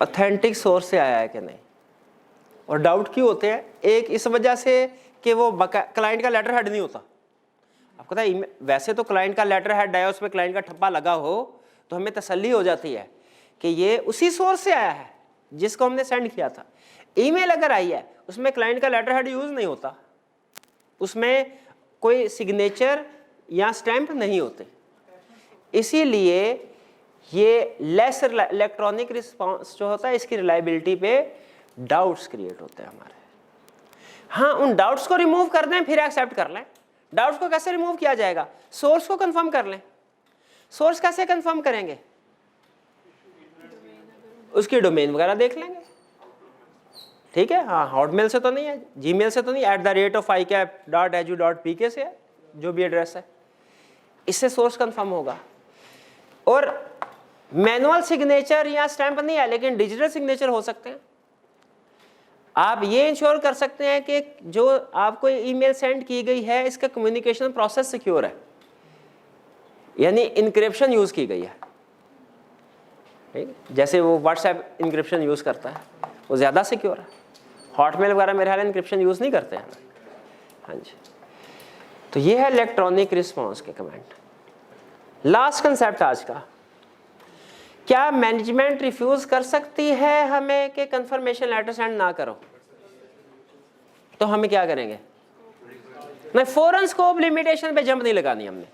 ऑथेंटिक सोर्स से आया है कि नहीं? और डाउट क्यों होते हैं? एक इस वजह से कि वो क्लाइंट का लेटर हेड नहीं होता। आपको पता है वैसे तो क्लाइंट का लेटर हेड है, उस पर क्लाइंट का ठप्पा लगा हो तो हमें तसल्ली हो जाती है कि ये उसी सोर्स से आया है जिसको हमने सेंड किया था। ईमेल अगर आई है उसमें क्लाइंट का लेटर हेड यूज नहीं होता, उसमें कोई सिग्नेचर या स्टैंप नहीं होते, इसीलिए ये लेस इलेक्ट्रॉनिक रिस्पांस जो होता है इसकी रिलायबिलिटी पे डाउट्स क्रिएट होते हैं हमारे। हाँ, उन डाउट्स को रिमूव कर दें फिर एक्सेप्ट कर लें। डाउट्स को कैसे रिमूव किया जाएगा? सोर्स को कंफर्म कर लें। सोर्स कैसे कंफर्म करेंगे? उसकी डोमेन वगैरह देख लेंगे, ठीक है। हाँ, हॉटमेल से तो नहीं है, जीमेल से तो नहीं, @icap.edu.pk से है, जो भी एड्रेस है, इससे सोर्स कंफर्म होगा। और मैनुअल सिग्नेचर या स्टैंप नहीं है लेकिन डिजिटल सिग्नेचर हो सकते हैं। आप ये इंश्योर कर सकते हैं कि जो आपको ईमेल सेंड की गई है इसका कम्युनिकेशन प्रोसेस सिक्योर है, यानी इनक्रिप्शन यूज की गई है, ठीक है। जैसे वो व्हाट्सएप इनक्रिप्शन यूज करता है वो ज्यादा सिक्योर है। हॉटमेल वगैरह मेरे ख्याल इनक्रिप्शन यूज नहीं करते हैं। हाँ जी, तो ये है इलेक्ट्रॉनिक रिस्पांस के कमेंट। लास्ट कंसेप्ट आज का, क्या मैनेजमेंट रिफ्यूज कर सकती है हमें कि कंफर्मेशन लेटर सेंड ना करो? तो हमें क्या करेंगे? नहीं, फौरन स्कोप लिमिटेशन पे जंप नहीं लगानी हमने,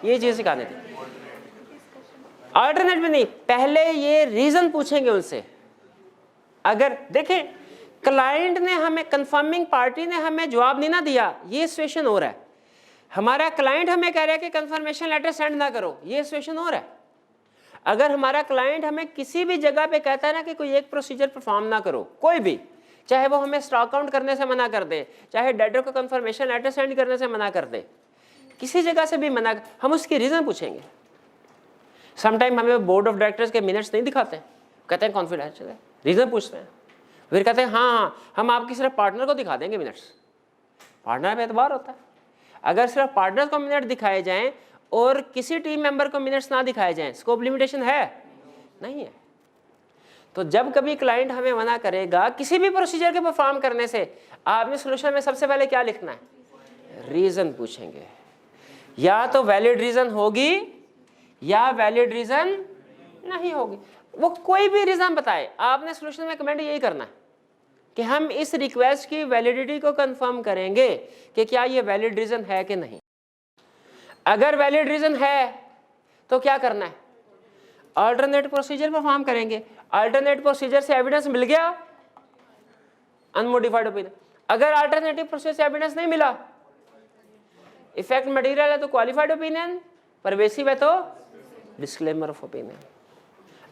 ये चीज सिखानी थी। अल्टरनेट भी नहीं, पहले ये रीजन पूछेंगे उनसे। अगर देखें क्लाइंट ने हमें, कंफर्मिंग पार्टी ने हमें जवाब नहीं ना दिया, ये सिचुएशन हो रहा है। हमारा क्लाइंट हमें कह रहा है कि कंफर्मेशन लेटर सेंड ना करो, ये सिचुएशन हो रहा है। अगर हमारा क्लाइंट हमें किसी भी जगह पे कहता है ना कि कोई एक प्रोसीजर परफॉर्म ना करो, कोई भी, चाहे वो हमें स्टॉक आउट करने से मना कर दे, चाहे डेटर को कंफर्मेशन लेटर सेंड करने से मना कर दे, किसी जगह से भी मना, हम उसकी रीजन पूछेंगे। समटाइम हमें बोर्ड ऑफ डायरेक्टर्स के मिनट्स नहीं दिखाते, कहते हैं कॉन्फिडेंशियल है, रीजन पूछते हैं, फिर कहते हैं हाँ हम आपकी सिर्फ पार्टनर को दिखा देंगे मिनट्स। पार्टनर पे एतबार होता है। अगर सिर्फ पार्टनर को मिनट दिखाए जाएं और किसी टीम मेंबर को मिनट्स ना दिखाए जाएं, स्कोप लिमिटेशन है? नहीं है। तो जब कभी क्लाइंट हमें मना करेगा किसी भी प्रोसीजर के परफॉर्म करने से, आपने सोल्यूशन में सबसे पहले क्या लिखना है? रीजन पूछेंगे। या तो वैलिड रीजन होगी या वैलिड रीजन नहीं होगी, वो कोई भी रीजन बताए, आपने सोल्यूशन में कमेंट यही करना है कि हम इस रिक्वेस्ट की वैलिडिटी को कंफर्म करेंगे कि क्या ये वैलिड रीजन है कि नहीं। अगर वैलिड रीजन है तो क्या करना है? अल्टरनेट प्रोसीजर परफॉर्म करेंगे। अल्टरनेट प्रोसीजर से एविडेंस मिल गया, अनमोडिफाइड ओपिनियन। अगर अल्टरनेटिव प्रोसीजर से एविडेंस नहीं मिला, इफेक्ट मटेरियल है तो क्वालिफाइड ओपिनियन, परवेसिव है तो डिस्क्लेमर ऑफ ओपिनियन।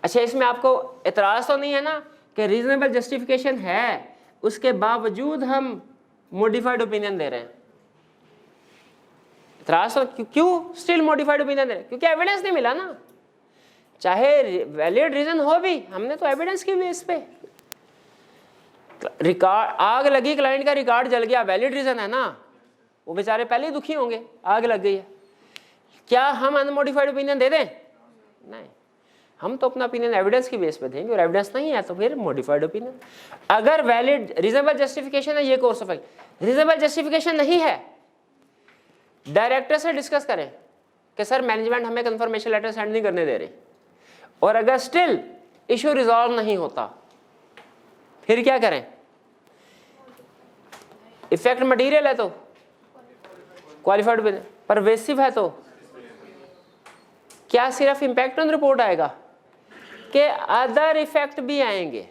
अच्छा, इसमें आपको एतराज तो नहीं है ना कि रीजनेबल जस्टिफिकेशन है, उसके बावजूद हम मॉडिफाइड ओपिनियन दे रहे हैं? एतराज तो क्यों स्टिल मॉडिफाइड ओपिनियन दे रहे हैं? क्योंकि एविडेंस नहीं मिला ना। चाहे वैलिड रीजन हो भी, हमने तो एविडेंस की बेस पे, रिकॉर्ड आग लगी, क्लाइंट का रिकॉर्ड जल गया, वैलिड रीजन है ना, वो बेचारे पहले ही दुखी होंगे, आग लग गई है। क्या हम अनमोडिफाइड ओपिनियन दे दें? नहीं, हम तो अपना ओपिनियन एविडेंस की बेस पे देंगे, और एविडेंस नहीं है तो फिर मॉडिफाइड ओपिनियन। अगर वैलिड रीजनेबल जस्टिफिकेशन है ये course of action, reasonable justification नहीं है, डायरेक्टर से डिस्कस करें कि सर मैनेजमेंट हमें कंफर्मेशन लेटर सेंड नहीं करने दे रही, और अगर स्टिल इशू रिजॉल्व नहीं होता फिर क्या करें? इफेक्ट मटेरियल है तो क्वालिफाइड ओपिनियन, परवेसिव है तो क्या सिर्फ इंपैक्ट ऑन रिपोर्ट आएगा कि अदर इफेक्ट भी आएंगे?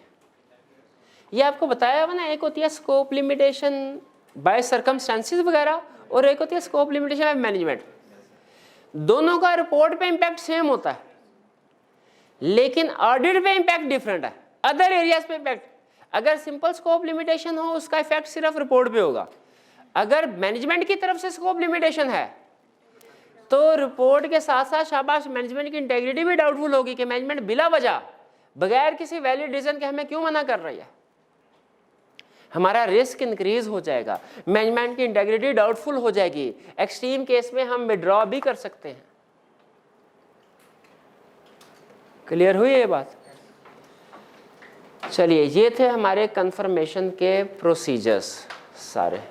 ये आपको बताया हुआ ना, एक होती है स्कोप लिमिटेशन बाय सर्कमस्टेंसेस वगैरह, और एक होती है स्कोप लिमिटेशन बाय मैनेजमेंट। दोनों का रिपोर्ट पे इंपैक्ट सेम होता है, लेकिन ऑडिट पे इंपैक्ट डिफरेंट है, अदर एरियाज पे इंपैक्ट। अगर सिंपल स्कोप लिमिटेशन हो उसका इफेक्ट सिर्फ रिपोर्ट पे होगा, अगर मैनेजमेंट की तरफ से स्कोप लिमिटेशन है तो रिपोर्ट के साथ साथ शाबाश मैनेजमेंट की इंटेग्रिटी भी डाउटफुल होगी कि मैनेजमेंट बिला वजह बगैर किसी वैलिड रीजन के हमें क्यों मना कर रही है। हमारा रिस्क इंक्रीज हो जाएगा, मैनेजमेंट की इंटेग्रिटी डाउटफुल हो जाएगी, एक्सट्रीम केस में हम विड्रॉ भी कर सकते हैं। क्लियर हुई ये बात? चलिए, ये थे हमारे कंफर्मेशन के प्रोसीजर्स सारे।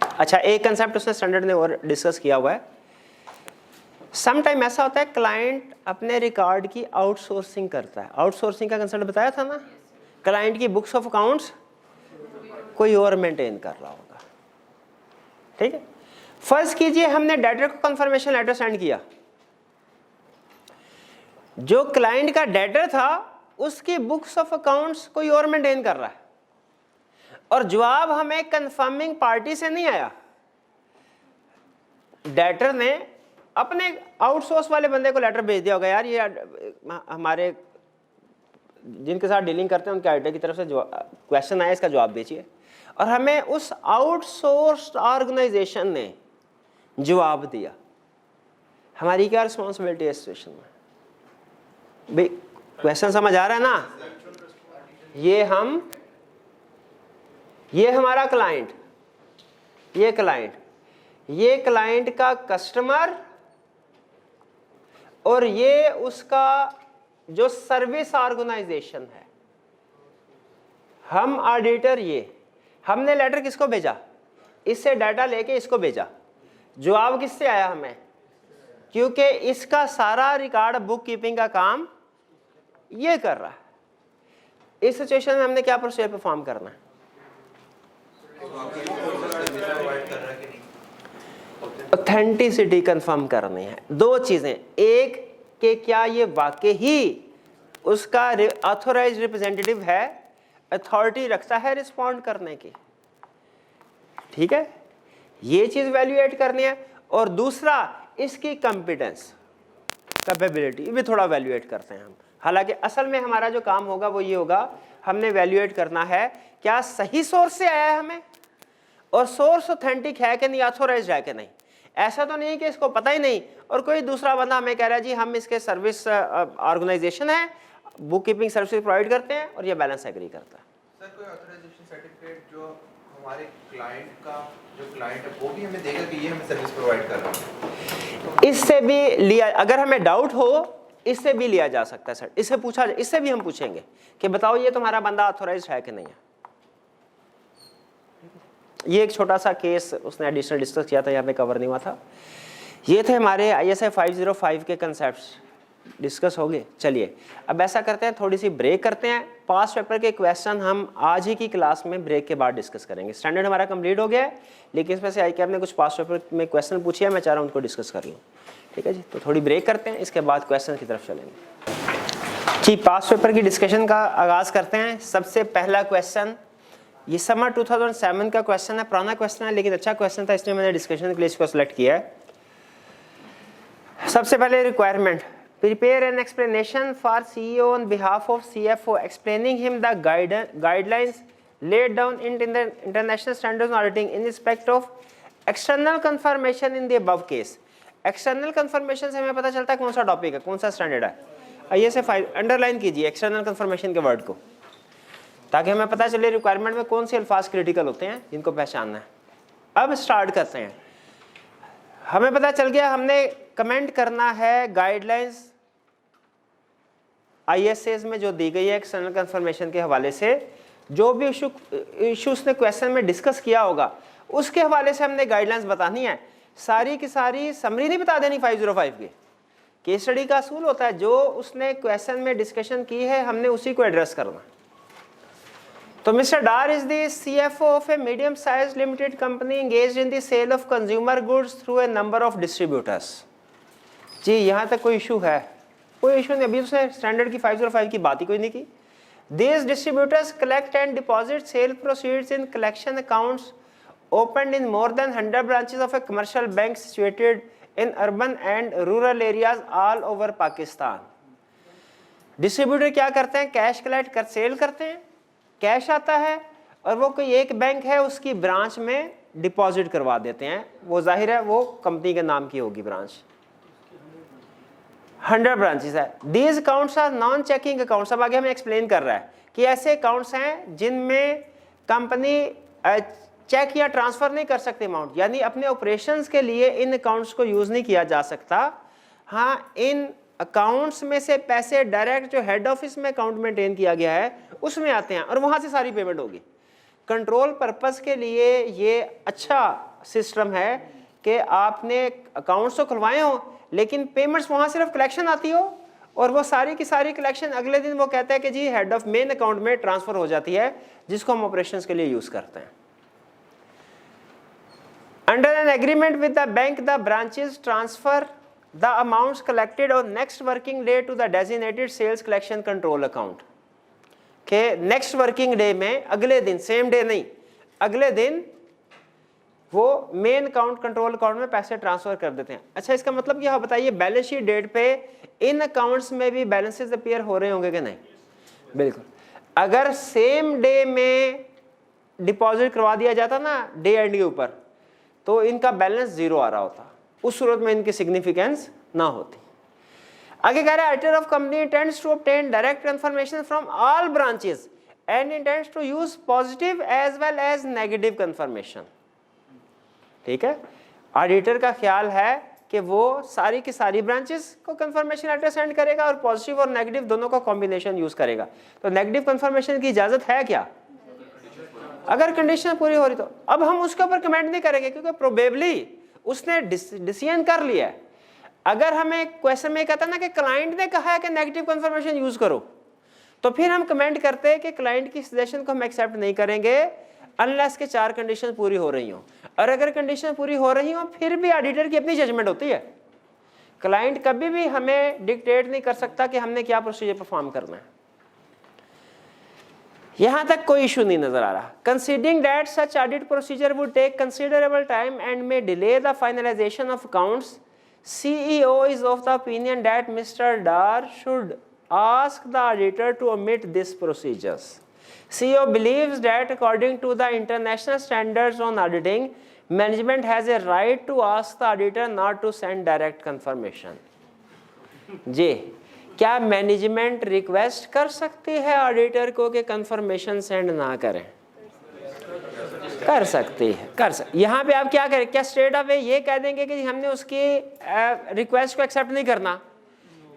अच्छा, एक कंसेप्ट उसने स्टैंडर्ड ने और डिस्कस किया हुआ है। सम टाइम ऐसा होता है क्लाइंट अपने रिकॉर्ड की आउटसोर्सिंग करता है। आउटसोर्सिंग का कंसेप्ट बताया था ना, क्लाइंट की बुक्स ऑफ अकाउंट्स कोई और मेंटेन कर रहा होगा। ठीक है, फर्ज कीजिए हमने डेटर को कंफर्मेशन लेटर सेंड किया, जो क्लाइंट का डेटर था उसकी बुक्स ऑफ अकाउंट्स कोई और मेंटेन कर रहा है, और जवाब हमें कंफर्मिंग पार्टी से नहीं आया, डेटर ने अपने आउटसोर्स वाले बंदे को लेटर भेज दिया होगा, यार ये हमारे जिनके साथ डीलिंग करते हैं उनके आईटी की तरफ से क्वेश्चन आया, इसका जवाब दीजिए, और हमें उस आउटसोर्स्ड ऑर्गेनाइजेशन ने जवाब दिया। हमारी क्या रिस्पॉन्सिबिलिटी है इस सिचुएशन में? भाई क्वेश्चन समझ आ रहा है ना? ये हमारा क्लाइंट, ये क्लाइंट का कस्टमर, और ये उसका जो सर्विस ऑर्गेनाइजेशन है। हम ऑडिटर, ये हमने लेटर किसको भेजा? इससे डाटा लेके इसको भेजा, जवाब किससे आया? हमें, क्योंकि इसका सारा रिकॉर्ड बुक कीपिंग का काम ये कर रहा है। इस सिचुएशन में हमने क्या प्रोसीजर परफॉर्म करना है? ऑथेंटिसिटी कंफर्म करनी है। दो चीजें, एक कि क्या ये वाकई ही उसका ऑथोराइज्ड रिप्रेजेंटेटिव है, अथॉरिटी रखता है रिस्पॉन्ड करने की, ठीक है, ये चीज वैल्यूएट करनी है। और दूसरा, इसकी कॉम्पिटेंस, कैपेबिलिटी भी थोड़ा वैल्यूएट करते हैं हम। हालांकि असल में हमारा जो काम होगा वो ये होगा, हमने वैल्यूएट करना है क्या सही सोर्स से आया है हमें, और सोर्स ऑथेंटिक है कि नहीं, ऑथोराइज्ड है कि नहीं। ऐसा तो नहीं कि इसको पता ही नहीं और कोई दूसरा बंदा हमें कह रहा है जी हम इसके सर्विस ऑर्गेनाइजेशन है, बुक कीपिंग सर्विस प्रोवाइड करते हैं, और ये बैलेंस एग्री करता है। सर कोई ऑथराइजेशन सर्टिफिकेट जो हमारे क्लाइंट का जो क्लाइंट है वो भी हमें देगा कि ये हमें सर्विस प्रोवाइड कर रहा है? इससे भी लिया, अगर हमें डाउट हो इससे भी लिया जा सकता है सर, इससे पूछा, इससे भी हम पूछेंगे कि बताओ ये तुम्हारा बंदा ऑथोराइज्ड है कि नहीं है। ये एक छोटा सा केस उसने एडिशनल डिस्कस किया था, यहाँ पे कवर नहीं हुआ था। ये थे हमारे ISI 505 के कंसेप्ट्स, डिस्कस हो गए। चलिए अब ऐसा करते हैं, थोड़ी सी ब्रेक करते हैं। पास्ट पेपर के क्वेश्चन हम आज ही की क्लास में ब्रेक के बाद डिस्कस करेंगे। स्टैंडर्ड हमारा कंप्लीट हो गया है, लेकिन इसमें से ICAP ने कुछ पास्ट पेपर में क्वेश्चन पूछे हैं, मैं चाह रहा हूँ उनको डिस्कस कर लूँ। ठीक है जी, तो थोड़ी ब्रेक करते हैं, इसके बाद क्वेश्चन की तरफ चलेंगे जी। पास्ट पेपर की डिस्कशन का आगाज़ करते हैं। सबसे पहला क्वेश्चन ये समर 2007 का क्वेश्चन है, पुराना क्वेश्चन है लेकिन अच्छा क्वेश्चन था, इसलिए मैंने डिस्कशन के लिए इसको सेलेक्ट किया है। सबसे पहले requirement, prepare an explanation for CEO on behalf of CFO explaining him the guidelines laid down in the international standards on auditing in respect of external confirmation in the above case। External conformation से हमें पता चलता है कौन सा topic है, कौन सा स्टैंडर्ड है। आइए से अंडरलाइन कीजिए एक्सटर्नल कन्फर्मेशन के वर्ड को, ताकि हमें पता चले रिक्वायरमेंट में कौन से अल्फाज क्रिटिकल होते हैं जिनको पहचानना है। अब स्टार्ट करते हैं। हमें पता चल गया हमने कमेंट करना है गाइडलाइंस ISAs में जो दी गई है एक्सटर्नल कंफर्मेशन के हवाले से, जो भी इशू उसने क्वेश्चन में डिस्कस किया होगा उसके हवाले से हमने गाइडलाइंस बतानी है, सारी की सारी समरी नहीं बता देनी 505 की। केस स्टडी का असूल होता है जो उसने क्वेश्चन में डिस्कशन की है हमने उसी को एड्रेस करना। तो mister Dar is the CFO of a medium size limited company engaged in the sale of consumer goods through a number of distributors. जी यहाँ तक कोई इशू है? कोई इशू नहीं, अभी उसने स्टैंडर्ड की 505 की बात ही कोई नहीं की। These distributors collect and deposit sale proceeds in collection accounts opened in more than 100 branches of a commercial bank situated in urban and rural areas all over Pakistan. Distributor क्या करते हैं? कैश कलेक्ट कर cell करते हैं, cash आता है और वो कोई एक बैंक है उसकी ब्रांच में डिपॉजिट करवा देते हैं। वो जाहिर है वो कंपनी के नाम की होगी ब्रांच। 100 ब्रांचेस है। These accounts are non checking accounts. अब आगे हमें एक्सप्लेन कर रहा है कि ऐसे अकाउंट्स हैं जिनमें कंपनी चेक या ट्रांसफ़र नहीं कर सकती अमाउंट, यानी अपने ऑपरेशंस के लिए इन अकाउंट्स को यूज़ नहीं किया जा सकता। हाँ, इन अकाउंट्स में से पैसे डायरेक्ट जो हेड ऑफिस में अकाउंट मेंटेन किया गया है उसमें आते हैं और वहाँ से सारी पेमेंट होगी। कंट्रोल पर्पस के लिए ये अच्छा सिस्टम है कि आपने अकाउंट्स तो खुलवाए हों लेकिन पेमेंट्स वहाँ सिर्फ कलेक्शन आती हो और वो सारी की सारी कलेक्शन अगले दिन वो कहता है कि जी हेड ऑफ मेन अकाउंट में ट्रांसफ़र हो जाती है, जिसको हम ऑपरेशंस के लिए यूज़ करते हैं। Under an agreement with the bank the branches transfer the amounts collected on next working day to the designated sales collection control account के नेक्स्ट वर्किंग डे में, अगले दिन, सेम डे नहीं, अगले दिन वो मेन अकाउंट कंट्रोल अकाउंट में पैसे ट्रांसफर कर देते हैं। अच्छा, इसका मतलब क्या बताइए, बैलेंस शीट डेट पे इन अकाउंट्स में भी बैलेंसेस अपीयर हो रहे होंगे कि नहीं? बिल्कुल। अगर सेम डे में डिपॉजिट करवा दिया जाता ना डे एंड के ऊपर, तो इनका बैलेंस जीरो आ रहा होता, उस सूरत में इनकी सिग्निफिकेंस ना होती। आगे कह रहा है auditor of company intends to obtain direct confirmation from all branches and intends to use positive as well as negative confirmation. ठीक है, ऑडिटर का ख्याल है कि वो सारी की सारी ब्रांचेस को कंफर्मेशन लेटर सेंड करेगा और पॉजिटिव और नेगेटिव दोनों का कॉम्बिनेशन यूज करेगा। तो नेगेटिव कंफर्मेशन की इजाजत है क्या? अगर कंडीशन पूरी हो रही तो। अब हम उसके ऊपर कमेंट नहीं करेंगे क्योंकि प्रोबेबली उसने डिसीजन कर लिया है। अगर हमें क्वेश्चन में कहता ना कि क्लाइंट ने कहा है कि नेगेटिव कंफर्मेशन यूज करो, तो फिर हम कमेंट करते हैं कि क्लाइंट की सजेशन को हम एक्सेप्ट नहीं करेंगे अनलेस के 4 कंडीशन पूरी हो रही हो। और अगर कंडीशन पूरी हो रही हो फिर भी ऑडिटर की अपनी जजमेंट होती है। क्लाइंट कभी भी हमें डिक्टेट नहीं कर सकता कि हमने क्या प्रोसीजर परफॉर्म करना है। यहां तक कोई इशू नहीं नजर आ रहा। Considering that such audit procedure would take considerable time and may delay the finalization of accounts, CEO is of the opinion that Mr. Dar should ask the auditor to omit these procedures. CEO believes that according to the international standards on auditing, management has a right to ask the auditor not to send direct confirmation. जी, क्या management request कर सकती है auditor को कि confirmation send ना करें? कर सकती है, यहाँ पे आप क्या करें? क्या स्ट्रेट अवे ये कह देंगे कि हमने उसकी रिक्वेस्ट को एक्सेप्ट नहीं करना,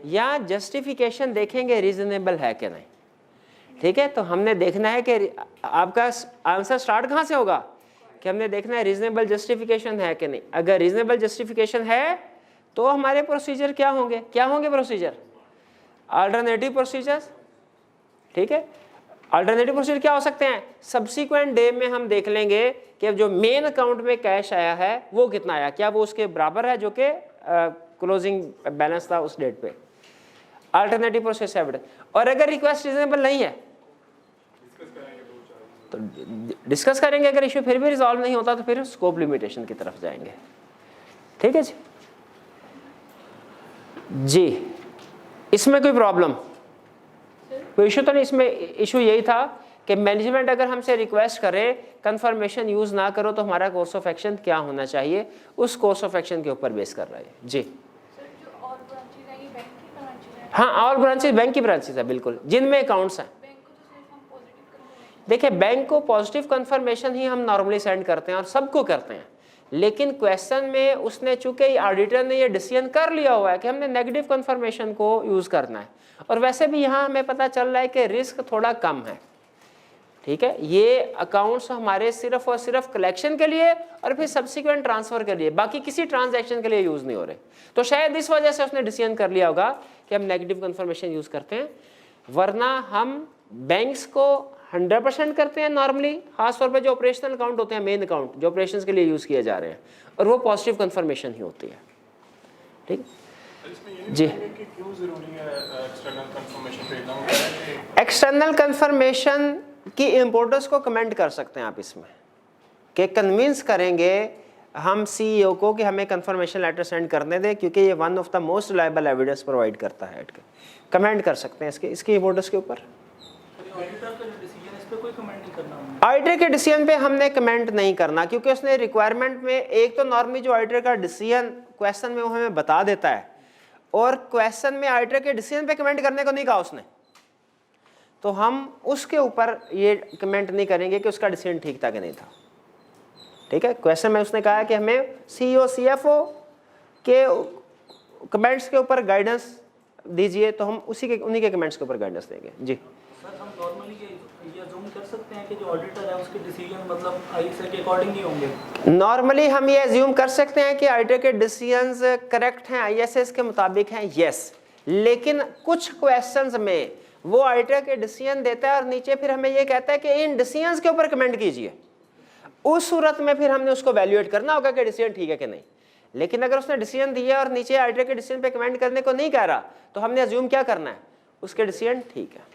या जस्टिफिकेशन देखेंगे रीजनेबल है कि नहीं? ठीक है, तो हमने देखना है कि आपका आंसर स्टार्ट कहाँ से होगा कि हमने देखना है रीजनेबल जस्टिफिकेशन है कि नहीं। अगर रीजनेबल जस्टिफिकेशन है तो हमारे प्रोसीजर क्या होंगे? क्या होंगे प्रोसीजर? Alternative procedures. ठीक है, अल्टरनेटिव प्रोसीजर क्या हो सकते हैं? सब्सीक्वेंट डे में हम देख लेंगे कि जो मेन अकाउंट में कैश आया है वो कितना आया, क्या वो उसके बराबर है जो कि क्लोजिंग बैलेंस था उस डेट पे। Alternative process evidence. और अगर रिक्वेस्ट रीजनेबल नहीं है तो डिस्कस करेंगे। अगर इश्यू फिर भी रिजॉल्व नहीं होता तो फिर स्कोप लिमिटेशन की तरफ जाएंगे। ठीक है जी। जी, इसमें कोई प्रॉब्लम, कोई इशू तो नहीं? इसमें इशू यही था कि मैनेजमेंट अगर हमसे रिक्वेस्ट करे कंफर्मेशन यूज ना करो तो हमारा कोर्स ऑफ एक्शन क्या होना चाहिए, उस कोर्स ऑफ एक्शन के ऊपर बेस कर रहा है। जी हाँ, ऑल ब्रांचेस बैंक की ब्रांचेस है बिल्कुल, जिनमें अकाउंट्स हैं। देखिए, बैंक को पॉजिटिव कंफर्मेशन ही हम नॉर्मली सेंड करते हैं और सबको करते हैं, लेकिन क्वेश्चन में उसने चूंकि ऑडिटर ने ये डिसीजन कर लिया हुआ है कि हमने नेगेटिव कंफर्मेशन को यूज करना है, और वैसे भी यहाँ हमें पता चल रहा है कि रिस्क थोड़ा कम है, ठीक है। ये अकाउंट्स हमारे सिर्फ और सिर्फ कलेक्शन के लिए और फिर सब्सिक्वेंट ट्रांसफर के लिए, बाकी किसी ट्रांजैक्शन के लिए यूज नहीं हो रहे। तो शायद इस वजह से उसने डिसीजन कर लिया होगा कि हम नेगेटिव कंफर्मेशन यूज करते हैं, वरना हम बैंक्स को 100% करते हैं नॉर्मली, खासतौर पे जो ऑपरेशनल अकाउंट होते हैं, मेन अकाउंट जो ऑपरेशंस के लिए यूज किए जा रहे हैं, और वो पॉजिटिव कंफर्मेशन ही होती है, ठीक जी। क्यों जरूरी है एक्सटर्नल कंफर्मेशन भेजना? एक्सटर्नल कंफर्मेशन की इम्पोर्टेंस को कमेंट कर सकते हैं आप इसमें, कि कन्विंस करेंगे हम सीईओ को कि हमें कंफर्मेशन लेटर सेंड करने दें, क्योंकि ये one of the most reliable evidence provide करता है। कमेंट कर सकते हैं इसकी इम्पोर्टेंस के ऊपर। ऑडिटर के डिसीजन पे हमने कमेंट नहीं करना, क्योंकि उसने रिक्वायरमेंट में एक तो नॉर्मली जो ऑडिटर का डिसीजन क्वेश्चन में वो हमें बता देता है, और क्वेश्चन में ऑडिटर के डिसीजन पे कमेंट करने को नहीं कहा उसने, तो हम उसके ऊपर ये कमेंट नहीं करेंगे कि उसका डिसीजन ठीक था कि नहीं था, ठीक है। क्वेश्चन में उसने कहा कि हमें सीईओ सीएफओ के कमेंट्स के ऊपर गाइडेंस दीजिए, तो हम उन्हीं के कमेंट्स के ऊपर गाइडेंस देंगे जी। सर हम नॉर्मली ये अज्यूम कर सकते हैं कि जो ऑडिटर है उसके डिसीजन मतलब आईएसए के अकॉर्डिंग ही होंगे? नॉर्मली हम ये अज्यूम कर सकते हैं कि ऑडिटर के डिसीजंस करेक्ट हैं, आईएसएस के मुताबिक हैं, यस। लेकिन कुछ क्वेश्चंस में वो ऑडिटर के डिसीजन देता है और नीचे फिर हमें ये कहता है कि इन डिसीजंस के ऊपर कमेंट कीजिए। उस सूरत में फिर हमने उसको वैल्यूएट करना होगा कि डिसीजन ठीक है कि नहीं। लेकिन अगर उसने डिसीजन दिया और नीचे ऑडिटर के डिसीजन पे कमेंट करने को नहीं कह रहा, तो हमने अज्यूम क्या करना है, उसके डिसीजन ठीक है।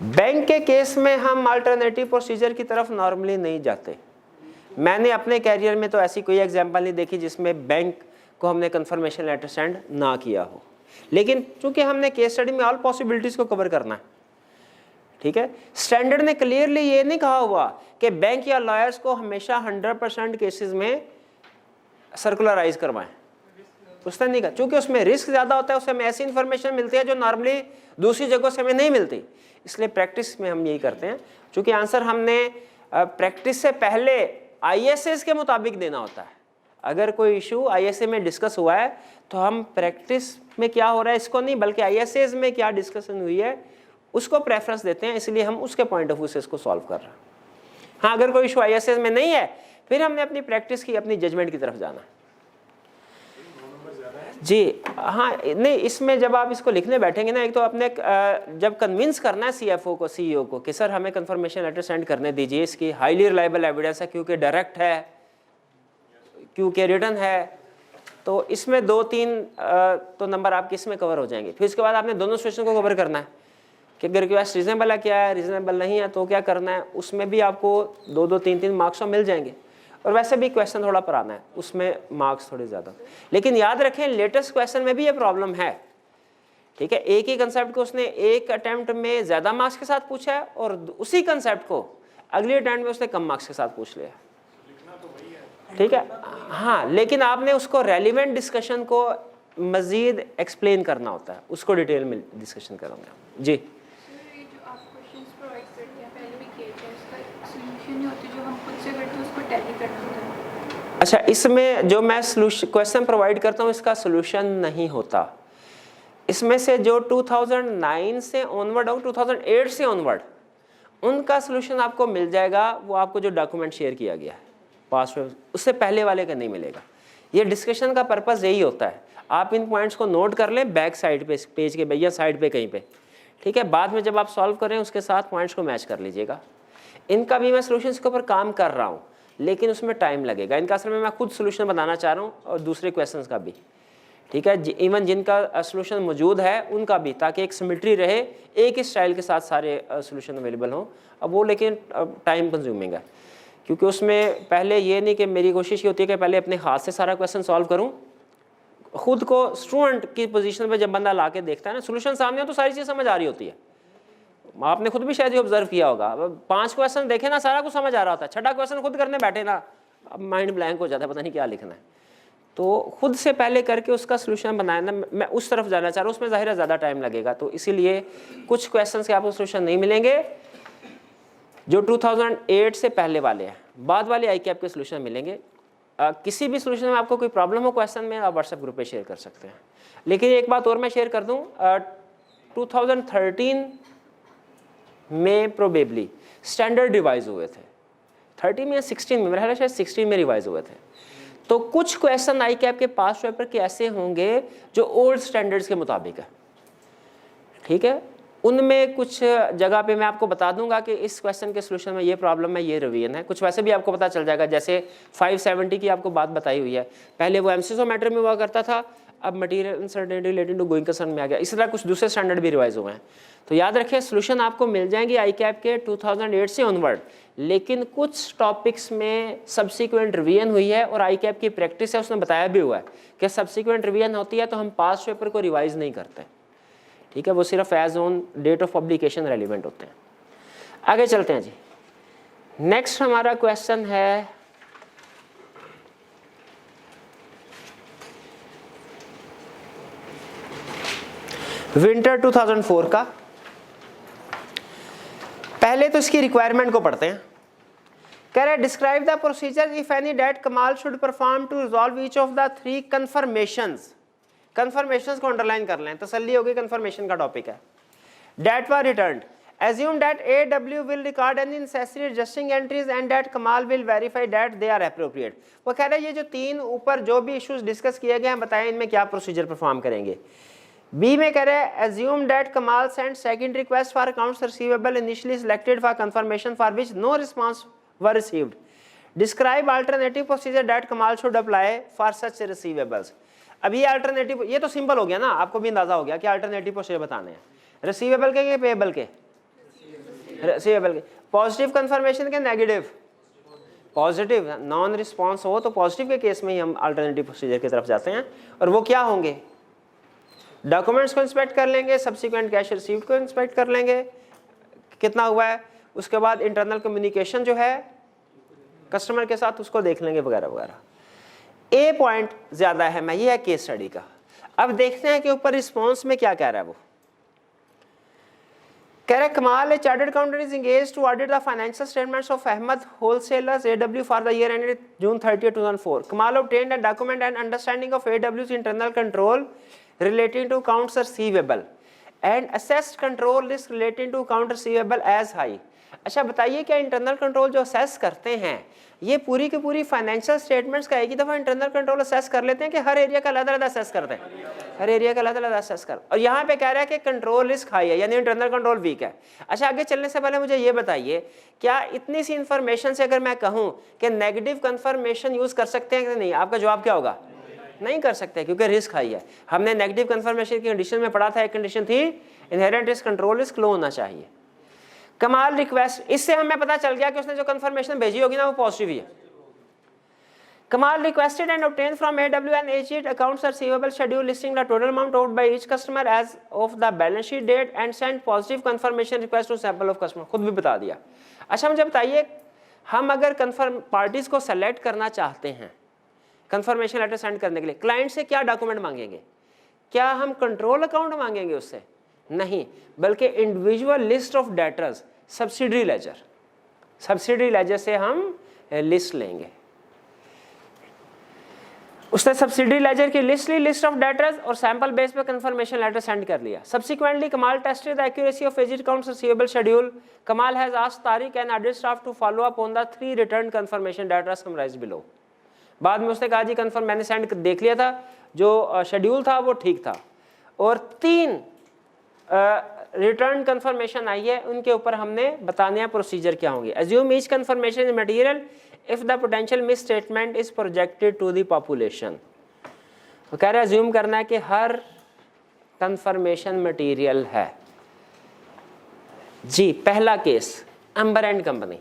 बैंक के केस में हम अल्टरनेटिव प्रोसीजर की तरफ नॉर्मली नहीं जाते। मैंने अपने कैरियर में तो ऐसी कोई एग्जांपल नहीं देखी जिसमें बैंक को हमने कंफर्मेशन लेटर सेंड ना किया हो, लेकिन चूंकि हमने केस स्टडी में ऑल पॉसिबिलिटीज को कवर करना है, ठीक है। स्टैंडर्ड ने क्लियरली ये नहीं कहा हुआ कि बैंक या लॉयर्स को हमेशा 100% केसेस में सर्कुलराइज करवाएं, उसने नहीं कहा, चूंकि उसमें रिस्क ज्यादा होता है, उससे हमें ऐसी इंफॉर्मेशन मिलती है जो नॉर्मली दूसरी जगहों से हमें नहीं मिलती, इसलिए प्रैक्टिस में हम यही करते हैं। चूंकि आंसर हमने प्रैक्टिस से पहले आईएसएस के मुताबिक देना होता है। अगर कोई इशू आईएसए में डिस्कस हुआ है तो हम प्रैक्टिस में क्या हो रहा है इसको नहीं, बल्कि आईएसएस में क्या डिस्कशन हुई है उसको प्रेफरेंस देते हैं, इसलिए हम उसके पॉइंट ऑफ व्यू से इसको सॉल्व कर रहे हैं। हाँ, अगर कोई इशू आईएसएस में नहीं है फिर हमने अपनी प्रैक्टिस की, अपनी जजमेंट की तरफ जाना जी। हाँ नहीं, इसमें जब आप इसको लिखने बैठेंगे ना, एक तो अपने जब कन्विंस करना है सीएफओ को, सीईओ को कि सर हमें कंफर्मेशन लेटर सेंड करने दीजिए, इसकी हाईली रिलायबल एविडेंस है, क्योंकि डायरेक्ट है, क्योंकि रिटर्न है, तो इसमें 2-3 तो नंबर आपके इसमें कवर हो जाएंगे। फिर उसके बाद आपने दोनों सिचुएशन को कवर करना है कि अगर रिक्वेस्ट रीजनेबल है क्या है, रीजनेबल नहीं है तो क्या करना है, उसमें भी आपको 2-3 मार्क्स तो मिल जाएंगे। और वैसे भी क्वेश्चन थोड़ा पुराना है, उसमें मार्क्स थोड़े ज़्यादा। लेकिन याद रखें लेटेस्ट क्वेश्चन में भी ये प्रॉब्लम है, ठीक है। एक ही कंसेप्ट को उसने एक अटेम्प्ट में ज़्यादा मार्क्स के साथ पूछा है और उसी कंसेप्ट को अगले अटेम्प्ट में उसने कम मार्क्स के साथ पूछ लिया, ठीक है। हाँ, लेकिन आपने उसको रेलिवेंट डिस्कशन को मज़ीद एक्सप्लेन करना होता है, उसको डिटेल में डिस्कशन करूँगा जी। अच्छा, इसमें जो मैं क्वेश्चन प्रोवाइड करता हूँ इसका सोल्यूशन नहीं होता। इसमें से जो 2009 से ऑनवर्ड हो, 2008 से ऑनवर्ड, उनका सोल्यूशन आपको मिल जाएगा। वो आपको जो डॉक्यूमेंट शेयर किया गया है पास में, उससे पहले वाले का नहीं मिलेगा। ये डिस्कशन का पर्पस यही होता है, आप इन पॉइंट्स को नोट कर लें बैक साइड पे, पेज के या साइड पे कहीं पे, ठीक है। बाद में जब आप सॉल्व करें उसके साथ पॉइंट्स को मैच कर लीजिएगा। इनका भी मैं सोल्यूशंस के ऊपर काम कर रहा हूँ, लेकिन उसमें टाइम लगेगा। इनका असल में मैं खुद सोल्यूशन बनाना चाह रहा हूँ और दूसरे क्वेश्चंस का भी, ठीक है। इवन जिनका सोल्यूशन मौजूद है उनका भी, ताकि एक सिमेट्री रहे, एक ही स्टाइल के साथ सारे सोल्यूशन अवेलेबल हों। अब वो लेकिन टाइम कंज्यूमिंग है, क्योंकि उसमें पहले ये नहीं कि मेरी कोशिश ये होती है कि पहले अपने हाथ से सारा क्वेश्चन सॉल्व करूँ। खुद को स्टूडेंट की पोजीशन पे जब बंदा ला के देखता है ना, सोल्यूशन सामने हो तो सारी चीज़ समझ आ रही होती है। आपने खुद भी शायद ये ऑब्जर्व किया होगा, 5 क्वेश्चन देखे ना सारा कुछ समझ आ रहा होता है, 6ठा क्वेश्चन खुद करने बैठे ना, अब माइंड ब्लैंक हो जाता है, पता नहीं क्या लिखना है। तो खुद से पहले करके उसका सोल्यूशन बनाया ना, मैं उस तरफ जाना चाह रहा हूँ, उसमें ज़ाहिर है ज़्यादा टाइम लगेगा। तो इसीलिए कुछ क्वेश्चन के आपको सोल्यूशन नहीं मिलेंगे जो 2008 से पहले वाले हैं, बाद वाले ICAP के सोल्यूशन मिलेंगे। किसी भी सोल्यूशन में आपको कोई प्रॉब्लम हो क्वेश्चन में, आप व्हाट्सएप ग्रुप पे शेयर कर सकते हैं। लेकिन एक बात और मैं शेयर कर दूं, 2013 में प्रोबेबली स्टैंडर्ड रिवाइज हुए थे, 13 में या 16 में, मेरा ख्याल है शायद 16 में रिवाइज हुए थे। तो कुछ क्वेश्चन आई कैप के पास पेपर के ऐसे होंगे जो ओल्ड स्टैंडर्ड्स के मुताबिक है, ठीक है। उनमें कुछ जगह पे मैं आपको बता दूंगा कि इस क्वेश्चन के सोल्यूशन में ये प्रॉब्लम है, ये रिवीजन है, कुछ वैसे भी आपको पता चल जाएगा। जैसे 570 की आपको बात बताई हुई है, पहले वो एमसीएसओ मैटर में हुआ करता था, अब material uncertainty related to going concern में आ गया। इसी तरह कुछ दूसरे स्टैंडर्ड भी रिवाइज हुए हैं। तो याद रखिए सोल्यूशन आपको मिल जाएंगे आई कैप के 2008 से ऑनवर्ड, लेकिन कुछ टॉपिक्स में सब्सिक्वेंट रिवीजन हुई है और आई कैप की प्रैक्टिस है, उसने बताया भी हुआ है कि सब्सिक्वेंट रिवीजन होती है तो हम पास्ट पेपर को रिवाइज नहीं करते, ठीक है, वो सिर्फ as on date of publication relevant होते हैं। आगे चलते हैं जी। नेक्स्ट हमारा क्वेश्चन है विंटर 2004 का। पहले तो इसकी रिक्वायरमेंट को पढ़ते हैं। कह रहे describe the procedure if any that Kamal should perform to resolve each of the 3 confirmations. Confirmations को अंडरलाइन कर लें, तसल्ली होगी, कन्फर्मेशन का टॉपिक है। That were returned, assume that AW will record any necessary adjusting entries and that Kamal will verify that they are appropriate। वो कह रहे हैं ये जो 3 ऊपर जो भी इश्यूज डिस्कस किए गए हैं बताएं इनमें क्या प्रोसीजर परफॉर्म करेंगे। बी में कह रहे हैं assume that Kamal sent second request for accounts receivable initially selected for confirmation for which no response were received। Describe alternative procedure that Kamal should apply for such receivables। अब ये alternative, ये तो simple हो गया ना, आपको भी अंदाजा हो गया कि अल्टरनेटिव प्रोसीजर बताने हैं। रिसीवेबल के पेएबल के, रिसीवेबल के, पॉजिटिव कंफर्मेशन के नेगेटिव, पॉजिटिव नॉन रिस्पांस हो तो पॉजिटिव के केस में ही हम अल्टरनेटिव प्रोसीजर की तरफ जाते हैं। और वो क्या होंगे, डॉक्यूमेंट्स को इंस्पेक्ट कर लेंगे, सब्सिक्वेंट कैश रिसीव्ड को इंस्पेक्ट कर लेंगे कितना हुआ है, उसके बाद इंटरनल कम्युनिकेशन जो है कस्टमर के साथ उसको देख लेंगे वगैरह वगैरह। ए पॉइंट ज्यादा है मैं, ये है केस स्टडी का। अब देखते हैं कि ऊपर रिस्पॉन्स में क्या कह रहा है। वो कह रहे Kamal a chartered accountant is engaged to audit the financial statements of Ahmad wholesalers AW for the year ended June 30, 2004। कमाल obtained a document and understanding of AW's internal control relating to accounts receivable and assessed control risk relating to account receivable as high। अच्छा बताइए क्या internal control जो assess करते हैं ये पूरी की पूरी फाइनेंशियल स्टेटमेंट्स का एक ही दफा इंटरनल कंट्रोल असेस कर लेते हैं कि हर एरिया का अलग अलग असेस करते हैं, हर एरिया का अलग अलग असेस कर। और यहाँ पे कह रहा है कि कंट्रोल रिस्क हाई है, यानी इंटरनल कंट्रोल वीक है। अच्छा आगे चलने से पहले मुझे ये बताइए क्या इतनी सी इंफॉर्मेशन से अगर मैं कहूँ कि नेगेटिव कंफर्मेशन यूज कर सकते हैं कि नहीं, आपका जवाब क्या होगा, नहीं कर सकते क्योंकि रिस्क हाई है। हमने नेगेटिव कंफर्मेशन की कंडीशन में पढ़ा था, एक कंडीशन थी इनहेरेंट रिस्क कंट्रोल रिस्क लो होना चाहिए। कमाल रिक्वेस्ट, इससे हमें पता चल गया कि उसने जो कंफर्मेशन भेजी होगी ना वो पॉजिटिव ही है। कमाल requested and obtained from AW and AG accounts receivable schedule listing the total amount owed by each customer as of the balance sheet date and sent positive confirmation request to sample of customer। खुद भी बता दिया। अच्छा मुझे बताइए हम अगर confirm parties को सेलेक्ट करना चाहते हैं कंफर्मेशन लेटर सेंड करने के लिए, क्लाइंट से क्या डॉक्यूमेंट मांगेंगे, क्या हम कंट्रोल अकाउंट मांगेंगे उससे, नहीं, बल्कि individual list of debtors subsidiary ledger, subsidiary ledger से हम लिस्ट लेंगे। उसने सब्सिडरी लेजर की लिस्ट ली, लिस्ट ऑफ डेटर्स और सैंपल बेस पे कंफर्मेशन लेटर सेंड कर लिया। Subsequently Kamal tested the accuracy of aged accounts receivable schedule. Kamal has asked Tariq and audit staff to follow up on the 3 return confirmation data summarized below. बाद में उसने कहा जी confirm मैंने send देख लिया था, जो शेड्यूल था वो ठीक था, और 3 रिटर्न कंफर्मेशन आई है उनके ऊपर हमने बताने हैं प्रोसीजर क्या होंगे। Assume each confirmation is material if the potential misstatement is projected to the population। तो कह रहे हैं assume करना है कि हर कंफर्मेशन मटेरियल है जी। पहला case Amber and company,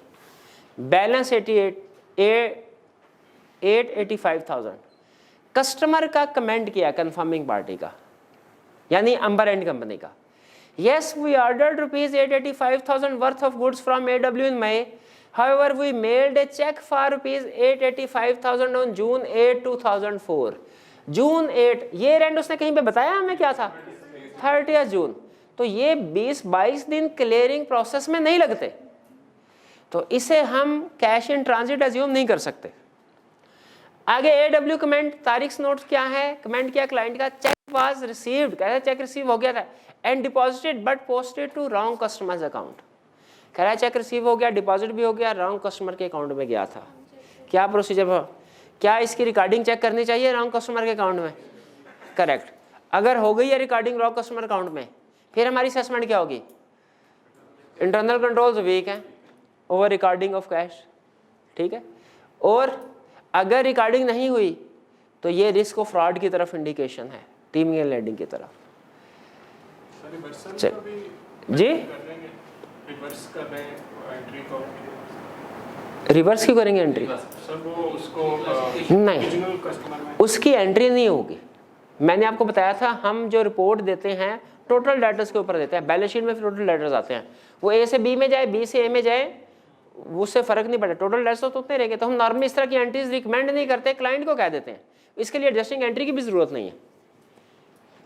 balance 885,000, customer का कमेंट किया कंफर्मिंग पार्टी का यानी अंबर एंड कंपनी का। yes we ordered rupees 885,000 worth of goods from AW in May, however we mailed a check for rupees 885,000 on June 8, 2004। June 8 ये rent उसने कहीं पे बताया हमें क्या था, 30 जून। तो ये 20-22 दिन क्लियरिंग प्रोसेस में नहीं लगते, तो इसे हम कैश इन ट्रांजिट एज्यूम नहीं कर सकते। आगे AW कमेंट, तारीख नोट क्या है, कमेंट किया क्लाइंट का, चेक वाज रिसीव्ड, कह रहा है चेक रिसीव हो गया था, and deposited but posted to wrong customers account, कह रहा है चेक रिसीव हो गया, डिपॉजिट भी हो गया, रॉन्ग कस्टमर के अकाउंट में गया था। क्या प्रोसीजर, क्या इसकी रिकॉर्डिंग चेक करनी चाहिए रॉन्ग कस्टमर के अकाउंट में? करेक्ट। अगर हो गई है रिकॉर्डिंग रॉन्ग कस्टमर अकाउंट में, फिर हमारी असेसमेंट क्या होगी? इंटरनल कंट्रोल्स वीक हैं ओवर रिकॉर्डिंग ऑफ कैश, ठीक है। और अगर रिकॉर्डिंग नहीं हुई तो ये रिस्क ऑफ फ्रॉड की तरफ इंडिकेशन है, टीमिंग एंड लेंडिंग की तरफ। जी रिवर्स कर रहे हैं एंट्री को, रिवर्स क्यों करेंगे एंट्री? सर वो उसको नहीं, ओरिजिनल कस्टमर में उसकी एंट्री नहीं होगी। मैंने आपको बताया था हम जो रिपोर्ट देते हैं टोटल डाटर्स के ऊपर देते हैं, बैलेंस शीट में टोटल डाटर्स आते हैं, वो ए से बी में जाए, बी से ए में जाए, उससे फर्क नहीं पड़ता, टोटल डाटर्स तो उतने रहेंगे। तो हम नॉर्मली इस तरह की एंट्रीज रिकमेंड नहीं करते, क्लाइंट को कह देते हैं, इसके लिए एडजस्टिंग एंट्री की भी जरूरत नहीं है,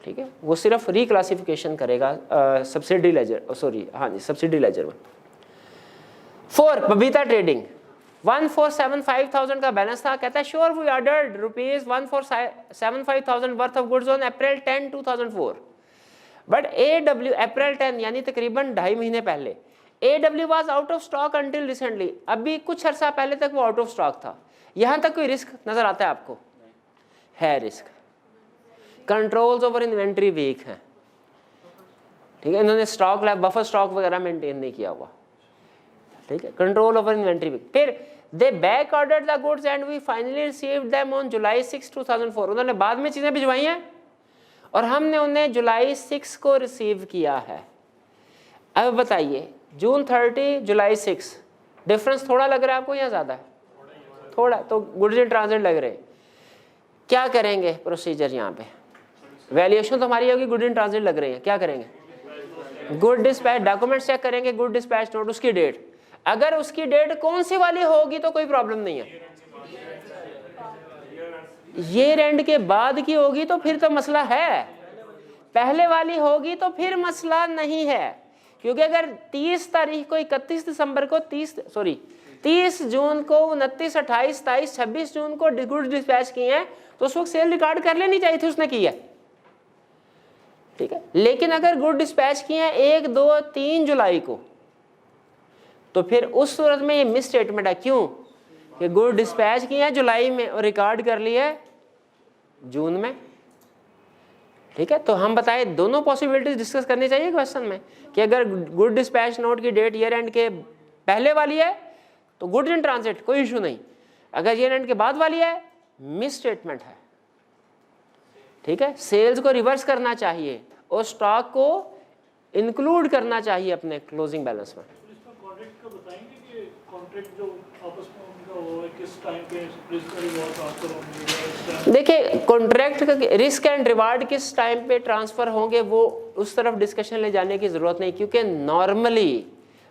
ठीक है। वो सिर्फ रिक्लासिफिकेशन करेगा सब्सिडी लेजर, सॉरी हाँ जी सब्सिडी लेजर में। 4 बबीता ट्रेडिंग 1,475,000 का बैलेंस था, कहता है sure we ordered ₹1,475,000 worth of goods on April 10, 2004, but AW April 10 यानी तकरीबन 2.5 महीने पहले AW was out of stock until recently, अभी कुछ अर्सा पहले तक वो आउट ऑफ स्टॉक था। यहां तक कोई रिस्क नजर आता है आपको? है risk. Controls over inventory weak है, ठीक है, इन्होंने स्टॉक बफर स्टॉक वगैरह मेंटेन नहीं किया हुआ, ठीक है। Control over inventory weak. फिर they back ordered the goods and we finally received them on July 6, 2004, उन्होंने बाद में चीजें भिजवाई हैं और हमने उन्हें जुलाई 6 को रिसीव किया है। अब बताइए जून 30 जुलाई 6, डिफरेंस थोड़ा लग रहा है आपको या ज्यादा है? थोड़ा, तो गुड्स इन ट्रांजिट लग रहे हैं। क्या करेंगे प्रोसीजर यहाँ पे? वैल्यूएशन तो हमारी होगी, गुड इन ट्रांजिट लग रही है, क्या करेंगे? गुड डिस्पैच डॉक्यूमेंट चेक करेंगे, गुड डिस्पैच नोट, उसकी डेट, अगर उसकी डेट कौन सी वाली होगी तो कोई प्रॉब्लम नहीं है। ईयर एंड के बाद की होगी तो फिर तो मसला है, पहले वाली होगी तो फिर मसला नहीं है, क्योंकि अगर 30 तारीख को 31 दिसंबर को 30 जून को 29, 28, 23, 26 जून को गुड डिस्पैच किए हैं तो उस वक्त सेल रिकॉर्ड कर लेनी चाहिए थी, उसने की है, ठीक है। लेकिन अगर गुड डिस्पैच किए हैं 1, 2, 3 जुलाई को तो फिर उस सूरत में ये मिस स्टेटमेंट है। क्यों? कि गुड डिस्पैच किए हैं जुलाई में और रिकॉर्ड कर लिया है जून में, ठीक है। तो हम बताए दोनों पॉसिबिलिटीज डिस्कस करनी चाहिए क्वेश्चन में कि अगर गुड डिस्पैच नोट की डेट ईयर एंड के पहले वाली है तो गुड इन ट्रांजिट कोई इशू नहीं, अगर ईयर एंड के बाद वाली है मिस स्टेटमेंट है, ठीक है। सेल्स को रिवर्स करना चाहिए और स्टॉक को इंक्लूड करना चाहिए अपने क्लोजिंग बैलेंस में। इसमें कॉन्ट्रैक्ट का बताएंगे कि कॉन्ट्रैक्ट जो आपस में उनका वो है किस टाइम पे रिस्क का रिवॉर्ड ट्रांसफर होंगे? देखिए कॉन्ट्रैक्ट का रिस्क एंड रिवार्ड किस टाइम पे ट्रांसफर होंगे वो उस तरफ डिस्कशन ले जाने की जरूरत नहीं, क्योंकि नॉर्मली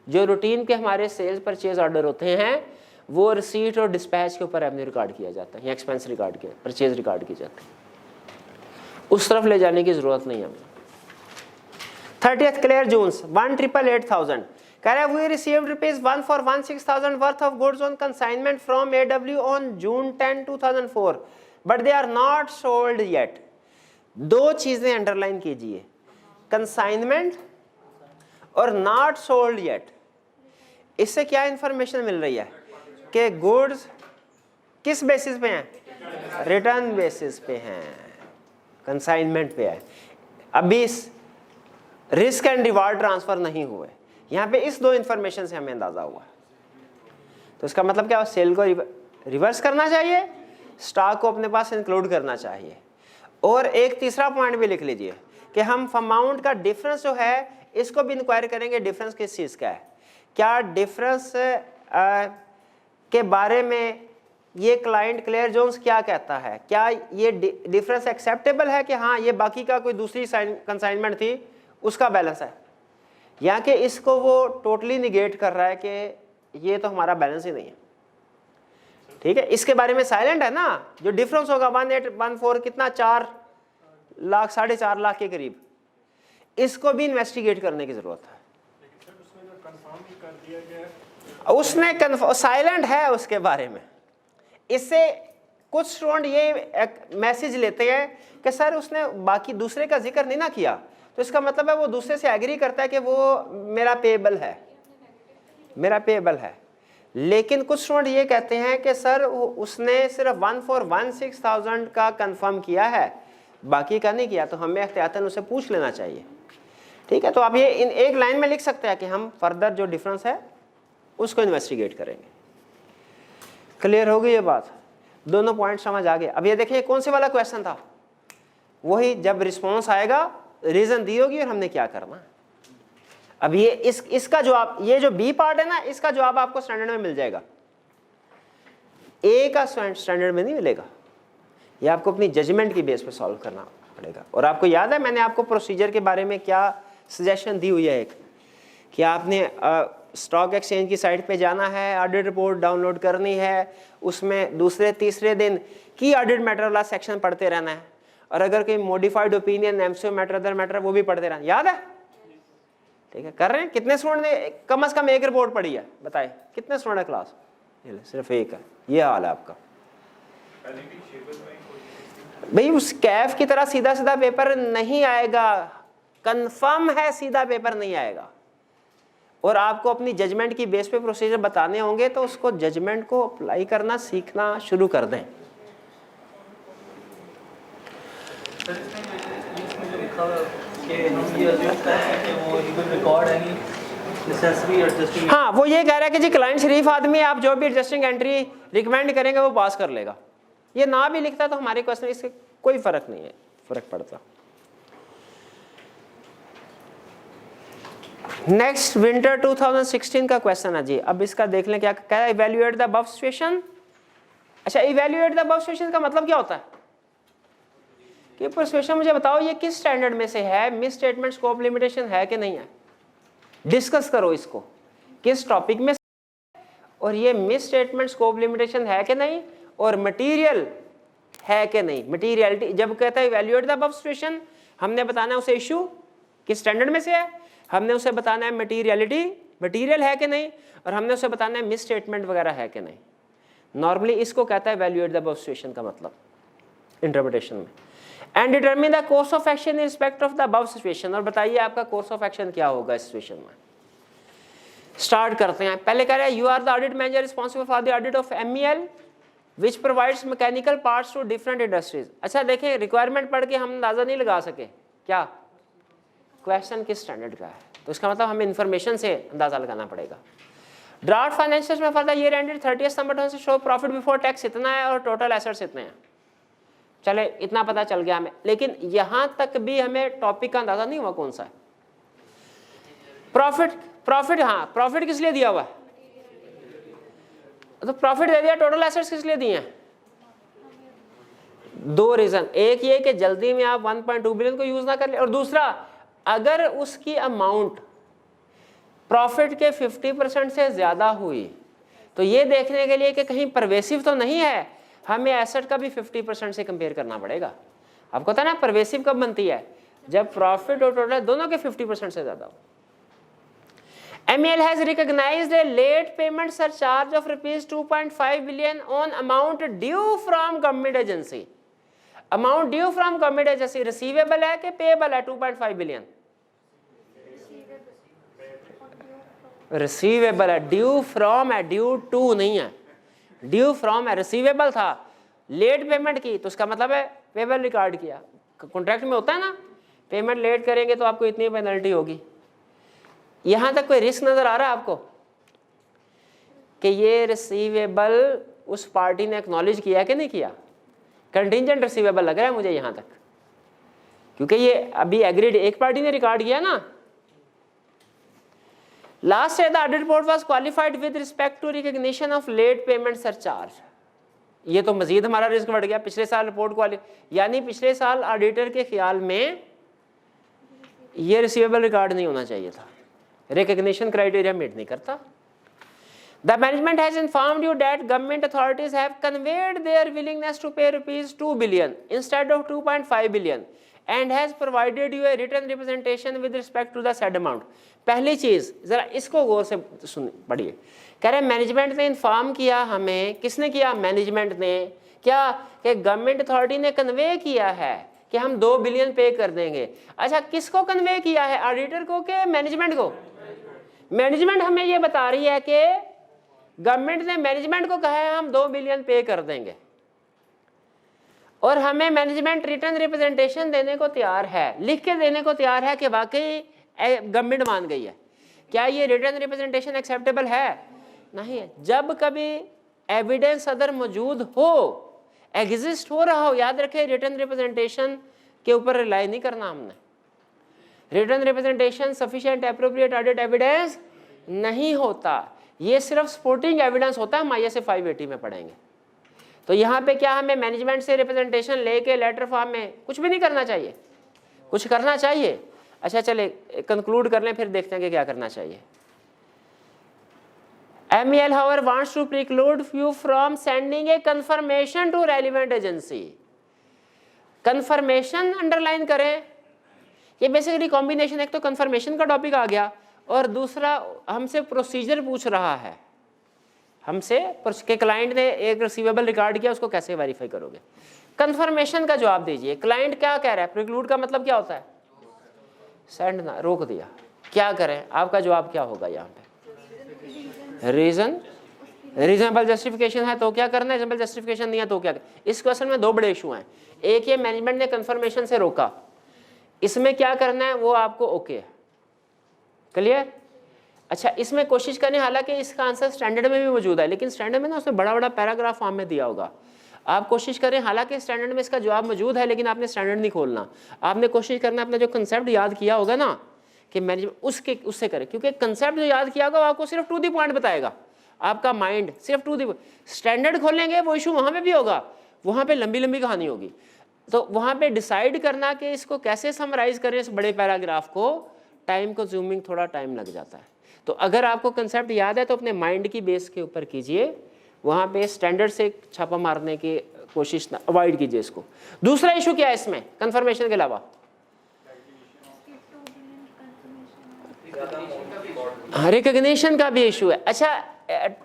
जो रूटीन के हमारे सेल्स परचेज ऑर्डर होते हैं वो रिसीट और डिस्पैच के ऊपर रेवेन्यू रिकॉर्ड किया जाता है या एक्सपेंस रिकॉर्ड किया, परचेज रिकॉर्ड की जाती है, उस तरफ ले जाने की जरूरत नहीं है हमें। 30th क्लियर जून्स 1,888,000 कह रहा है we received ₹1,416,000 worth of goods on consignment from AW on June 10, 2004 but they are not sold yet. दो चीजें अंडरलाइन कीजिए, कंसाइनमेंट और नॉट सोल्ड येट। इससे क्या इंफॉर्मेशन मिल रही है कि गुड्स किस बेसिस पे हैं? रिटर्न बेसिस पे हैं, कंसाइनमेंट पे है, अभी रिस्क एंड रिवार्ड ट्रांसफर नहीं हुए। यहाँ पे इस दो इंफॉर्मेशन से हमें अंदाजा हुआ, तो इसका मतलब क्या? सेल को रिवर्स करना चाहिए, स्टॉक को अपने पास इंक्लूड करना चाहिए। और एक तीसरा पॉइंट भी लिख लीजिए कि हम अमाउंट का डिफरेंस जो है इसको भी इंक्वायर करेंगे, डिफरेंस किस चीज़ का है, क्या डिफरेंस के बारे में ये क्लाइंट क्लियर जोन्स क्या कहता है, क्या ये डिफरेंस एक्सेप्टेबल है कि हाँ ये बाकी का कोई दूसरी कंसाइनमेंट थी उसका बैलेंस है, या कि इसको वो टोटली निगेट कर रहा है कि ये तो हमारा बैलेंस ही नहीं है, ठीक है। इसके बारे में साइलेंट है ना, जो डिफरेंस होगा 1,814 कितना 4 लाख 4.5 लाख के करीब, इसको भी इन्वेस्टिगेट करने की जरूरत है। उसने साइलेंट है उसके बारे में, इससे कुछ स्टूडेंट ये मैसेज लेते हैं कि सर उसने बाकी दूसरे का जिक्र नहीं ना किया, तो इसका मतलब है वो दूसरे से एग्री करता है कि वो मेरा पेएबल है, मेरा पेएबल है। लेकिन कुछ स्टूडेंट ये कहते हैं कि सर उसने सिर्फ 1,416,000 का कंफर्म किया है, बाकी का नहीं किया, तो हमें एहतियातन उसे पूछ लेना चाहिए। ठीक है, तो आप ये इन एक लाइन में लिख सकते हैं कि हम फर्दर जो डिफरेंस है उसको इन्वेस्टिगेट करेंगे। क्लियर हो गई ये बात, दोनों पॉइंट समझ आ गए। अब ये देखिए कौन से वाला क्वेश्चन था, वही जब रिस्पॉन्स आएगा रीजन दी होगी और हमने क्या करना। अब ये इसका जवाब, ये जो बी पार्ट है ना, इसका जवाब आपको स्टैंडर्ड में मिल जाएगा, ए का स्टैंडर्ड में नहीं मिलेगा। ये आपको अपनी जजमेंट की बेस पे सॉल्व करना पड़ेगा। और आपको याद है मैंने आपको प्रोसीजर के बारे में क्या सजेशन दी हुई है, एक कि आपने स्टॉक एक्सचेंज की साइट पे जाना है, ऑडिट रिपोर्ट डाउनलोड करनी है, उसमें दूसरे तीसरे दिन की ऑडिट मैटर वाला सेक्शन पढ़ते रहना है, और अगर कोई modified opinion, MCO matter, other matter, वो भी पढ़ते रहना। याद है? ठीक है, कर रहे हैं? कितने स्टूडेंट ने कम से कम एक रिपोर्ट पढ़ी है, बताए कितने स्टूडेंट है क्लास? सिर्फ एक है। ये हाल है आपका भाई, उस कैफ की तरह सीधा सीधा पेपर नहीं आएगा, कंफर्म है सीधा पेपर नहीं आएगा। और आपको अपनी जजमेंट की बेस पे प्रोसीजर बताने होंगे, तो उसको जजमेंट को अप्लाई करना सीखना शुरू कर दें। हाँ, वो ये कह रहा है कि जी क्लाइंट शरीफ आदमी है, आप जो भी एडजस्टिंग एंट्री रिकमेंड करेंगे वो पास कर लेगा। ये ना भी लिखता तो हमारे क्वेश्चन इससे कोई फर्क नहीं है, फर्क पड़ता। नेक्स्ट विंटर 2016 का क्वेश्चन है जी। अब इसका देख लें क्या कह रहा है, इवैल्यूएट द अबव सिचुएशन। अच्छा, इवैल्यूएट द अबव सिचुएशन का मतलब क्या होता है कि सिचुएशन मुझे बताओ ये किस स्टैंडर्ड में से है, मिस स्टेटमेंट स्कोप लिमिटेशन है कि नहीं है, डिस्कस करो इसको किस टॉपिक में, और ये मिस स्टेटमेंट स्कोप लिमिटेशन है कि नहीं, और मटेरियल है कि नहीं। मटेरियलिटी जब कहता है इवैल्यूएट द अबव सिचुएशन, हमने बताना है उसे इशू किस स्टैंडर्ड में से है, हमने उसे बताना है मटेरियलिटी, मटेरियल है कि नहीं, और हमने उसे बताना है मिस स्टेटमेंट वगैरह है कि नहीं। नॉर्मली इसको कहता है इवैल्यूएट द अबव सिचुएशन का मतलब इंटरप्रिटेशन में। And determine the course of action in respect of the above situation, और बताइए आपका कोर्स ऑफ एक्शन क्या होगा इस सिचुएशन में। स्टार्ट करते हैं। पहले कह रहे हैं you are the audit manager responsible for the audit of MEL which provides mechanical parts to different industries. अच्छा देखें, रिक्वायरमेंट पढ़ के हम अंदाजा नहीं लगा सके क्या क्वेश्चन किस स्टैंडर्ड का है, तो इसका मतलब हमें इंफॉर्मेशन से अंदाजा लगाना पड़ेगा। ड्राफ्ट फाइनेंशियल्स में फॉर द ईयर एंडेड 30 सितंबर से शो प्रॉफिट बिफोर टैक्स इतना है और टोटल एसेट्स इतने हैं। चले इतना पता चल गया हमें, लेकिन यहां तक भी हमें टॉपिक का अंदाजा नहीं हुआ कौन सा है। प्रॉफिट हाँ, प्रॉफिट किस लिए दिया हुआ है, तो प्रॉफिट दे दिया, टोटल एसेट्स किस लिए दिए हैं? दो रीजन, एक ये कि जल्दी में आप 1.2 बिलियन को यूज ना कर ले, और दूसरा अगर उसकी अमाउंट प्रॉफिट के 50% से ज्यादा हुई तो ये देखने के लिए कि कहीं परवेसिव तो नहीं है, हमें एसेट का भी 50% से कंपेयर करना पड़ेगा। आपको पता है ना परवेसिव कब बनती है, जब प्रॉफिट और टोटल दोनों के 50% से ज्यादा हो। MEL has recognized a late payment surcharge of ₹2.5 billion on amount due from government agency. Amount due from government agency receivable है कि payable है 2.5 billion? Receivable है, due from है, due to नहीं है, due from है, receivable था, late payment की तो उसका मतलब है payable रिकॉर्ड किया। कॉन्ट्रैक्ट में होता है ना, पेमेंट लेट करेंगे तो आपको इतनी पेनल्टी होगी। यहां तक कोई रिस्क नजर आ रहा है आपको कि ये रिसीवेबल उस पार्टी ने एक्नॉलेज किया कि नहीं किया? कंटिंजेंट रिसीवेबल लग रहा है मुझे यहां तक, क्योंकि ये अभी एग्रीड एक पार्टी ने रिकॉर्ड किया ना। Last year the audit report was qualified with respect to recognition of late payment surcharge. ये तो मजीद हमारा रिस्क बढ़ गया। पिछले साल रिपोर्ट यानी पिछले साल ऑडिटर के ख्याल में ये रिसीवेबल रिकॉर्ड नहीं होना चाहिए था, रिकॉग्निशन क्राइटेरिया मीट नहीं करता। The management has informed you that government authorities have conveyed their willingness to pay ₹2 billion instead of 2.5 billion and has provided you a written representation with respect to the said amount. पहली चीज जरा इसको गौर से सुन पढ़िए, कह रहे management ने inform किया हमें, किसने किया? मैनेजमेंट ने। क्या? कि गवर्नमेंट अथॉरिटी ने कन्वे किया है कि हम 2 बिलियन पे कर देंगे। अच्छा, किसको कन्वे किया है? ऑडिटर को कि मैनेजमेंट को? मैनेजमेंट हमें ये बता रही है कि गवर्नमेंट ने मैनेजमेंट को कहा है हम 2 बिलियन पे कर देंगे, और हमें मैनेजमेंट रिटर्न रिप्रेजेंटेशन देने को तैयार है, लिख के देने को तैयार है कि वाकई गवर्नमेंट मान गई है। क्या ये रिटर्न रिप्रेजेंटेशन एक्सेप्टेबल है? नहीं है। जब कभी एविडेंस अदर मौजूद हो, एग्जिस्ट हो रहा हो, याद रखें रिटर्न रिप्रेजेंटेशन के ऊपर रिलाई नहीं करना हमने। Written representation sufficient appropriate audit evidence नहीं होता, ये सिर्फ सपोर्टिंग एविडेंस होता है। हम ISA 580 में पढ़ेंगे। तो यहाँ पे क्या हमें मैनेजमेंट से रिप्रेजेंटेशन लेके लेटर फॉर्म में कुछ भी नहीं करना चाहिए? कुछ करना चाहिए। अच्छा चले कंक्लूड कर लें, फिर देखते हैं कि क्या करना चाहिए। MEL however wants to preclude you from sending a confirmation to relevant agency। confirmation underline करें, ये बेसिकली कॉम्बिनेशन, एक तो confirmation का टॉपिक आ गया और दूसरा हमसे प्रोसीजर पूछ रहा है, हमसे कि क्लाइंट ने एक रिसीवेबल रिकॉर्ड किया, उसको कैसे वेरीफाई करोगे? कंफर्मेशन का जवाब दीजिए। क्लाइंट क्या कह रहा है? प्रिक्लूड का मतलब क्या होता है? सेंड ना, रोक दिया। क्या करें? आपका जवाब क्या होगा यहाँ पे? रीजन, रीजनेबल जस्टिफिकेशन है तो क्या करना है, रीजनेबल जस्टिफिकेशन नहीं है तो क्या करना? इस क्वेश्चन में 2 बड़े इशू हैं। एक ये मैनेजमेंट ने कंफर्मेशन से रोका, इसमें क्या करना है वो आपको ओके है, क्लियर? अच्छा, इसमें कोशिश करें, हालांकि इसका आंसर स्टैंडर्ड में भी मौजूद है, लेकिन स्टैंडर्ड में ना उसमें बड़ा बड़ा पैराग्राफ फॉर्म में दिया होगा। आप कोशिश करें, हालांकि स्टैंडर्ड में इसका जवाब मौजूद है, लेकिन आपने स्टैंडर्ड नहीं खोलना। आपने कोशिश करना अपना जो कंसेप्ट याद किया होगा ना कि मैनेजमेंट, उससे करें, क्योंकि कंसेप्ट जो याद किया होगा वो आपको सिर्फ टू दी पॉइंट बताएगा। आपका माइंड सिर्फ टू दी, स्टैंडर्ड खोलेंगे वो इशू वहाँ पे भी होगा, वहाँ पे लंबी लंबी कहानी होगी। तो वहाँ पे डिसाइड करना कि इसको कैसे समराइज करें इस बड़े पैराग्राफ को, टाइम कंज्यूमिंग, थोड़ा टाइम लग जाता है। तो अगर आपको कंसेप्ट याद है तो अपने माइंड की बेस के ऊपर कीजिए, वहाँ पे स्टैंडर्ड से छापा मारने की कोशिश ना, अवॉइड कीजिए इसको। दूसरा इशू क्या है इसमें कंफर्मेशन के अलावा? रिकॉग्निशन का भी इशू है। अच्छा,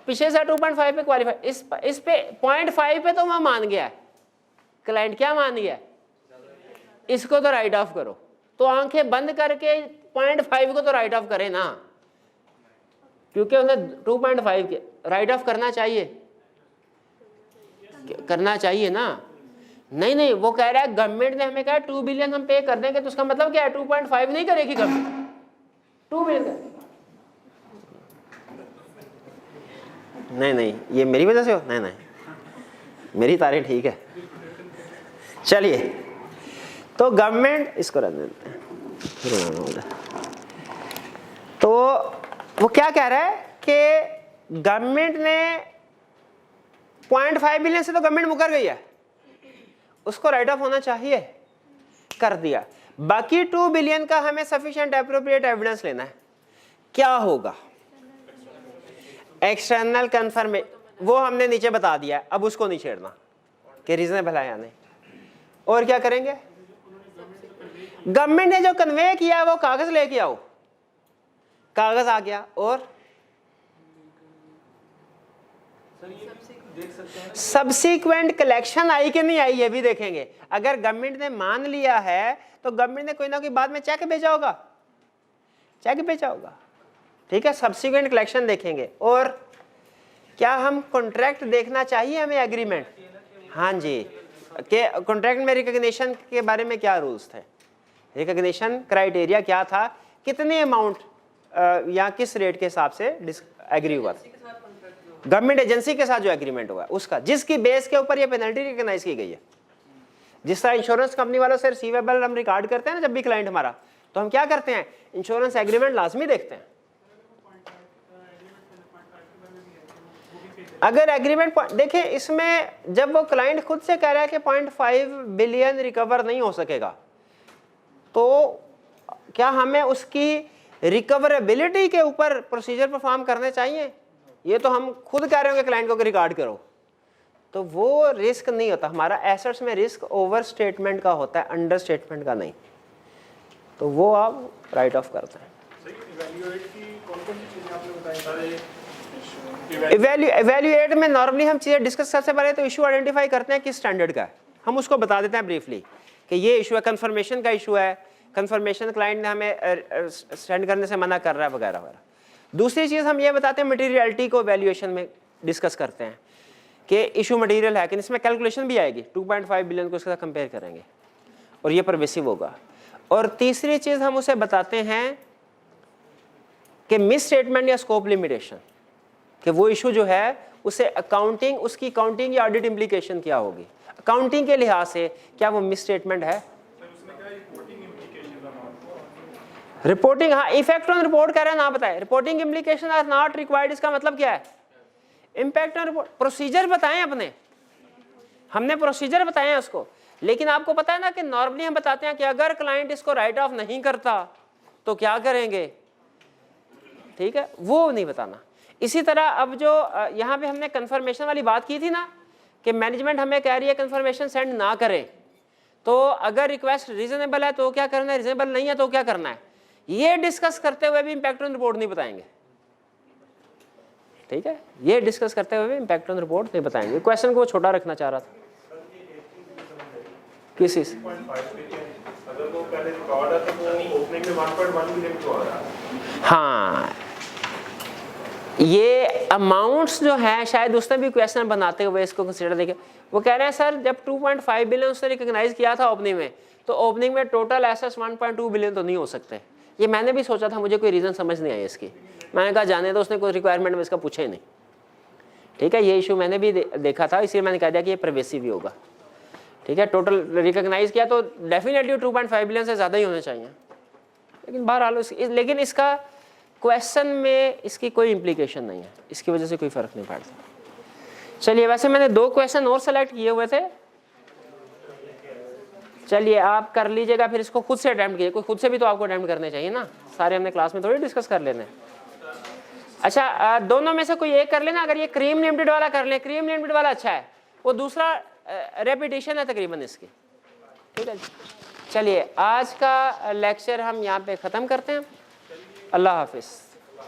पीछे से 2.5 पे क्वालिफाई, इस पे 0.5 पे तो वहाँ मान गया है क्लाइंट, क्या मान गया है? इसको तो राइट ऑफ करो। तो आंखें बंद करके 0.5 को तो राइट ऑफ करे ना, क्योंकि उन्हें 2.5 के राइट ऑफ करना चाहिए, करना चाहिए ना। नहीं नहीं, वो कह रहा है गवर्नमेंट ने हमें कहा 2 बिलियन हम पे कर देंगे, तो उसका मतलब क्या है? 2.5 नहीं करेगी गवर्नमेंट, 2 बिलियन। नहीं नहीं, ये मेरी वजह से हो? नहीं नहीं, मेरी तारीफ ठीक है। चलिए, तो गवर्नमेंट, इसको रख देते हैं। तो वो क्या कह रहा है कि गवर्नमेंट ने 0.5 बिलियन से तो गवर्नमेंट मुकर गई है, उसको राइट ऑफ होना चाहिए, कर दिया। बाकी 2 बिलियन का हमें सफिशिएंट एप्रोप्रिएट एविडेंस लेना है। क्या होगा? एक्सटर्नल कंफर्मेशन, वो हमने नीचे बता दिया है, अब उसको नहीं छेड़ना कि रीजनेबल है या नहीं। और क्या करेंगे? गवर्नमेंट ने जो कन्वे किया वो कागज लेके आओ, कागज आ गया, और सब्सिक्वेंट कलेक्शन आई कि नहीं आई ये भी देखेंगे। अगर गवर्नमेंट ने मान लिया है तो गवर्नमेंट ने कोई ना कोई बाद में चेक भेजा होगा, चेक भेजा होगा, ठीक है। सब्सिक्वेंट कलेक्शन देखेंगे। और क्या हम कॉन्ट्रैक्ट देखना चाहिए हमें, एग्रीमेंट? हाँ जी, के कॉन्ट्रैक्ट में रिकॉग्निशन के बारे में क्या रूल्स थे, रिकॉग्निशन क्राइटेरिया क्या था, कितने अमाउंट या किस रेट के हिसाब से एग्री हुआ था, गवर्नमेंट एजेंसी के साथ जो एग्रीमेंट हुआ उसका, जिसकी बेस के ऊपर ये पेनल्टी रिकॉग्नाइज की गई है। जिस तरह इंश्योरेंस कंपनी वालों से रिसीवेबल हम रिकॉर्ड करते हैं ना, जब भी क्लाइंट हमारा, तो हम क्या करते हैं, इंश्योरेंस एग्रीमेंट लाजमी देखते हैं। अगर एग्रीमेंट देखें, इसमें जब वो क्लाइंट खुद से कह रहा है कि 0.5 बिलियन रिकवर नहीं हो सकेगा, तो क्या हमें उसकी रिकवरेबिलिटी के ऊपर प्रोसीजर परफॉर्म करने चाहिए? ये तो हम खुद कह रहे हो कि क्लाइंट को रिकॉर्ड करो, तो वो रिस्क नहीं होता। हमारा एसेट्स में रिस्क ओवर स्टेटमेंट का होता है, अंडर स्टेटमेंट का नहीं, तो वो आप राइट ऑफ करते हैं। इवैल्यूएट की कौन-कौन सी चीजें आपने बताई? इवेल्युएट में नॉर्मली हम चीज़ें डिस्कस सबसे पहले तो इशू आइडेंटिफाई करते हैं किस स्टैंडर्ड का है, हम उसको बता देते हैं ब्रीफली कि ये इशू है, कंफर्मेशन का इशू है, कंफर्मेशन क्लाइंट ने हमें सेंड करने से मना कर रहा है वगैरह वगैरह। दूसरी चीज़ हम ये बताते हैं मटेरियलिटी को वैल्यूएशन में डिस्कस करते हैं कि इशू मटेरियल है कि इसमें कैलकुलेशन भी आएगी, 2.5 बिलियन को उसके साथ कंपेयर करेंगे और ये परवेसिव होगा। और तीसरी चीज़ हम उसे बताते हैं कि मिस स्टेटमेंट या स्कोप लिमिटेशन, कि वो इशू जो है उसे अकाउंटिंग, उसकी अकाउंटिंग या ऑडिट इम्प्लीकेशन क्या होगी, अकाउंटिंग के लिहाज से क्या वो मिस स्टेटमेंट है। रिपोर्टिंग, हाँ, इफेक्ट ऑन रिपोर्ट कह रहे हैं ना बताए, reporting implication are not required, इसका मतलब क्या है, इम्पैक्ट ऑन रिपोर्ट, प्रोसीजर बताएं अपने, हमने प्रोसीजर बताए हैं उसको, लेकिन आपको पता है ना कि नॉर्मली हम बताते हैं कि अगर क्लाइंट इसको राइट ऑफ नहीं करता तो क्या करेंगे, ठीक है, वो नहीं बताना। इसी तरह अब जो यहाँ पे हमने कंफर्मेशन वाली बात की थी ना कि मैनेजमेंट हमें कह रही है कंफर्मेशन सेंड ना करें, तो अगर रिक्वेस्ट रीजनेबल है तो क्या करना है, रीजनेबल नहीं है तो क्या करना है, ये डिस्कस करते हुए भी इम्पैक्ट ऑन रिपोर्ट नहीं बताएंगे, ठीक है, ये डिस्कस करते हुए भी इम्पैक्ट ऑन रिपोर्ट नहीं बताएंगे। क्वेश्चन को छोटा रखना चाह रहा था किस चीज, अगर वो पहले रिकॉर्ड है तो वो ओपनिंग में 1.1 बिलियन क्यों आ रहा है? हाँ, ये अमाउंट्स जो है शायद उसने भी क्वेश्चन बनाते हुए इसको कंसीडर देखे, वो कह रहे हैं सर जब 2.5 बिलियन उसने रिकॉग्नाइज किया था ओपनिंग में, तो ओपनिंग में टोटल एसेट्स 1.2 बिलियन तो नहीं हो सकते। ये मैंने भी सोचा था, मुझे कोई रीज़न समझ नहीं आई इसकी, मैंने कहा जाने तो, उसने कोई रिक्वायरमेंट में इसका पूछा ही नहीं, ठीक है, ये इशू मैंने भी देखा था, इसलिए मैंने कह दिया कि ये परवेसिव ही होगा, ठीक है, टोटल रिकॉग्नाइज किया तो डेफिनेटली 2.5 बिलियन से ज़्यादा ही होने चाहिए, लेकिन बहरहाल लेकिन इसका क्वेश्चन में इसकी कोई इम्प्लीकेशन नहीं है, इसकी वजह से कोई फ़र्क नहीं पड़ता। चलिए, वैसे मैंने 2 क्वेश्चन और सेलेक्ट किए हुए थे, चलिए आप कर लीजिएगा, फिर इसको खुद से अटेम्प्ट कीजिए, कोई खुद से भी तो आपको अटेम्प्ट करने चाहिए ना, सारे हमने क्लास में थोड़ी डिस्कस कर लेने। अच्छा, दोनों में से कोई एक कर लेना, अगर ये क्रीम लिमिटेड वाला कर ले, क्रीम लिमिटेड वाला अच्छा है, वो दूसरा रेपिटेशन है तकरीबन इसकी, ठीक है। चलिए आज का लेक्चर हम यहाँ पे ख़त्म करते हैं, अल्लाह हाफिज़।